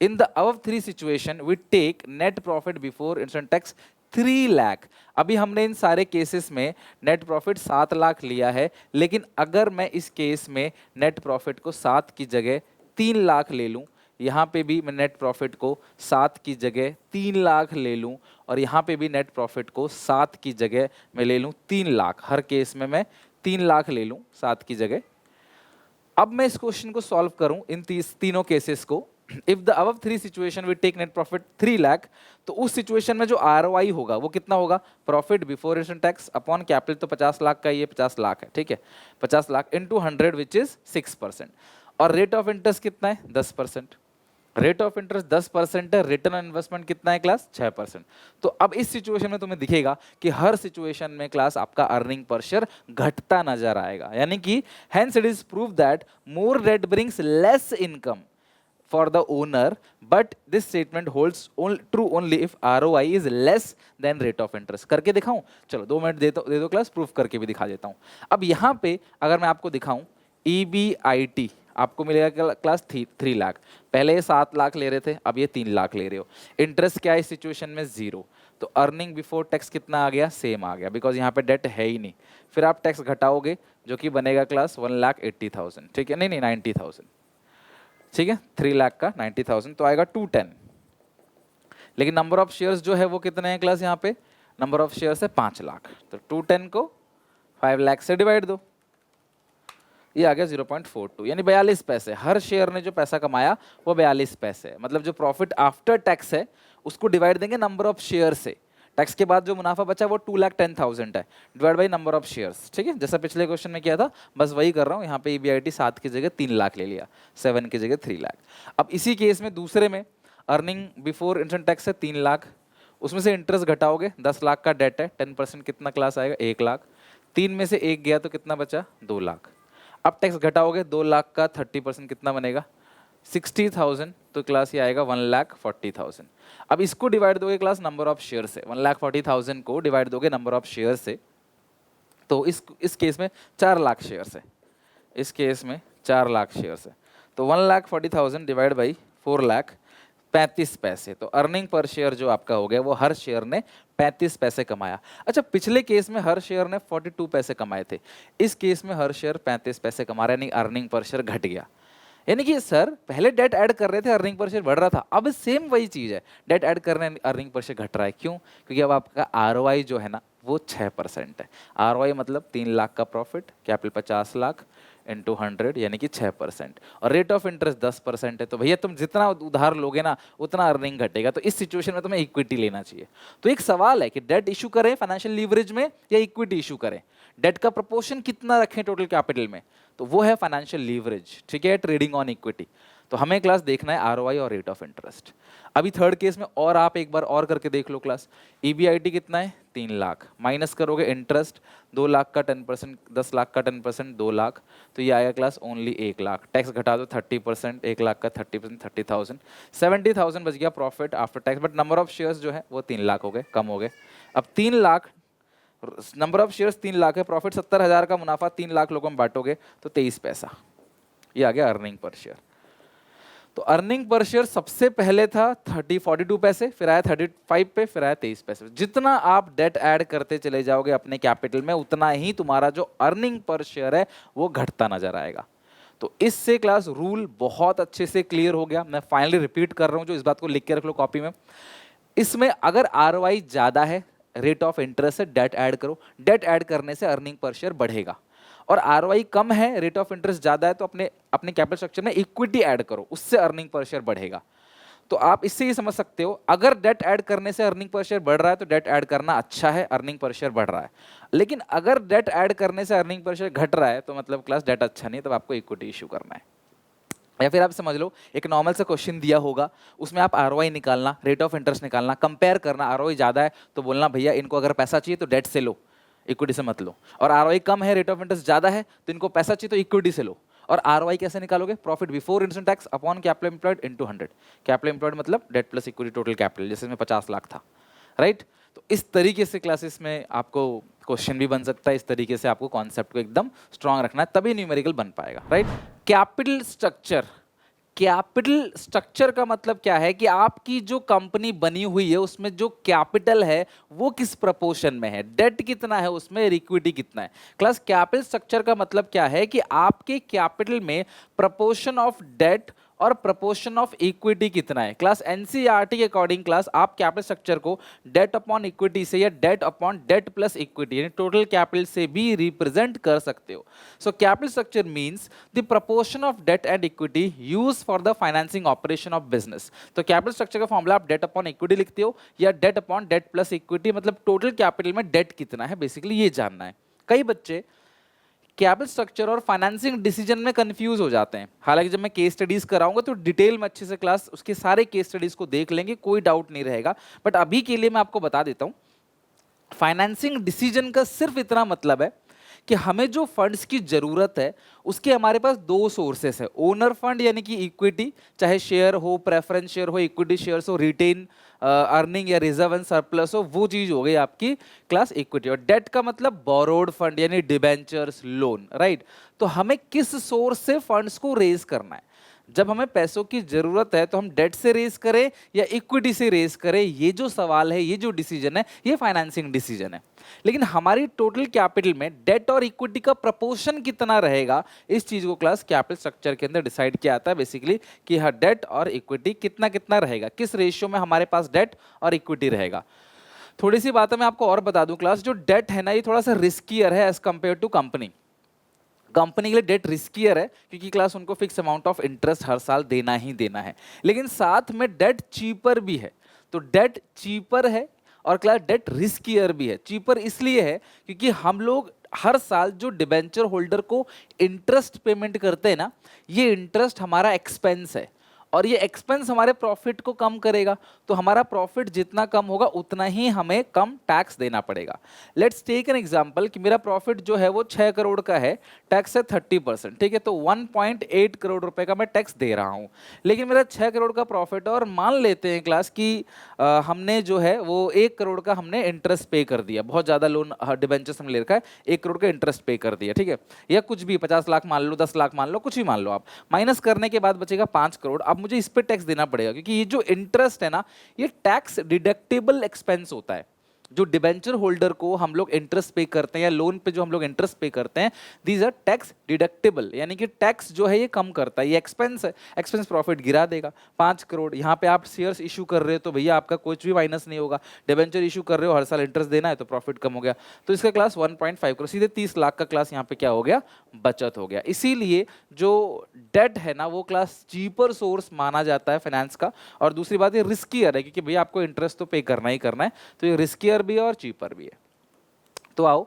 in the above 3 situation we take net profit before instant tax 3 lakh. अभी हमने इन सारे केसेस में नेट प्रॉफिट 7 लाख लिया है, लेकिन अगर मैं इस केस में नेट प्रॉफिट को 7 की जगह 3 लाख ले लूं, यहाँ पे भी मैं नेट प्रॉफिट को 7 की जगह 3 लाख ले लूं, और यहाँ पे भी नेट प्रॉफिट को 7 की जगह मैं ले लूं 3 लाख, हर केस में मैं 3 लाख ले लूं 7 की जगह। अब मैं इस क्वेश्चन को सॉल्व करूं इन तीनों केसेस को, if the above 3 situation we take net profit 3 lakh, तो उस सिचुएशन में जो ROI होगा वो कितना होगा, profit before instant tax upon capital, तो 50 लाख का ये 50 लाख है, ठीक है, 50 लाख इंटू 100 विच इज 6%, और रेट ऑफ इंटरेस्ट कितना है 10%, रेट ऑफ इंटरेस्ट 10% है, रिटर्न ऑन इन्वेस्टमेंट कितना है क्लास 6%। तो अब इस सिचुएशन में तुम्हें दिखेगा कि हर सिचुएशन में क्लास आपका अर्निंग पर शेयर घटता नजर आएगा, यानी कि hence it is prove that more debt brings less income for the owner, but this statement holds true only if ROI is less than rate of interest। करके दिखाऊं, चलो 2 minute दे दो class, proof करके भी दिखा देता हूं। अब यहाँ पे अगर मैं आपको दिखाऊं EBIT आपको मिलेगा क्लास 3 लाख, पहले ये 7 लाख ले रहे थे, अब ये 3 लाख ले रहे हो। इंटरेस्ट क्या है इस सिचुएशन में 0, तो अर्निंग बिफोर टैक्स कितना आ गया, सेम आ गया, बिकॉज यहाँ पे डेट है ही नहीं। फिर आप टैक्स घटाओगे जो कि बनेगा क्लास 1,80,000, ठीक है, नहीं 90,000, ठीक है, 3 लाख का 90,000 तो आएगा 210। लेकिन नंबर ऑफ शेयर्स जो है वो कितने हैं क्लास, यहाँ पे नंबर ऑफ शेयर्स है 5 लाख, तो 210 को 5 लाख से डिवाइड दो, ये आ गया 0.42, यानी 42 पैसे। हर शेयर ने जो पैसा कमाया वो 42 पैसे है, मतलब जो प्रॉफिट आफ्टर टैक्स है उसको डिवाइड देंगे नंबर ऑफ शेयर से, टैक्स के बाद जो मुनाफा बचा वो 2,10,000 है, divide by number of shares, ठीक है, जैसा पिछले क्वेश्चन में किया था, बस वही कर रहा हूँ। यहाँ पे EBIT 7 की जगह 3 लाख ले लिया, 7 की जगह 3 लाख। अब इसी केस में दूसरे में अर्निंग बिफोर इंस्टेंट टैक्स है 3 लाख, उसमें से इंटरेस्ट घटाओगे, 10 लाख का डेट है, 10% कितना क्लास आएगा 1 लाख, 3 में से 1 गया तो कितना बचा 2 लाख। अब टैक्स घटाओगे 2 लाख का 30% कितना बनेगा 60,000, तो क्लास ये आएगा 1,40,000। अब इसको डिवाइड दोगे क्लास नंबर ऑफ शेयर से, 1,40,000 को डिवाइड दोगे नंबर ऑफ शेयर से, तो इस केस में 4 लाख शेयर है, इस केस में 4 लाख शेयर है, तो 1,40,000 डिवाइड बाई 4 लाख 35 पैसे, तो अर्निंग पर शेयर जो आपका हो गया वो हर शेयर ने 35 पैसे कमाया। अच्छा, पिछले केस में हर शेयर ने 42 पैसे कमाए थे, इस केस में हर शेयर 35 पैसे कमा रहा है, यानी अर्निंग पर शेयर घट गया। यानी कि सर पहले डेट ऐड कर रहे थे अर्निंग पर शेयर बढ़ रहा था, अब सेम वही चीज है, डेट ऐड कर रहे हैं अर्निंग पर शेयर घट रहा है, क्यों, क्योंकि अब आपका ROI जो है ना वो 6% है। ROI मतलब 3 लाख का प्रॉफिट, कैपिटल 50 लाख इंटू 100 यानी कि 6%, और रेट ऑफ इंटरेस्ट 10% है, तो भैया तुम जितना उधार लोगे ना उतना अर्निंग घटेगा, तो इस सिचुएशन में तुम्हें इक्विटी लेना चाहिए। तो एक सवाल है कि डेट इशू करें फाइनेंशियल लीवरेज में या इक्विटी इशू करें, डेट का प्रोपोर्शन कितना रखें टोटल कैपिटल में, तो वो है फाइनेंशियल लीवरेज, ठीक है, ट्रेडिंग ऑन इक्विटी। तो हमें क्लास देखना है ROI और रेट ऑफ इंटरेस्ट। अभी थर्ड केस में और आप एक बार और करके देख लो क्लास, EBIT कितना है 3 लाख, माइनस करोगे इंटरेस्ट 2 लाख का 10%, 10 लाख का 10% 2 लाख, तो ये आएगा क्लास ओनली 1 लाख, टैक्स घटा दो 30%, 1 लाख का 30% 30,000, 70,000 बच गया profit after tax, but number of shares जो है वो 3 लाख हो गए, कम हो गए। अब 3 lakh number of shares 3 lakh है, प्रॉफिट 70,000 का मुनाफा 3 लाख लोगों में बांटोगे तो 23 पैसा, ये आ गया अर्निंग पर शेयर। तो अर्निंग पर शेयर सबसे पहले था 42 पैसे, फिर आया 35 पे, फिर आया 23 पैसे। जितना आप डेट ऐड करते चले जाओगे अपने कैपिटल में उतना ही तुम्हारा जो अर्निंग पर शेयर है वो घटता नजर आएगा। तो इससे क्लास रूल बहुत अच्छे से क्लियर हो गया। मैं फाइनली रिपीट कर रहा हूं, जो इस बात को लिख के रख लो कॉपी में। इसमें अगर ROI ज्यादा है, रेट ऑफ इंटरेस्ट से डेट ऐड करो, डेट ऐड करने से अर्निंग पर शेयर बढ़ेगा, और ROI कम है, रेट ऑफ इंटरेस्ट ज्यादा है, तो अपने कैपिटल स्ट्रक्चर में इक्विटी ऐड करो, उससे अर्निंग पर शेयर बढ़ेगा। तो आप इससे ये समझ सकते हो, अगर डेट ऐड करने से अर्निंग पर शेयर बढ़ रहा है तो डेट ऐड करना अच्छा है, अर्निंग पर शेयर बढ़ रहा है। लेकिन अगर डेट ऐड करने से अर्निंग पर शेयर घट रहा है तो मतलब क्लास डेट अच्छा नहीं है, तब आपको इक्विटी इशू करना है। या फिर आप समझ लो एक नॉर्मल सा क्वेश्चन दिया होगा, उसमें आप ROI निकालना, रेट ऑफ इंटरेस्ट निकालना, कंपेयर करना, ROI ज्यादा है तो बोलना भैया इनको अगर पैसा चाहिए तो डेट से लो, इक्विटी से मत लो, और ROI कम है, रेट ऑफ इंटरेस्ट ज्यादा है तो इनको पैसा चाहिए तो इक्विटी से लो। और ROI कैसे निकालोगे, profit before instant tax upon capital employed into 100, capital employed मतलब debt plus equity total capital, जैसे इसमें 50 लाख था, राइट। तो इस तरीके से क्लासेस में आपको क्वेश्चन भी बन सकता है, इस तरीके से आपको कॉन्सेप्ट को एकदम स्ट्रांग रखना है, तभी न्यूमेरिकल बन पाएगा, right. Capital structure, capital structure का मतलब क्या है कि आपकी जो कंपनी बनी हुई है उसमें जो कैपिटल है वो किस प्रपोर्शन में है, डेट कितना है उसमें, इक्विटी कितना है। क्लास कैपिटल स्ट्रक्चर का मतलब क्या है कि आपके कैपिटल में प्रपोर्शन ऑफ डेट और प्रपोर्शन ऑफ इक्विटी कितना है। क्लास एनसीईआरटी के अकॉर्डिंग क्लास आप कैपिटल स्ट्रक्चर को डेट अपॉन इक्विटी से या debt upon debt plus equity यानी टोटल कैपिटल से भी रिप्रेजेंट कर सकते हो। So capital structure means the proportion of debt and equity use for the financing operation of business. तो कैपिटल स्ट्रक्चर का फॉर्मूला आप डेट अपॉन इक्विटी लिखते हो या debt upon debt plus equity, मतलब टोटल कैपिटल में डेट कितना है, बेसिकली ये जानना है। कई बच्चे कैपिटल स्ट्रक्चर और फाइनेंसिंग डिसीजन में कंफ्यूज हो जाते हैं। हालांकि जब मैं केस स्टडीज कराऊंगा तो डिटेल में अच्छे से क्लास उसके सारे केस स्टडीज को देख लेंगे, कोई डाउट नहीं रहेगा। बट अभी के लिए मैं आपको बता देता हूं, फाइनेंसिंग डिसीजन का सिर्फ इतना मतलब है कि हमें जो फंड्स की जरूरत है उसके हमारे पास दो सोर्सेस है। ओनर फंड यानी कि इक्विटी, चाहे शेयर हो, प्रेफरेंस शेयर हो, इक्विटी शेयर्स हो, रिटेन अर्निंग या रिजर्व एंड सरप्लस हो, वो चीज हो गई आपकी क्लास इक्विटी। और डेट का मतलब बोरोड फंड यानी डिबेंचर्स, लोन, राइट। तो हमें किस सोर्स से फंड्स को रेज करना है, जब हमें पैसों की जरूरत है तो हम डेट से रेज करें या इक्विटी से रेज करें, ये जो सवाल है, ये जो डिसीजन है, ये फाइनेंसिंग डिसीजन है। लेकिन हमारी टोटल कैपिटल में डेट और इक्विटी का प्रपोर्शन कितना रहेगा, इस चीज को क्लास कैपिटल स्ट्रक्चर के अंदर डिसाइड किया जाता है बेसिकली कि हाँ डेट और इक्विटी कितना कितना रहेगा, किस रेशियो में हमारे पास डेट और इक्विटी रहेगा। थोड़ी सी बातें मैं आपको और बता दूं क्लास, जो डेट है ना ये थोड़ा सा रिस्कियर है as compare to company. Company के लिए डेट रिस्कियर है क्योंकि क्लास उनको फिक्स अमाउंट ऑफ इंटरेस्ट हर साल देना ही देना है, लेकिन साथ में डेट चीपर भी है। तो डेट चीपर है और क्लास डेट रिस्कियर भी है। चीपर इसलिए है क्योंकि हम लोग हर साल जो डिबेंचर होल्डर को इंटरेस्ट पेमेंट करते हैं ना, ये इंटरेस्ट हमारा एक्सपेंस है और ये एक्सपेंस हमारे प्रॉफिट को कम करेगा। तो हमारा प्रॉफिट जितना कम होगा उतना ही हमें कम टैक्स देना पड़ेगा। लेट्स टेक एन एग्जांपल कि मेरा प्रॉफिट जो है वो 6 करोड़ का है, टैक्स है 30%, ठीक है। तो 1.8 करोड़ रुपए का मैं टैक्स दे रहा हूं, लेकिन मेरा 6 करोड़ का प्रॉफिट और मान लेते हैं क्लास कि हमने जो है वो 1 करोड़ का हमने इंटरेस्ट पे कर दिया, बहुत ज्यादा लोन डिबेंचर्स हमने ले रखा है, 1 करोड़ का इंटरेस्ट पे कर दिया, ठीक है। या कुछ भी 50 लाख मान लो, 10 लाख मान लो, कुछ भी मान लो आप, माइनस करने के बाद बचेगा 5 करोड़। अब मुझे इस पे टैक्स देना पड़ेगा क्योंकि ये जो इंटरेस्ट है ना ये टैक्स डिडक्टेबल एक्सपेंस होता है। जो डिबेंचर होल्डर को हम लोग इंटरेस्ट पे करते हैं या लोन पे जो हम लोग इंटरेस्ट पे करते हैं, दीज आर टैक्स डिडक्टेबल, यानी कि टैक्स जो है ये कम करता है, ये एक्सपेंस है, एक्सपेंस प्रॉफिट गिरा देगा। 5 करोड़ यहाँ पे आप शेयर्स इशू कर रहे हो तो भैया आपका कुछ भी माइनस नहीं होगा, डिबेंचर इशू कर रहे हो हर साल इंटरेस्ट देना है तो प्रॉफिट कम हो गया। तो इसका क्लास 1.5 करोड़ सीधे 30 लाख का क्लास यहाँ पे क्या हो गया, बचत हो गया। इसीलिए जो डेट है ना वो क्लास चीपर सोर्स माना जाता है फाइनेंस का। और दूसरी बात ये रिस्कियर है क्योंकि भैया आपको इंटरेस्ट तो पे करना ही करना है, तो ये रिस्कियर भी है और चीपर भी है। तो आओ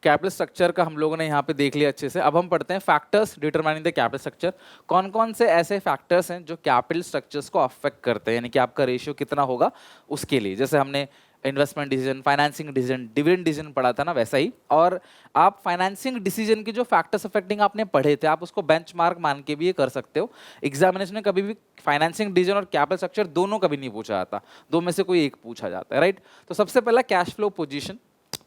कैपिटल स्ट्रक्चर का हम लोगों ने यहाँ पे देख लिया अच्छे से। अब हम पढ़ते हैं factors determining the capital structure. कौन कौन से ऐसे फैक्टर्स हैं जो कैपिटल स्ट्रक्चर्स को अफेक्ट करते हैं, यानी कि आपका रेशियो कितना होगा उसके लिए। जैसे हमने investment decision, financing decision, dividend decision पढ़ा था ना, वैसा ही। और आप फाइनेंसिंग डिसीजन के जो फैक्टर्स अफेक्टिंग आपने पढ़े थे, आप उसको बेंचमार्क मान के भी ये कर सकते हो। एग्जामिनेशन में कभी भी फाइनेंसिंग डिसीजन और कैपिटल स्ट्रक्चर दोनों कभी नहीं पूछा जाता, दो में से कोई एक पूछा जाता है, राइट। तो सबसे पहला कैश फ्लो पोजीशन,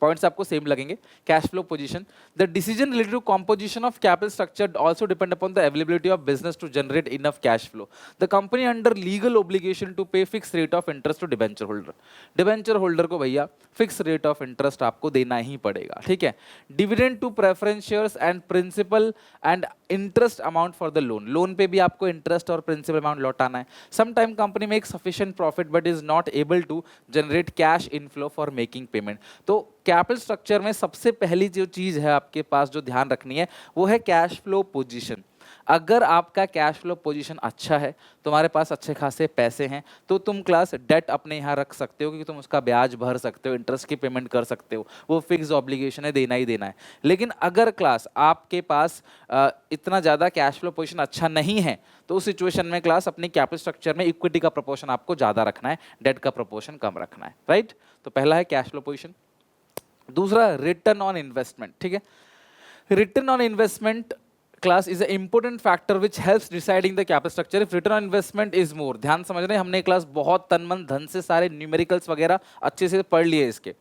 पॉइंट्स आपको सेम लगेंगे। Cash flow position, the decision related to composition of capital structure also depend upon the availability of business to generate enough cash flow. The company under legal obligation to pay fix rate of interest to debenture holder. Debenture holder को भैया fix rate of interest आपको देना ही पड़ेगा, ठीक है। Dividend to preference shares and principal and interest amount for the loan, loan पे भी आपको इंटरेस्ट और प्रिंसिपल अमाउंट लौटाना है। Some time company make sufficient profit but is not able to generate cash inflow for making payment. तो capital structure में सबसे पहली जो चीज है आपके पास जो ध्यान रखनी है वो है कैश फ्लो पोजीशन। अगर आपका कैश फ्लो पोजीशन अच्छा है, तुम्हारे पास अच्छे खासे पैसे हैं, तो तुम क्लास डेट अपने यहाँ रख सकते हो क्योंकि तुम उसका ब्याज भर सकते हो, इंटरेस्ट की पेमेंट कर सकते हो, वो फिक्स ऑब्लिगेशन है, देना ही देना है। लेकिन अगर क्लास आपके पास इतना ज़्यादा कैश फ्लो पोजीशन अच्छा नहीं है, तो उस सिचुएशन में क्लास अपनी कैपिटल स्ट्रक्चर में इक्विटी का प्रोपोर्शन आपको ज़्यादा रखना है, डेट का प्रोपोर्शन कम रखना है, राइट। तो पहला है कैश फ्लो पोजीशन। दूसरा रिटर्न ऑन इन्वेस्टमेंट, ठीक है। Return on investment class is an important factor which helps deciding the capital structure if return on investment is more. ध्यान समझ रहे हैं, हमने क्लास बहुत तन मन धन से सारे न्यूमेरिकल्स वगैरह अच्छे से पढ़ लिए इसके.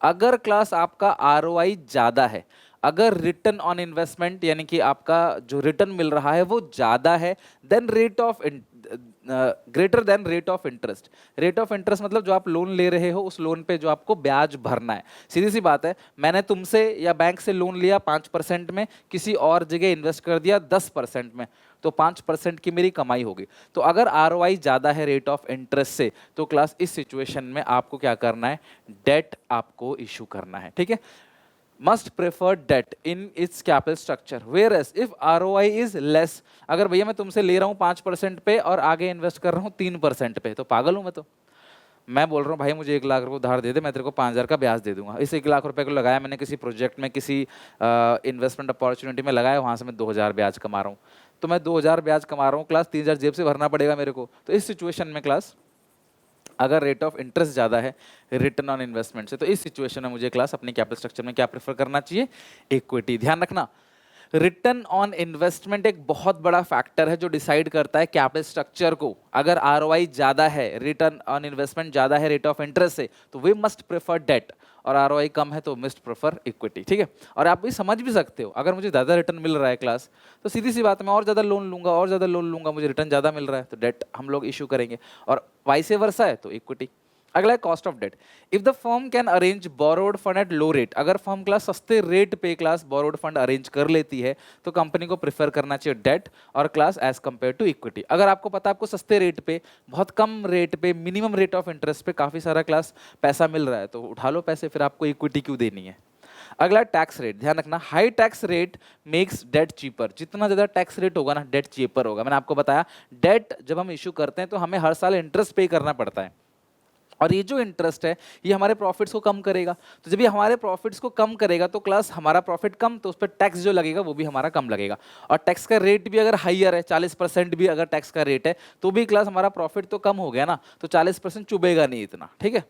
अगर क्लास आपका ROI ज्यादा है, अगर रिटर्न ऑन इन्वेस्टमेंट यानी कि आपका जो रिटर्न मिल रहा है वो ज्यादा है, then rate of greater than rate of interest. Rate of interest मतलब जो आप लोन ले रहे हो उस लोन पे जो आपको ब्याज भरना है. सीधी सी बात है, मैंने तुमसे या बैंक से लोन लिया 5% में, किसी और जगह इन्वेस्ट कर दिया 10% में, तो 5% की मेरी कमाई होगी. तो अगर ROI ज्यादा है रेट ऑफ इंटरेस्ट से, तो क्लास इस सिचुएशन में आपको क्या करना है, डेट आपको इशू करना है. ठीक है, must prefer debt in its capital structure, whereas if ROI is less. अगर भैया मैं तुमसे ले रहा हूँ 5% पे और आगे इन्वेस्ट कर रहा हूँ 3% पे, तो पागल हूँ मैं तो. मैं बोल रहा हूँ भाई मुझे 1 लाख रुपए उधार दे दे, मैं तेरे को 5,000 का ब्याज दे दूंगा. इस 1 लाख रुपए को लगाया मैंने किसी प्रोजेक्ट में, किसी इन्वेस्टमेंट अपॉर्चुनिटी में लगाया, वहाँ से मैं 2,000 ब्याज कमा रहा हूँ. तो मैं 2,000 ब्याज कमा रहा हूँ, क्लास 3,000 जेब से भरना पड़ेगा मेरे को. तो इस सिचुएशन में क्लास अगर रेट ऑफ इंटरेस्ट ज़्यादा है रिटर्न ऑन इन्वेस्टमेंट से, तो इस सिचुएशन में मुझे क्लास अपनी कैपिटल स्ट्रक्चर में क्या प्रेफर करना चाहिए, इक्विटी. ध्यान रखना, रिटर्न ऑन इन्वेस्टमेंट एक बहुत बड़ा फैक्टर है जो डिसाइड करता है कैपिटल स्ट्रक्चर को. अगर ROI ज़्यादा है, रिटर्न ऑन इन्वेस्टमेंट ज़्यादा है रेट ऑफ इंटरेस्ट से, तो वी मस्ट प्रेफर डेट, और ROI कम है तो मस्ट प्रेफर इक्विटी. ठीक है, और आप भी समझ भी सकते हो, अगर मुझे ज़्यादा रिटर्न मिल रहा है क्लास, तो सीधी सी बात है मैं और ज़्यादा लोन लूंगा, और ज़्यादा लोन लूंगा, मुझे रिटर्न ज़्यादा मिल रहा है तो डेट हम लोग इशू करेंगे, और वाइस वर्सा है तो इक्विटी. अगला है cost of debt. If the firm can arrange borrowed fund at low rate, अगर फर्म क्लास सस्ते रेट पे क्लास बोरोड फंड अरेंज कर लेती है, तो कंपनी को प्रेफर करना चाहिए डेट और class as compare to equity. अगर आपको पता है आपको सस्ते रेट पे, बहुत कम रेट पे, मिनिमम रेट ऑफ इंटरेस्ट पे काफी सारा क्लास पैसा मिल रहा है, तो उठा लो पैसे, फिर आपको इक्विटी क्यों देनी है. अगला टैक्स रेट. ध्यान रखना, high tax rate makes debt cheaper. जितना ज्यादा टैक्स रेट होगा ना, डेट चीपर होगा. मैंने आपको बताया, डेट जब हम इशू करते हैं तो हमें हर साल इंटरेस्ट पे करना पड़ता है, और ये जो इंटरेस्ट है ये हमारे प्रॉफिट्स को कम करेगा. तो जब ये हमारे प्रॉफिट्स को कम करेगा तो क्लास हमारा प्रॉफिट कम, तो उस पर टैक्स जो लगेगा वो भी हमारा कम लगेगा. और टैक्स का रेट भी अगर हाईयर है, 40% भी अगर टैक्स का रेट है, तो भी क्लास हमारा प्रॉफिट तो कम हो गया ना, तो 40% चुभेगा नहीं इतना. ठीक है,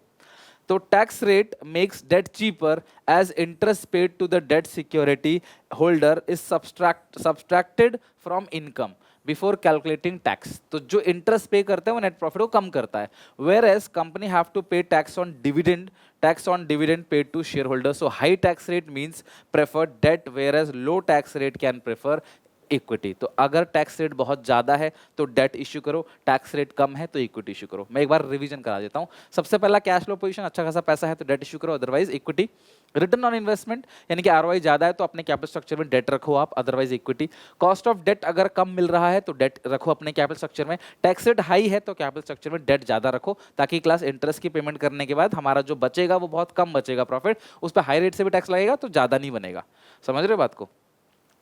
तो tax rate makes debt cheaper as interest paid to the debt security holder is subtracted from income before calculating tax. तो जो इंटरेस्ट पे करते हैं वो नेट प्रॉफिट को कम करता है. Whereas company have to pay tax on dividend paid to shareholder. So high tax rate means prefer debt, whereas low tax rate can prefer equity. तो अगर टैक्स रेट बहुत ज्यादा है तो डेट इश्यू करो, tax rate कम है तो इक्विटी इश्यू करो. मैं एक बार रिवीजन करा देता हूं. सबसे पहला कैश फ्लो पोजीशन, अच्छा खासा पैसा है तो डेट इश्यू करो, otherwise equity. Return on investment यानी कि ROI ज्यादा है तो अपने कैपिटल स्ट्रक्चर में डेट रखो आप, otherwise equity. Cost of debt अगर कम मिल रहा है तो डेट रखो अपने कैपिटल स्ट्रक्चर में. टैक्स रेट हाई है तो कैपिटल स्ट्रक्चर में डेट ज्यादा रखो, ताकि क्लास इंटरेस्ट की पेमेंट करने के बाद हमारा जो बचेगा वो बहुत कम बचेगा प्रॉफिट, उस पर हाई रेट से भी टैक्स लगेगा तो ज्यादा नहीं बनेगा. समझ रहे हो बात को.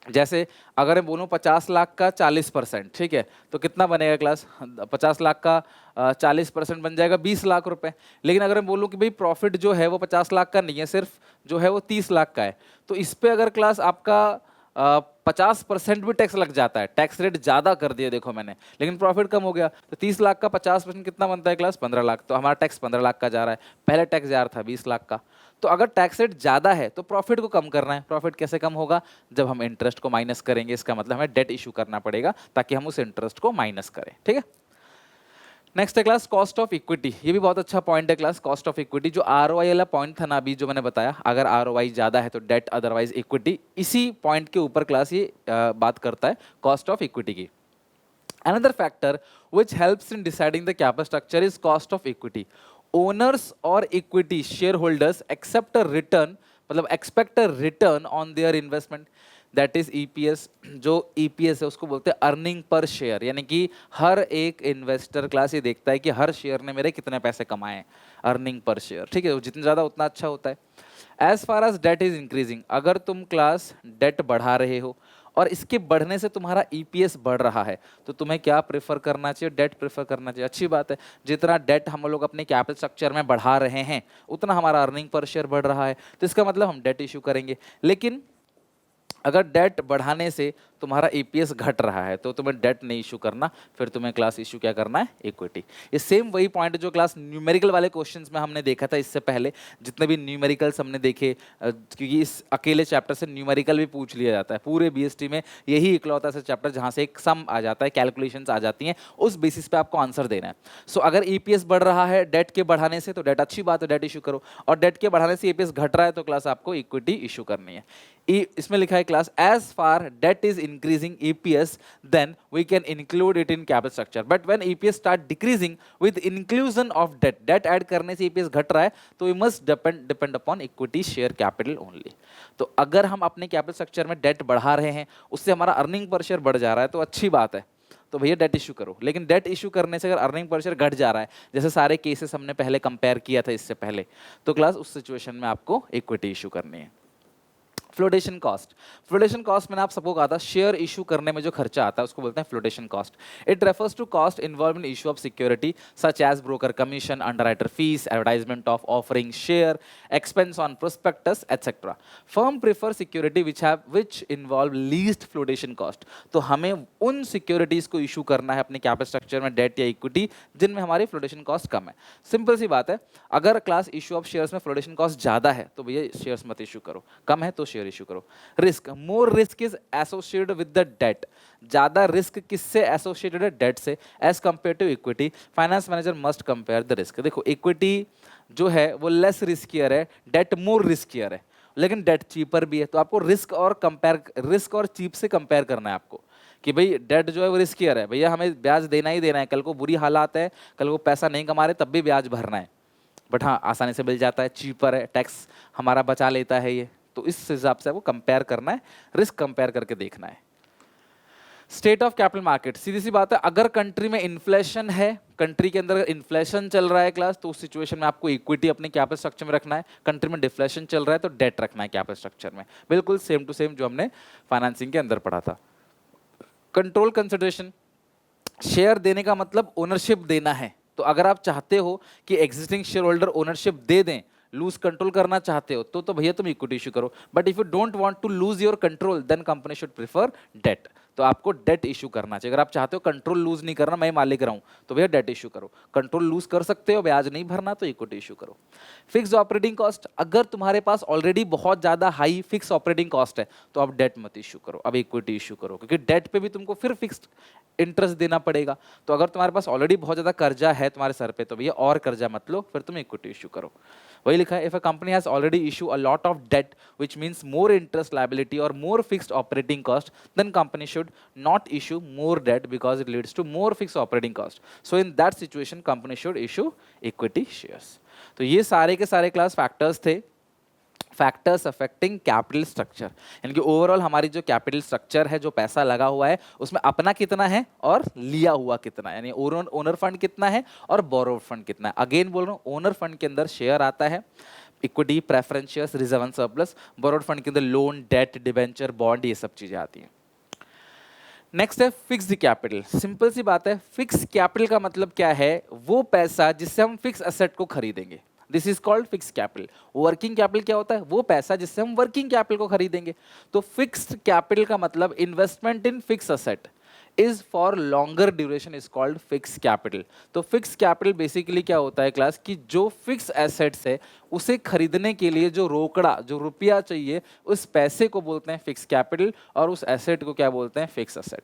जैसे अगर मैं बोलूँ 50 लाख का 40%, ठीक है, तो कितना बनेगा क्लास, 50 लाख का 40% बन जाएगा 20 लाख रुपए. लेकिन अगर मैं बोलूँ कि भाई प्रॉफिट जो है वो 50 लाख का नहीं है, सिर्फ जो है वो 30 लाख का है, तो इस पे अगर क्लास आपका 50% भी टैक्स लग जाता है. टैक्स रेट ज्यादा कर दिया देखो मैंने, लेकिन प्रॉफिट कम हो गया, तो 30 लाख का 50% कितना बनता है क्लास, 15 लाख. तो हमारा टैक्स 15 लाख का जा रहा है, पहले टैक्स जा रहा था 20 लाख का. तो अगर टैक्स रेट ज्यादा है तो प्रॉफिट को कम करना है. प्रॉफिट कैसे कम होगा, जब हम इंटरेस्ट को माइनस करेंगे. इसका मतलब हमें डेट इशू करना पड़ेगा ताकि हम उस इंटरेस्ट को माइनस करें. ठीक है, नेक्स्ट है क्लास कॉस्ट ऑफ इक्विटी. ये भी बहुत अच्छा पॉइंट है क्लास, कॉस्ट ऑफ इक्विटी. जो ROI वाला पॉइंट था ना अभी जो मैंने बताया, अगर ROI ज्यादा है तो डेट, अदरवाइज इक्विटी. इसी पॉइंट के ऊपर क्लास ये बात करता है कॉस्ट ऑफ इक्विटी की. Another factor which helps in deciding the capital structure is cost of equity. Owners or equity shareholders accept a return, मतलब expect a return on their investment. That is EPS. जो EPS है उसको बोलते हैं earning per share, यानी कि हर एक investor class ये देखता है कि हर शेयर ने मेरे कितने पैसे कमाए हैं, अर्निंग पर शेयर. ठीक है, जितना ज़्यादा उतना अच्छा होता है. As far as debt is increasing, अगर तुम क्लास डेट बढ़ा रहे हो और इसके बढ़ने से तुम्हारा EPS बढ़ रहा है, तो तुम्हें क्या प्रेफर करना चाहिए, डेट प्रेफर करना चाहिए. अच्छी बात है, जितना डेट हम लोग अपने कैपिटल स्ट्रक्चर में बढ़ा रहे हैं उतना हमारा अर्निंग पर शेयर बढ़ रहा है, तो इसका मतलब हम डेट इशू करेंगे. लेकिन अगर डेट बढ़ाने से तुम्हारा ईपीएस घट रहा है तो तुम्हें डेट नहीं इशू करना, फिर तुम्हें क्लास इशू क्या करना है, इक्विटी। ये सेम वही पॉइंट जो क्लास न्यूमेरिकल वाले क्वेश्चंस में हमने देखा था इससे पहले, जितने भी न्यूमेरिकल्स हमने देखे, क्योंकि इस अकेले चैप्टर से न्यूमेरिकल भी पूछ लिया जाता है। पूरे बीएसटी में यही इकलौता सा चैप्टर जहाँ से एक सम आ जाता है, कैलकुलेशंस आ जाती हैं, उस बेसिस पे आपको आंसर देना है। सो अगर ईपीएस बढ़ रहा है डेट के बढ़ाने से तो डेट अच्छी बात है, डेट इशू करो, और डेट के बढ़ाने से ईपीएस घट रहा है तो क्लास आपको इक्विटी इशू करनी है। इसमें लिखा है class as far debt is increasing EPS then we can include it in capital structure, but when EPS start decreasing with inclusion of debt, debt add करने से ईपीएस घट रहा है तो we must depend upon equity share capital only. तो अगर हम अपने कैपिटल स्ट्रक्चर में डेट बढ़ा रहे हैं, उससे हमारा अर्निंग पर शेयर बढ़ जा रहा है तो अच्छी बात है, तो भैया डेट इशू करो। लेकिन डेट इशू करने से अगर अर्निंग पर शेयर घट जा रहा है, जैसे सारे केसेस हमने पहले कंपेयर किया था इससे पहले, तो क्लास उस सिचुएशन में आपको इक्विटी इशू करनी है। फ्लोटेशन कॉस्ट, फ्लोटेशन कॉस्ट मैंने आप सबको कहा था शेयर इशू करने में जो खर्चा आता है उसको बोलते हैं flotation cost. It refers to cost involve in issue of security such as broker commission, underwriter fees, advertisement of offering share, expense on prospectus etcetera. Firm prefer security which involve least flotation cost. तो हमें उन securities को issue करना है अपने capital structure में, debt या equity, जिनमें हमारी फ्लोटेशन कॉस्ट कम है। सिंपल सी बात है, अगर क्लास इशू ऑफ शेयर्स में फ्लोटेशन कॉस्ट ज्यादा है तो भैया शेयर्स मत इशू करो, कम है तो शेयर इशू करो। Risk, more risk is associated with the debt, ज्यादा रिस्क किससे एसोसिएटेड है, डेट से, as compare to equity. Finance manager must compare the risk. देखो इक्विटी जो है वो लेस रिस्कियर है, डेट मोर रिस्कियर है, लेकिन डेट चीपर भी है। तो आपको रिस्क और चीप से कंपेयर करना है आपको कि भाई डेट जो है वो रिस्कियर है, भैया हमें ब्याज देना ही देना है, कल को बुरी हालात है, कल को पैसा नहीं कमा रहे तब भी ब्याज भरना है, बट हाँ आसानी से मिल जाता है, चीपर है, टैक्स हमारा बचा लेता है ये। तो इस हिसाब से आपको कंपेयर करना है, रिस्क कंपेयर करके देखना है। स्टेट ऑफ कैपिटल मार्केट, सीधी सी बात है, अगर कंट्री में इन्फ्लेशन है, कंट्री के अंदर इन्फ्लेशन चल रहा है क्लास, तो उस सिचुएशन में आपको इक्विटी अपने कैपिटल स्ट्रक्चर में रखना है। कंट्री में डिफ्लेशन चल रहा है तो डेट रखना है कैपिटल स्ट्रक्चर में, बिल्कुल सेम टू सेम जो हमने फाइनेंसिंग के अंदर पढ़ा था। कंट्रोल कंसिडरेशन, शेयर देने का मतलब ओनरशिप देना है। तो अगर आप चाहते हो कि एग्जिस्टिंग शेयर होल्डर ओनरशिप दे दें, लूज कंट्रोल करना चाहते हो तो भैया तुम इक्विटी इशू करो, but if you don't want to lose your control then company should prefer debt. तो आपको डेट इशू करना चाहिए। अगर आप चाहते हो कंट्रोल लूज नहीं करना, मैं मालिक रहूं, तो भैया डेट इशू करो। कंट्रोल लूज कर सकते हो, ब्याज नहीं भरना तो इक्विटी इशू करो। फिक्स ऑपरेटिंग कॉस्ट, अगर तुम्हारे पास ऑलरेडी बहुत ज्यादा हाई फिक्स ऑपरेटिंग कॉस्ट है तो आप डेट मत इशू करो, अब इक्विटी इशू करो, क्योंकि डेट पे भी तुमको फिर फिक्स्ड इंटरेस्ट देना पड़ेगा। तो अगर तुम्हारे पास ऑलरेडी बहुत ज्यादा कर्जा है तुम्हारे सर पे तो भैया और कर्जा मत लो, फिर तुम इक्विटी इशू करो। वही लिखा है, if a company has already issue a lot of debt which means more interest liability और more fixed operating cost, then company should not issue more debt because it leads to more fixed operating cost. So in that situation company should issue equity shares. तो ये सारे के सारे class factors थे, factors affecting capital structure, यानी कि overall हमारी जो कैपिटल स्ट्रक्चर है, जो पैसा लगा हुआ है, उसमें अपना कितना है और लिया हुआ कितना है, यानी ओनर फंड कितना है और बोरोड फंड कितना है। अगेन बोल रहा हूँ, ओनर फंड के अंदर शेयर आता है, equity, preference shares, reserve and surplus. Borrowed fund के अंदर लोन, डेट, डिबेंचर, बॉन्ड, ये सब चीजें आती हैं। नेक्स्ट है फिक्स्ड कैपिटल। सिंपल सी बात है, फिक्स कैपिटल का मतलब क्या है, वो पैसा जिससे हम फिक्स एसेट को खरीदेंगे, this is called fix capital. Working capital क्या होता है, वो पैसा जिससे हम वर्किंग कैपिटल को खरीदेंगे। तो फिक्स्ड कैपिटल का मतलब investment in fix asset is for longer duration is called fix capital. तो फिक्स कैपिटल बेसिकली क्या होता है क्लास, की जो फिक्स एसेट्स है उसे खरीदने के लिए जो रोकड़ा, जो रुपया चाहिए, उस पैसे को बोलते हैं फिक्स कैपिटल, और उस एसेट को क्या बोलते हैं, fix asset.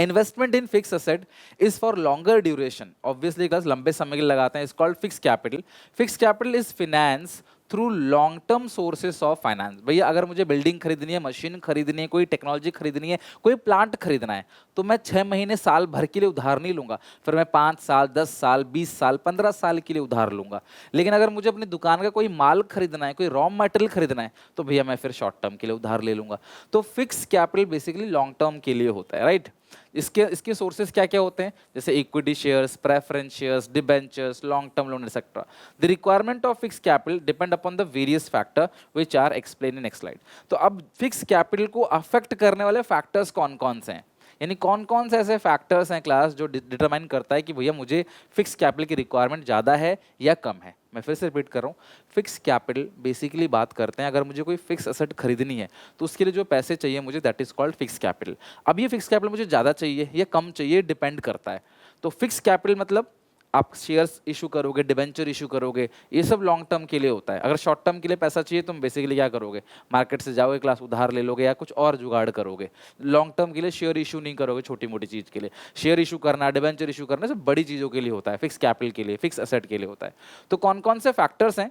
Investment in fix asset is for longer duration, obviously class लंबे समय के लिए लगाते हैं, is called fix capital. Fix capital is finance through long term sources of finance. भैया अगर मुझे बिल्डिंग खरीदनी है, मशीन खरीदनी है, कोई टेक्नोलॉजी खरीदनी है, कोई प्लांट खरीदना है, तो मैं 6 महीने साल भर के लिए उधार नहीं लूंगा, फिर मैं 5 साल, 10 साल, 20 साल, 15 साल के लिए उधार लूंगा। लेकिन अगर मुझे अपनी दुकान का कोई माल खरीदना है, कोई रॉ मटेरियल खरीदना है, तो भैया मैं फिर शॉर्ट टर्म के लिए उधार ले लूंगा। तो fix capital basically long term के लिए होता है, राइट। इसके सोर्सेस क्या क्या होते हैं, जैसे equity shares, preference shares, debentures, long term loan etcetera. The requirement of fix capital depend upon the various factor which are explain in next slide. तो अब फिक्स कैपिटल को अफेक्ट करने वाले फैक्टर्स कौन कौन से हैं, यानी कौन कौन से ऐसे फैक्टर्स हैं क्लास जो डिटरमाइन करता है कि भैया मुझे फिक्स कैपिटल की रिक्वायरमेंट ज़्यादा है या कम है। मैं फिर से रिपीट कर रहा हूँ, फिक्स कैपिटल बेसिकली बात करते हैं अगर मुझे कोई फिक्स एसेट खरीदनी है तो उसके लिए जो पैसे चाहिए मुझे, that is called fix capital. अब ये फिक्स कैपिटल मुझे ज़्यादा चाहिए या कम चाहिए डिपेंड करता है। तो फिक्स कैपिटल मतलब आप शेयर्स इशू करोगे, डिबेंचर इशू करोगे, ये सब लॉन्ग टर्म के लिए होता है। अगर शॉर्ट टर्म के लिए पैसा चाहिए तुम बेसिकली क्या करोगे, मार्केट से जाओगे, क्लास उधार ले लोगे या कुछ और जुगाड़ करोगे। लॉन्ग टर्म के लिए शेयर इशू नहीं करोगे, छोटी मोटी चीज़ के लिए। शेयर इशू करना, डिबेंचर इशू करना सब बड़ी चीज़ों के लिए होता है, फिक्स कैपिटल के लिए, फिक्स एसेट के लिए होता है। तो कौन कौन से फैक्टर्स हैं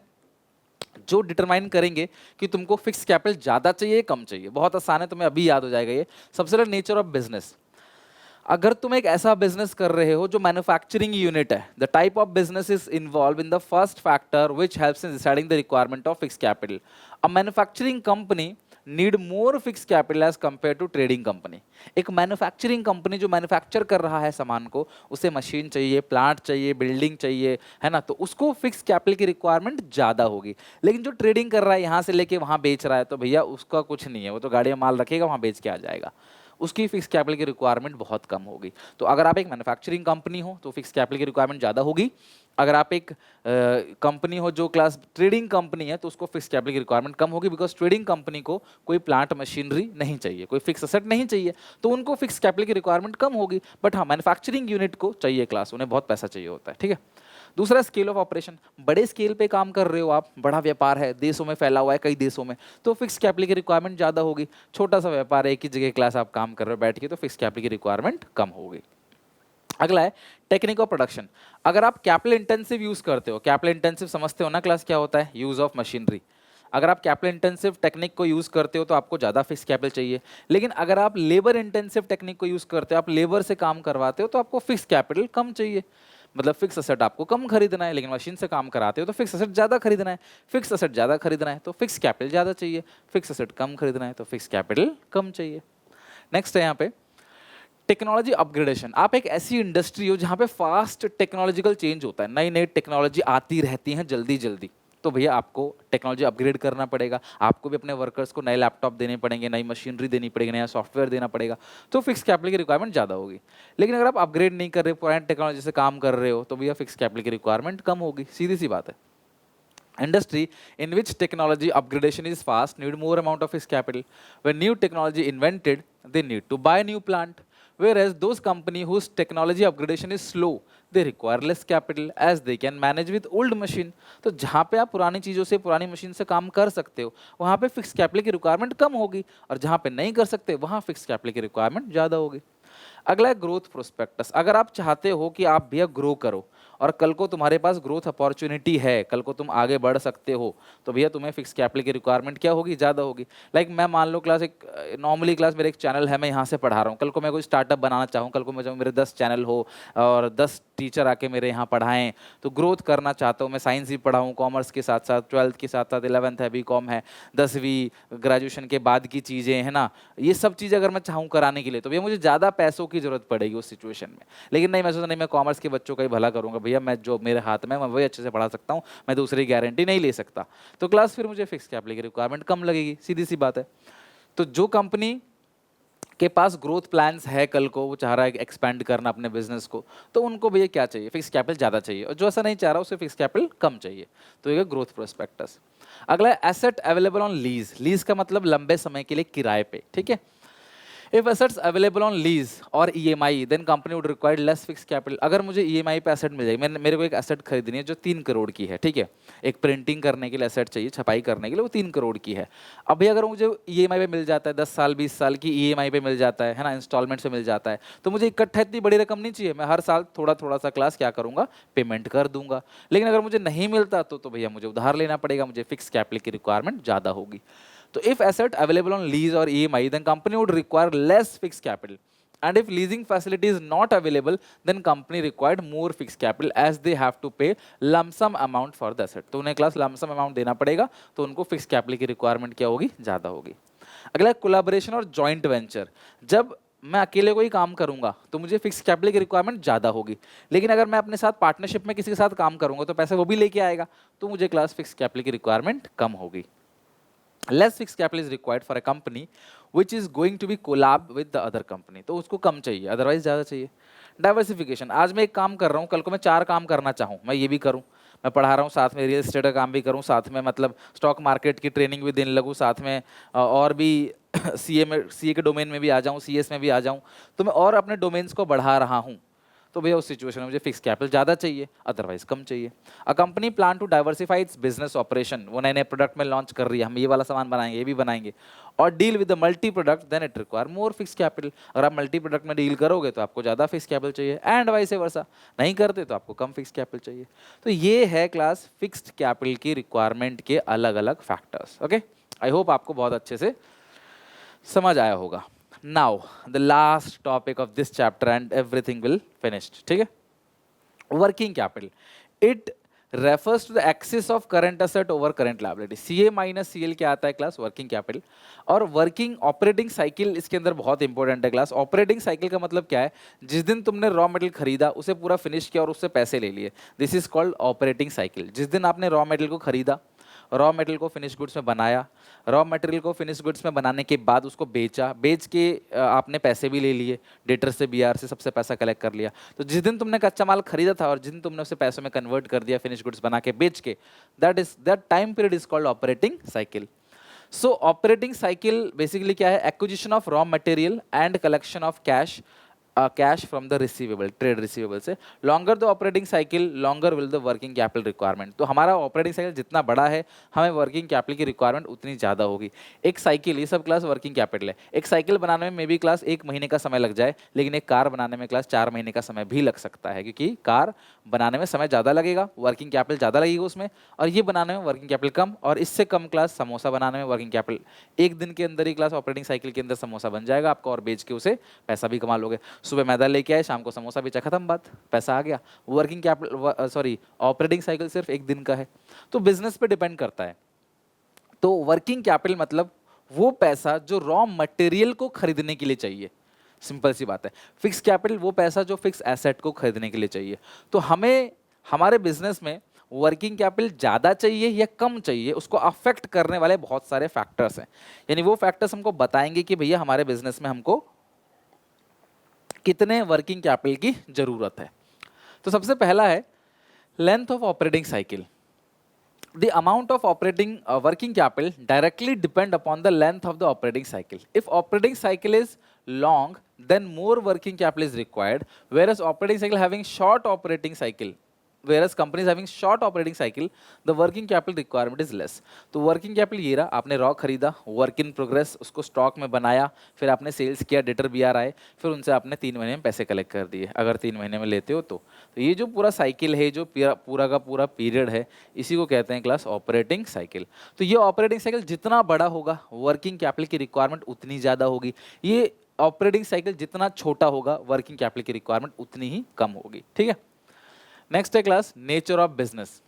जो डिटरमाइन करेंगे कि तुमको फिक्स कैपिटल ज़्यादा चाहिए कम चाहिए? बहुत आसान है, तुम्हें अभी याद हो जाएगा ये। सबसे पहले नेचर ऑफ बिजनेस। अगर तुम एक ऐसा बिजनेस कर रहे हो जो मैन्युफैक्चरिंग यूनिट है, the type of business is involve in the first factor which helps in deciding the requirement of fix capital. A manufacturing company need more fix capital as compare to trading company. एक manufacturing company जो manufacture कर रहा है सामान को, उसे machine चाहिए, plant चाहिए, बिल्डिंग चाहिए, है ना, तो उसको फिक्स कैपिटल की रिक्वायरमेंट ज़्यादा होगी। लेकिन जो ट्रेडिंग कर रहा है, यहाँ से लेके वहाँ बेच रहा है, तो भैया उसका कुछ नहीं है, वो तो गाड़ी में माल रखेगा, वहाँ बेच के आ जाएगा, उसकी फिक्स कैपिटल की रिक्वायरमेंट बहुत कम होगी। तो अगर आप एक मैन्युफैक्चरिंग कंपनी हो तो फिक्स कैपिटल की रिक्वायरमेंट ज़्यादा होगी। अगर आप एक कंपनी हो जो क्लास ट्रेडिंग कंपनी है तो उसको फिक्स कैपिटल की रिक्वायरमेंट कम होगी, बिकॉज ट्रेडिंग कंपनी को कोई प्लांट मशीनरी नहीं चाहिए, कोई फिक्स असेट नहीं चाहिए, तो उनको फिक्स कैपिटल की रिक्वायरमेंट कम होगी। बट हाँ, मैन्युफैक्चरिंग यूनिट को चाहिए क्लास, उन्हें बहुत पैसा चाहिए होता है, ठीक है। दूसरा, स्केल ऑफ ऑपरेशन। बड़े स्केल पे काम कर रहे हो आप, बड़ा व्यापार है, देशों में फैला हुआ है, कई देशों में, तो फिक्स कैपिटल की रिक्वायरमेंट ज़्यादा होगी। छोटा सा व्यापार है, एक ही जगह क्लास आप काम कर रहे हो बैठ के, तो फिक्स कैपिटल की रिक्वायरमेंट कम होगी। अगला है टेक्निक ऑफ प्रोडक्शन। अगर आप कैपिटल इंटेंसिव यूज करते हो, कैपिटल इंटेंसिव समझते हो ना क्लास क्या होता है, यूज ऑफ मशीनरी। अगर आप कैपिटल इंटेंसिव टेक्निक को यूज करते हो तो आपको ज़्यादा फिक्स कैपिटल चाहिए। लेकिन अगर आप लेबर इंटेंसिव टेक्निक को यूज करते हो, आप लेबर से काम करवाते हो, तो आपको फिक्स कैपिटल कम चाहिए। मतलब फिक्स असेट आपको कम खरीदना है, लेकिन मशीन से काम कराते हो तो फिक्स असेट ज़्यादा खरीदना है। फिक्स असेट ज़्यादा खरीदना है तो फिक्स कैपिटल ज़्यादा चाहिए, फिक्स असेट कम खरीदना है तो फिक्स कैपिटल कम चाहिए। नेक्स्ट है यहाँ पे टेक्नोलॉजी अपग्रेडेशन। आप एक ऐसी इंडस्ट्री हो जहाँ पे फास्ट टेक्नोलॉजिकल चेंज होता है, नई नई टेक्नोलॉजी आती रहती हैं जल्दी जल्दी, तो भैया आपको टेक्नोलॉजी अपग्रेड करना पड़ेगा। आपको भी अपने वर्कर्स को नए लैपटॉप देने पड़ेंगे, नई मशीनरी देनी पड़ेगी, नया सॉफ्टवेयर देना पड़ेगा, तो फिक्स कैपिटल की रिक्वायरमेंट ज़्यादा होगी। लेकिन अगर आप अपग्रेड नहीं कर रहे, पुरानी टेक्नोलॉजी से काम कर रहे हो, तो भैया फिक्स कैपिटल की रिक्वायरमेंट कम होगी, सीधी सी बात है। Industry in which technology upgradation is fast need more amount of fixed capital. When new technology invented, they need to buy new plant. Whereas those company whose technology upgradation is slow, they require less capital as they can manage with old machine. तो जहाँ पे आप पुरानी चीज़ों से, पुरानी machine से काम कर सकते हो, वहाँ पे फिक्स कैपिटल की रिक्वायरमेंट कम होगी, और जहाँ पे नहीं कर सकते वहाँ फिक्स कैपिटल की रिक्वायरमेंट ज़्यादा होगी। अगला है ग्रोथ प्रोस्पेक्टस। अगर आप चाहते हो कि आप भैया ग्रो करो और कल को तुम्हारे पास ग्रोथ अपॉर्चुनिटी है, कल को तुम आगे बढ़ सकते हो, तो भैया तुम्हें फिक्स कैपिटल की रिक्वायरमेंट क्या होगी, ज़्यादा होगी। लाइक मैं मान लो क्लास, एक नॉर्मली क्लास मेरे एक चैनल है, मैं यहाँ से पढ़ा रहा हूँ, कल को मैं कोई स्टार्टअप बनाना चाहूँ, कल को मैं मेरे 10 चैनल हो और 10 टीचर आके मेरे यहाँ पढ़ाएं, तो ग्रोथ करना चाहता हूँ। मैं साइंस भी पढ़ाऊँ, कॉमर्स के साथ साथ, 12th के साथ साथ 11th है, बीकॉम है, 10वीं ग्रेजुएशन के बाद की चीज़ें है ना, ये सब चीज़ें अगर मैं चाहूँ कराने के लिए, तो भैया मुझे ज़्यादा पैसों की जरूरत पड़ेगी उस सिचुएशन में। लेकिन नहीं, मैं सोचता नहीं, मैं कॉमर्स के बच्चों का ही भला करूँगा भैया, मैं जो मेरे हाथ में मैं वही अच्छे से पढ़ा सकता हूँ, मैं दूसरी गारंटी नहीं ले सकता, तो क्लास फिर मुझे फिक्स कैपिटल की रिक्वायरमेंट कम लगेगी, सीधी सी बात है। तो जो कंपनी के पास ग्रोथ प्लान्स है, कल को वो चाह रहा है एक्सपेंड करना अपने बिजनेस को, तो उनको भैया क्या चाहिए, फिक्स कैपिटल ज़्यादा चाहिए, और जो ऐसा नहीं चाह रहा उसे फिक्स कैपिटल कम चाहिए, तो ये ग्रोथ प्रोस्पेक्टस। अगला है asset available on lease. Lease का मतलब लंबे समय के लिए किराए पे, ठीक है। If assets available on lease or EMI, then company would require less fixed capital. अगर मुझे EMI पे एसेट मिल जाएगी, मेरे को एक एसेट खरीदनी है जो 3 करोड़ की है, ठीक है, एक प्रिंटिंग करने के लिए एसेट चाहिए, छपाई करने के लिए, वो 3 करोड़ की है। अभी अगर मुझे EMI पे मिल जाता है, 10 साल 20 साल की EMI पे मिल जाता है ना, इंस्टॉलमेंट से मिल जाता है, तो मुझे इकट्ठा इतनी बड़ी रकम नहीं चाहिए, मैं हर साल थोड़ा थोड़ा सा क्लास क्या करूँगा, पेमेंट कर दूंगा। लेकिन अगर मुझे नहीं मिलता तो भैया मुझे उधार लेना पड़ेगा, मुझे फिक्स कैपिटल की रिक्वायरमेंट ज़्यादा होगी। So if asset available on lease or EMI, then company would require less fixed capital. And if leasing facility is not available, then company required more fixed capital as they have to pay lump sum amount for the asset. तो उन्हें class lump sum amount देना पड़ेगा, तो उनको fixed capital की requirement क्या होगी, ज़्यादा होगी। अगला कोलैबोरेशन और जॉइंट वेंचर। जब मैं अकेले कोई काम करूंगा तो मुझे फिक्स कैपिटल की रिक्वायरमेंट ज़्यादा होगी, लेकिन अगर मैं अपने साथ पार्टनरशिप में किसी के साथ काम करूंगा तो पैसे वो भी लेके आएगा, तो मुझे क्लास फिक्स कैपिटल की रिक्वायरमेंट कम होगी। Less fix capital is required for a company which is going to be collab with the other company, तो उसको कम चाहिए, अदरवाइज ज़्यादा चाहिए। डाइवर्सिफिकेशन, आज मैं एक काम कर रहा हूँ, कल को मैं 4 काम करना चाहूँ, मैं ये भी करूँ, मैं पढ़ा रहा हूँ साथ में रियल एस्टेट का काम भी करूँ, साथ में मतलब स्टॉक मार्केट की ट्रेनिंग भी देने लगूँ, साथ में और भी सीए के डोमेन में भी आ जाऊँ, सीएस में भी आ जाऊँ, तो मैं और अपने डोमेन्स को बढ़ा रहा हूँ, तो भैया उस सिचुएशन में मुझे फिक्स कैपिटल ज़्यादा चाहिए, अदरवाइज कम चाहिए। A company plan to diversify its business operation, वो नए नए प्रोडक्ट में लॉन्च कर रही है, हम ये वाला सामान बनाएंगे, ये भी बनाएंगे, और deal with the multi product, then it require more fix capital. अगर आप मल्टी प्रोडक्ट में डील करोगे तो आपको ज़्यादा फिक्स कैपिटल चाहिए, एंड वाइस वर्सा, नहीं करते तो आपको कम फिक्स कैपिटल चाहिए। तो ये है क्लास फिक्स्ड कैपिटल की रिक्वायरमेंट के अलग अलग फैक्टर्स। ओके, आई होप आपको बहुत अच्छे से समझ आया होगा। Now the last topic of this chapter and everything will finished, ठीक है। Working capital, it refers to the excess of current asset over current liability. CA minus CL क्या आता है क्लास? Working capital. और वर्किंग ऑपरेटिंग साइकिल इसके अंदर बहुत important है क्लास। ऑपरेटिंग साइकिल का मतलब क्या है? जिस दिन तुमने रॉ मटेरियल खरीदा उसे पूरा फिनिश किया और उससे पैसे ले लिए, this is called operating cycle. जिस दिन आपने रॉ मटेरियल को खरीदा, रॉ मटेरियल को फिनिश गुड्स में बनाया, रॉ मटेरियल को फिनिश गुड्स में बनाने के बाद उसको बेचा, बेच के आपने पैसे भी ले लिए, डेटर से, बीआर से, सबसे पैसा कलेक्ट कर लिया। तो जिस दिन तुमने कच्चा माल खरीदा था और जिस दिन तुमने उसे पैसों में कन्वर्ट कर दिया, फिनिश गुड्स बना के बेच के, that time period is called operating cycle. So operating cycle basically क्या है? Acquisition of raw material and collection of cash, cash from the receivable, trade receivable से। Longer the operating cycle, longer will the working capital requirement. तो हमारा operating cycle जितना बड़ा है, हमें working capital की रिक्वायरमेंट उतनी ज़्यादा होगी। एक साइकिल, ये सब क्लास वर्किंग कैपिटल है। एक साइकिल बनाने में भी क्लास 1 महीने का समय लग जाए, लेकिन एक कार बनाने में क्लास 4 महीने का समय भी लग सकता है, क्योंकि कार बनाने में समय ज़्यादा लगेगा, वर्किंग कैपिटल ज़्यादा लगेगा उसमें, और ये बनाने में वर्किंग कैपिटल कम, और इससे कम क्लास समोसा बनाने में वर्किंग कैपिटल 1 दिन के अंदर ही क्लास ऑपरेटिंग साइकिल के अंदर समोसा बन जाएगा आपका, और बेच के उसे पैसा भी कमा लोगे। सुबह मैदा लेके आए, शाम को समोसा बेचा, खत्म बात, पैसा आ गया। वर्किंग कैपिटल ऑपरेटिंग साइकिल सिर्फ 1 दिन का है। तो बिजनेस पे डिपेंड करता है। तो वर्किंग कैपिटल मतलब वो पैसा जो रॉ मटेरियल को खरीदने के लिए चाहिए, सिंपल सी बात है। फिक्स कैपिटल वो पैसा जो फिक्स एसेट को खरीदने के लिए चाहिए। तो हमें हमारे बिजनेस में वर्किंग कैपिटल ज़्यादा चाहिए या कम चाहिए, उसको अफेक्ट करने वाले बहुत सारे फैक्टर्स हैं। यानी वो फैक्टर्स हमको बताएंगे कि भैया हमारे बिजनेस में हमको कितने वर्किंग कैपिटल की जरूरत है। तो सबसे पहला है length of operating cycle. The amount of operating working capital directly depend upon the length of the operating cycle. If operating cycle is long, then more working capital is required, whereas operating cycle having short operating cycle, whereas companies having short operating cycle, the working capital requirement is less. तो working capital ये रहा, आपने raw खरीदा, work in progress, उसको stock में बनाया, फिर आपने सेल्स किया, डेटर बीआर आए, फिर उनसे आपने 3 महीने में पैसे कलेक्ट कर दिए, अगर 3 महीने में लेते हो तो ये जो पूरा साइकिल है, जो पूरा का पूरा पीरियड है, इसी को कहते हैं क्लास ऑपरेटिंग साइकिल। तो ये ऑपरेटिंग साइकिल जितना बड़ा होगा, वर्किंग कैपिटल की रिक्वायरमेंट उतनी ज़्यादा होगी। ये ऑपरेटिंग साइकिल जितना छोटा होगा, वर्किंग कैपिटल की रिक्वायरमेंट उतनी ही कम होगी, ठीक है। नेक्स्ट है class nature of business.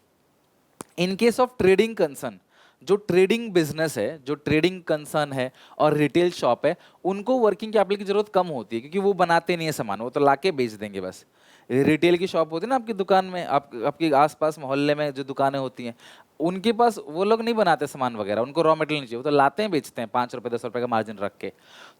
In case of trading concern, जो ट्रेडिंग बिजनेस है, जो ट्रेडिंग कंसर्न है और रिटेल शॉप है, उनको वर्किंग कैपिटल की जरूरत कम होती है, क्योंकि वो बनाते नहीं है सामान, वो तो लाके बेच देंगे बस। रिटेल की शॉप होती है ना आपकी दुकान में, आपके आसपास मोहल्ले में जो दुकानें होती हैं, उनके पास वो लोग नहीं बनाते सामान वगैरह, उनको रॉ मटेरियल नहीं चाहिए, वो तो लाते हैं बेचते हैं 5 रुपये 10 रुपये का मार्जिन रख के।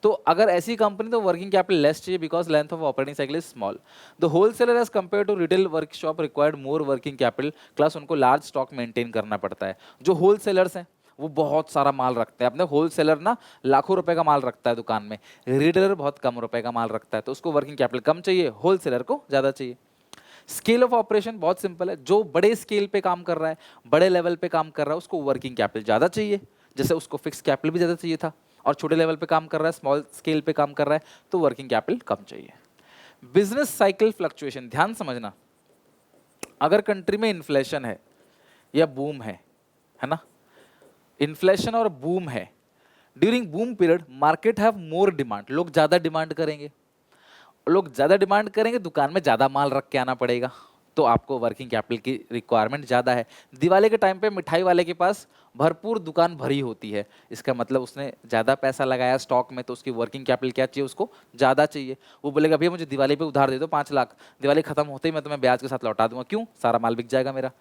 तो अगर ऐसी कंपनी, तो वर्किंग कैपिटल लेस चाहिए, because length of operating cycle is small. The wholesaler as compare to retail workshop required more working capital, class उनको लार्ज स्टॉक मेंटेन करना पड़ता है। जो होलसेलर्स हैं वो बहुत सारा माल रखते हैं, अपने होलसेलर ना लाखों रुपए का माल रखता है दुकान में, रिटेलर बहुत कम रुपए का माल रखता है, तो उसको वर्किंग कैपिटल कम चाहिए, होलसेलर को ज़्यादा चाहिए। स्केल ऑफ ऑपरेशन बहुत सिंपल है, जो बड़े स्केल पे काम कर रहा है, बड़े लेवल पे काम कर रहा है, उसको वर्किंग कैपिटल ज़्यादा चाहिए, जैसे उसको फिक्स कैपिटल भी ज़्यादा चाहिए था। और छोटे लेवल पे काम कर रहा है, स्मॉल स्केल पे काम कर रहा है, तो वर्किंग कैपिटल कम चाहिए। बिजनेस साइकिल फ्लक्चुएशन, ध्यान समझना, अगर कंट्री में इन्फ्लेशन है या बूम है ना, इन्फ्लेशन और बूम है, during boom period market have more demand, लोग ज़्यादा डिमांड करेंगे, लोग ज़्यादा डिमांड करेंगे, दुकान में ज़्यादा माल रख के आना पड़ेगा, तो आपको वर्किंग कैपिटल की रिक्वायरमेंट ज़्यादा है। दिवाली के टाइम पे मिठाई वाले के पास भरपूर दुकान भरी होती है, इसका मतलब उसने ज़्यादा पैसा लगाया स्टॉक में, तो उसकी वर्किंग कैपिटल क्या चाहिए, उसको ज़्यादा चाहिए। वो बोलेगा भैया मुझे दिवाली पे उधार दे दो 5 लाख, दिवाली खत्म होते ही मैं तुम्हें ब्याज के साथ लौटा दूंगा, क्यों? सारा माल बिक जाएगा मेरा।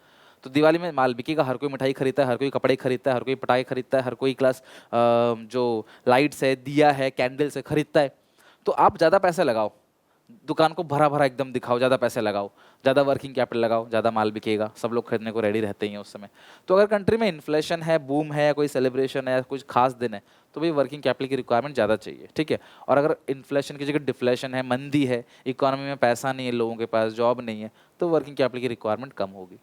तो दिवाली में माल बिकेगा, हर कोई मिठाई खरीदता है, हर कोई कपड़े खरीदता है, हर कोई पटाखे खरीदता है, हर कोई क्लास जो लाइट्स है, दिया है, कैंडल्स है, खरीदता है। तो आप ज़्यादा पैसे लगाओ, दुकान को भरा भरा एकदम दिखाओ, ज़्यादा पैसे लगाओ, ज़्यादा वर्किंग कैपिटल लगाओ, ज़्यादा माल बिकेगा, सब लोग खरीदने को रेडी रहते ही हैं उस समय। तो अगर कंट्री में इन्फ्लेशन है, बूम है, कोई सेलिब्रेशन है या कुछ खास दिन है, तो भाई वर्किंग कैपिटल की रिक्वायरमेंट ज़्यादा चाहिए, ठीक है। और अगर इन्फ्लेशन की जगह डिफ्लेशन है, मंदी है, इकोनॉमी में पैसा नहीं है, लोगों के पास जॉब नहीं है, तो वर्किंग कैपिटल की रिक्वायरमेंट कम होगी।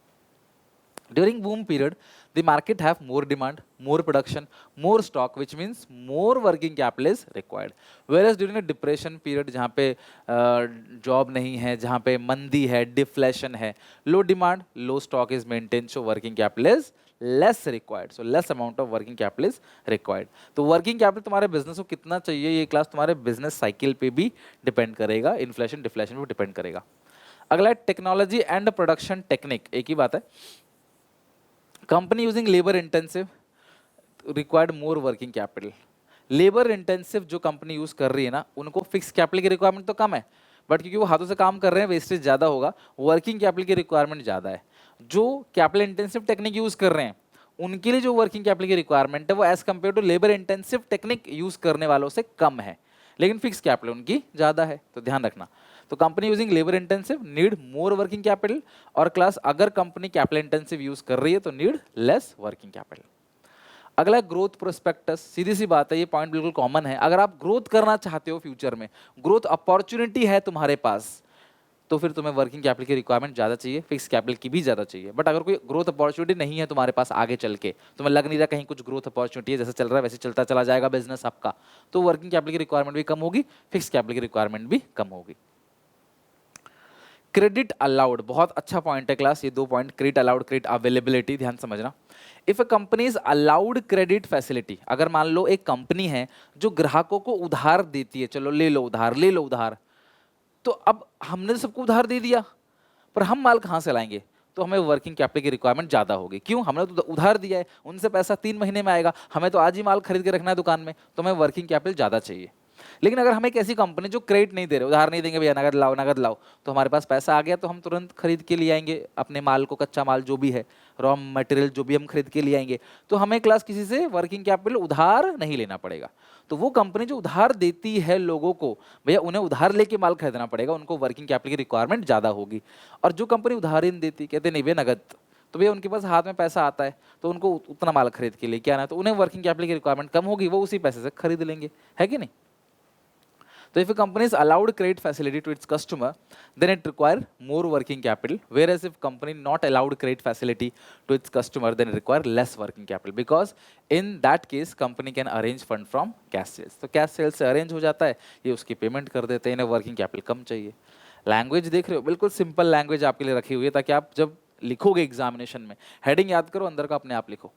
During boom period, the market have more demand, more production, more stock, which means more working capital is required. Whereas during a depression period, जहाँ पे जॉब नहीं है, जहाँ पे मंदी है, डिफ्लेशन है, low demand, low stock is maintain, so working capital is less required, so less amount of working capital is required. तो वर्किंग कैपिटल तुम्हारे बिजनेस को कितना चाहिए, ये क्लास तुम्हारे बिजनेस साइकिल पे भी डिपेंड करेगा, इन्फ्लेशन डिफ्लेशन पे डिपेंड करेगा। अगला है टेक्नोलॉजी एंड प्रोडक्शन टेक्निक, एक ही बात है। Company using labour intensive required more working capital. Labour intensive जो कंपनी यूज कर रही है ना, उनको फिक्स कैपिटल की रिक्वायरमेंट तो कम है, बट क्योंकि वो हाथों से काम कर रहे हैं वेस्टेज ज़्यादा होगा, वर्किंग कैपिटल की रिक्वायरमेंट ज़्यादा है। जो कैपिटल इंटेंसिव टेक्निक यूज कर रहे हैं उनके लिए जो वर्किंग कैपिटल की रिक्वायरमेंट है वो as compare to labour intensive technique use करने वालों से कम है, लेकिन फिक्स कैपिटल उनकी ज़्यादा है, तो ध्यान रखना। तो company using labour intensive need more working capital, और क्लास अगर कंपनी कैपिटल इंटेंसिव यूज कर रही है तो नीड लेस वर्किंग कैपिटल। अगला ग्रोथ प्रोस्पेक्टस, सीधी सी बात है, ये पॉइंट बिल्कुल कॉमन है। अगर आप ग्रोथ करना चाहते हो फ्यूचर में, ग्रोथ अपॉर्चुनिटी है तुम्हारे पास, तो फिर तुम्हें वर्किंग कैपिटल की रिक्वायरमेंट ज़्यादा चाहिए, फिक्स कैपिटल की भी ज़्यादा चाहिए। बट अगर कोई ग्रोथ अपॉर्चुनिटी नहीं है तुम्हारे पास आगे चल के, तुम्हें लग नहीं रहा कहीं कुछ ग्रोथ अपॉर्चुनिटी है, जैसे चल रहा है वैसे चलता चला जाएगा बिजनेस आपका, तो वर्किंग कैपिटल की रिक्वायरमेंट भी कम होगी, फिक्स कैपिटल की रिक्वायरमेंट भी कम होगी। क्रेडिट अलाउड, बहुत अच्छा पॉइंट है क्लास, ये दो point, credit allowed, credit availability, ध्यान समझना। If a company is allowed credit facility, अगर मान लो एक कंपनी है जो ग्राहकों को उधार देती है, चलो ले लो उधार, ले लो उधार, तो अब हमने तो सबको उधार दे दिया, पर हम माल कहाँ से लाएंगे, तो हमें वर्किंग कैपिटल की रिक्वायरमेंट ज़्यादा होगी। क्यों, हमने तो उधार दिया है, उनसे पैसा 3 महीने में आएगा, हमें तो आज ही माल खरीद के रखना है दुकान में, तो हमें वर्किंग कैपिटल ज़्यादा चाहिए। लेकिन अगर हमें एक ऐसी कंपनी जो क्रेडिट नहीं दे रहे, उधार नहीं देंगे, भैया नगद लाओ नगद लाओ, तो हमारे पास पैसा आ गया तो हम तुरंत खरीद के लिए आएंगे अपने माल को, कच्चा माल जो भी है, रॉ मटेरियल जो भी हम खरीद के लिए आएंगे, तो हमें क्लास किसी से वर्किंग कैपिटल उधार नहीं लेना पड़ेगा। तो वो कंपनी जो उधार देती है लोगों को, भैया उन्हें उधार लेके माल खरीदना पड़ेगा, उनको वर्किंग कैपिटल की रिक्वायरमेंट ज़्यादा होगी। और जो कंपनी उधार ही नहीं देती, कहते नहीं भैया नगद, तो भैया उनके पास हाथ में पैसा आता है तो उनको उतना माल खरीद के लेके आना है, तो उन्हें वर्किंग कैपिटल की रिक्वायरमेंट कम होगी, वो उसी पैसे से खरीद लेंगे, है कि नहीं। So if a company is allowed credit facility to its customer, then it require more working capital. Whereas if company not allowed credit facility to its customer, then it require less working capital. Because in that case, company can arrange fund from cash sales. तो cash sales से arrange हो जाता है, ये उसकी payment कर देते हैं, इन्हें working capital कम चाहिए। लैंग्वेज देख रहे हो, बिल्कुल सिंपल लैंग्वेज आपके लिए रखी हुई है, ताकि आप जब लिखोगे एग्जामिनेशन में, हेडिंग याद करो, अंदर का अपने आप लिखो।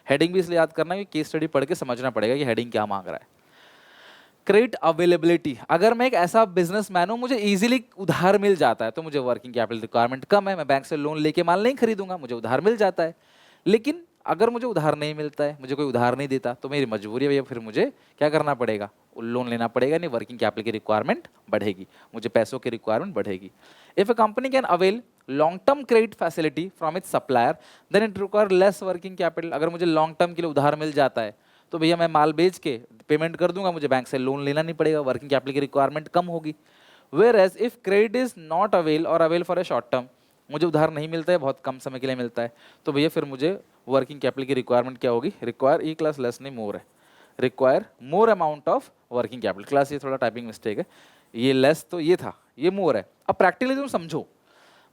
हेडिंग भी इसलिए याद करना है कि केस स्टडी पढ़ के समझना पड़ेगा कि हेडिंग क्या मांग रहा है। क्रेडिट अवेलेबिलिटी, अगर मैं एक ऐसा बिजनेसमैन हूं, मुझे इजीली उधार मिल जाता है, तो मुझे वर्किंग कैपिटल रिक्वायरमेंट कम है, मैं बैंक से लोन लेके माल नहीं खरीदूंगा, मुझे उधार मिल जाता है। लेकिन अगर मुझे उधार नहीं मिलता है, मुझे कोई उधार नहीं देता, तो मेरी मजबूरी है भैया, फिर मुझे क्या करना पड़ेगा, लोन लेना पड़ेगा, नहीं वर्किंग कैपिटल की रिक्वायरमेंट बढ़ेगी, मुझे पैसों की रिक्वायरमेंट बढ़ेगी। If a company can avail long term credit facility from its supplier, then it require less working capital. अगर मुझे लॉन्ग टर्म के लिए उधार मिल जाता है, तो भैया मैं माल बेच के पेमेंट कर दूंगा, मुझे बैंक से लोन लेना नहीं पड़ेगा, वर्किंग कैपिटल की रिक्वायरमेंट कम होगी। Whereas if credit is not avail और avail for a short term, मुझे उधार नहीं मिलता है, बहुत कम समय के लिए मिलता है, तो भैया फिर मुझे वर्किंग कैपिटल की रिक्वायरमेंट क्या होगी, रिक्वायर ई क्लास लेस नहीं मोर है, require more amount of working capital. Class ये थोड़ा टाइपिंग मिस्टेक है, ये लेस तो ये था, ये मोर है। अब प्रैक्टिकली तुम समझो,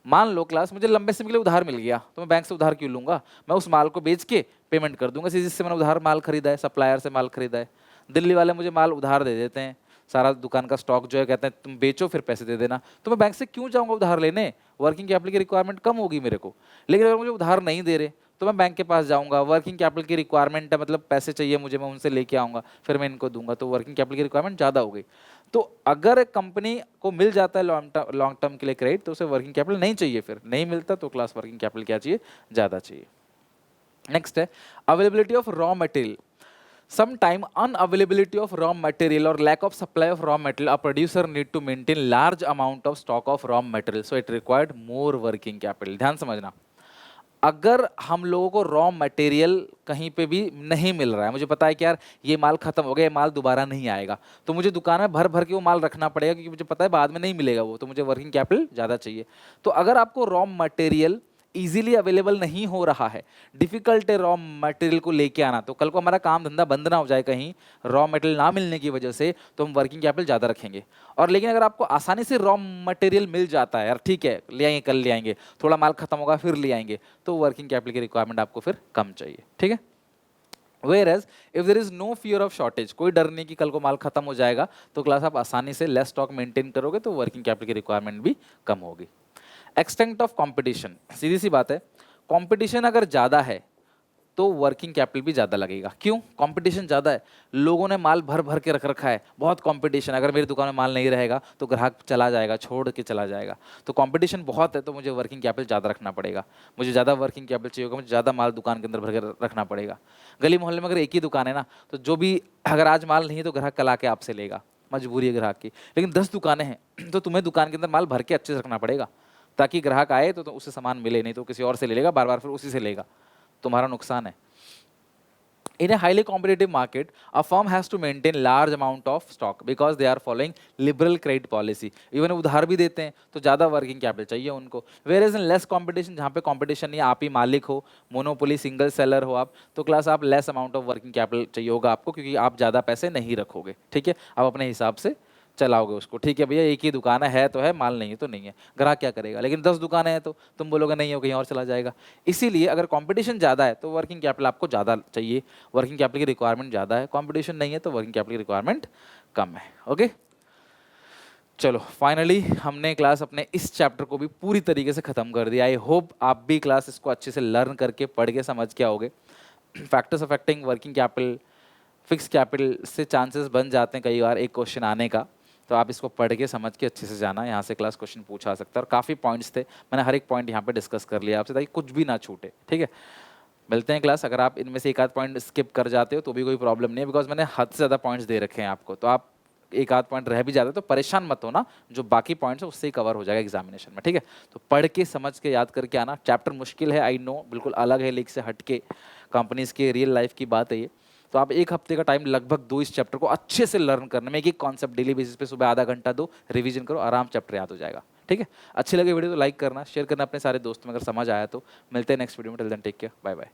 मान लो क्लास मुझे लंबे समय के लिए उधार मिल गया, तो मैं बैंक से उधार क्यों लूंगा, मैं उस माल को बेच के पेमेंट कर दूंगा, जिससे मैंने उधार माल खरीदा है, सप्लायर से माल खरीदा है। दिल्ली वाले मुझे माल उधार दे देते हैं, सारा दुकान का स्टॉक जो है, कहते हैं तुम बेचो फिर पैसे दे देना, तो मैं बैंक से क्यों जाऊंगा उधार लेने, वर्किंग कैपिटल की रिक्वायरमेंट कम होगी मेरे को। लेकिन अगर मुझे उधार नहीं दे रहे, तो मैं बैंक के पास जाऊंगा, वर्किंग कैपिटल की रिक्वायरमेंट है, मतलब पैसे चाहिए मुझे, मैं उनसे लेके आऊंगा, फिर मैं इनको दूंगा, तो वर्किंग कैपिटल की रिक्वायरमेंट ज़्यादा हो गई। तो अगर एक कंपनी को मिल जाता है लॉन्ग टर्म के लिए क्रेडिट, तो उसे वर्किंग कैपिटल नहीं चाहिए, फिर नहीं मिलता तो क्लास वर्किंग कैपिटल क्या चाहिए, ज़्यादा चाहिए। नेक्स्ट है availability of raw material. Sometime unavailability of raw material or lack of supply of raw material, a producer need to maintain large amount of stock of raw material, so it required more working capital. ध्यान समझना, अगर हम लोगों को raw material कहीं पे भी नहीं मिल रहा है, मुझे पता है कि यार ये माल खत्म हो गया, ये माल दोबारा नहीं आएगा, तो मुझे दुकान में भर भर के वो माल रखना पड़ेगा, क्योंकि मुझे पता है बाद में नहीं मिलेगा वो, तो मुझे वर्किंग कैपिटल ज़्यादा चाहिए। तो अगर आपको रॉ मटेरियल इजीली अवेलेबल नहीं हो रहा है, डिफिकल्ट है रॉ मटेरियल को लेके आना, तो कल को हमारा काम धंधा बंद ना हो जाए कहीं रॉ मटेरियल ना मिलने की वजह से, तो हम वर्किंग कैपिटल ज़्यादा रखेंगे। और लेकिन अगर आपको आसानी से रॉ मटेरियल मिल जाता है, यार ठीक है ले आएंगे कल ले आएंगे, थोड़ा माल खत्म होगा फिर ले आएंगे, तो वर्किंग कैपिटल की रिक्वायरमेंट आपको फिर कम चाहिए, ठीक है। Whereas if there is no fear of shortage, कोई डर नहीं कि कल को माल खत्म हो जाएगा, तो क्लास आप आसानी से लेस स्टॉक मेंटेन करोगे तो वर्किंग कैपिटल की रिक्वायरमेंट भी कम होगी। एक्सटेंट ऑफ कंपटीशन, सीधी सी बात है, कंपटीशन अगर ज़्यादा है तो वर्किंग कैपिटल भी ज़्यादा लगेगा। क्यों? कंपटीशन ज़्यादा है, लोगों ने माल भर भर के रख रखा है, बहुत कंपटीशन, अगर मेरी दुकान में माल नहीं रहेगा तो ग्राहक चला जाएगा, छोड़ के चला जाएगा, तो कंपटीशन बहुत है, तो मुझे वर्किंग कैपिटल ज़्यादा रखना पड़ेगा, मुझे ज़्यादा वर्किंग कैपिटल चाहिए होगा, मुझे ज़्यादा माल दुकान के अंदर भर के रखना पड़ेगा। गली मोहल्ले में अगर एक ही दुकान है ना, तो जो भी अगर आज माल नहीं है तो ग्राहक कल आके आपसे लेगा, मजबूरी है ग्राहक की। लेकिन 10 दुकानें हैं तो तुम्हें दुकान के अंदर माल भर के अच्छे से रखना पड़ेगा, ताकि ग्राहक आए तो उससे सामान मिले, नहीं तो किसी और से ले लेगा, बार बार फिर उसी से लेगा, तुम्हारा नुकसान है। In a highly competitive market, a firm has to maintain large amount of stock because they are following liberal credit policy. Even उधार भी देते हैं तो ज़्यादा वर्किंग कैपिटल चाहिए उनको। Whereas in less competition, जहाँ पे competition नहीं, आप ही मालिक हो, मोनोपोली सिंगल सेलर हो आप, तो क्लास आप less amount of working capital चाहिए होगा आपको, क्योंकि आप ज़्यादा पैसे नहीं रखोगे, ठीक है, आप अपने हिसाब से चलाओगे उसको, ठीक है भैया एक ही दुकान है तो है, माल नहीं है तो नहीं है, ग्राहक क्या करेगा। लेकिन 10 दुकानें हैं तो तुम बोलोगे नहीं हो, कहीं और चला जाएगा। इसीलिए अगर कंपटीशन ज़्यादा है तो वर्किंग कैपिटल आपको ज़्यादा चाहिए, वर्किंग कैपिटल की रिक्वायरमेंट ज़्यादा है, कंपटीशन नहीं है तो वर्किंग कैपिटल की रिक्वायरमेंट कम है। ओके, चलो फाइनली हमने क्लास अपने इस चैप्टर को भी पूरी तरीके से ख़त्म कर दिया। आई होप आप भी क्लास इसको अच्छे से लर्न करके पढ़ के समझ के आओगे। Factors affecting working capital, fix capital से चांसेस बन जाते हैं कई बार एक क्वेश्चन आने का, तो आप इसको पढ़ के समझ के अच्छे से जाना, यहाँ से क्लास क्वेश्चन पूछा सकता है। और काफ़ी पॉइंट्स थे, मैंने हर एक पॉइंट यहाँ पे डिस्कस कर लिया आपसे, ताकि कुछ भी ना छूटे, ठीक है। मिलते हैं क्लास, अगर आप इनमें से एक आध पॉइंट स्किप कर जाते हो तो भी कोई प्रॉब्लम नहीं है, बिकॉज मैंने हद से ज़्यादा पॉइंट्स दे रखे हैं आपको, तो आप एक आध पॉइंट रह भी जाते तो परेशान मत होना, जो बाकी पॉइंट्स है उससे ही कवर हो जाएगा एग्जामिनेशन में, ठीक है। तो पढ़ के समझ के याद करके आना। चैप्टर मुश्किल है, आई नो, बिल्कुल अलग है लीग से हट के, कंपनीज के रियल लाइफ की बात है ये, तो आप एक हफ्ते का टाइम लगभग दो इस चैप्टर को अच्छे से लर्न करने में, एक कॉन्सेप्ट डेली बेसिस पे सुबह आधा घंटा दो, रिवीजन करो, आराम चैप्टर याद हो जाएगा, ठीक है। अच्छी लगे वीडियो तो लाइक करना, शेयर करना अपने सारे दोस्तों में, अगर समझ आया तो। मिलते हैं नेक्स्ट वीडियो में, till then take care, bye bye.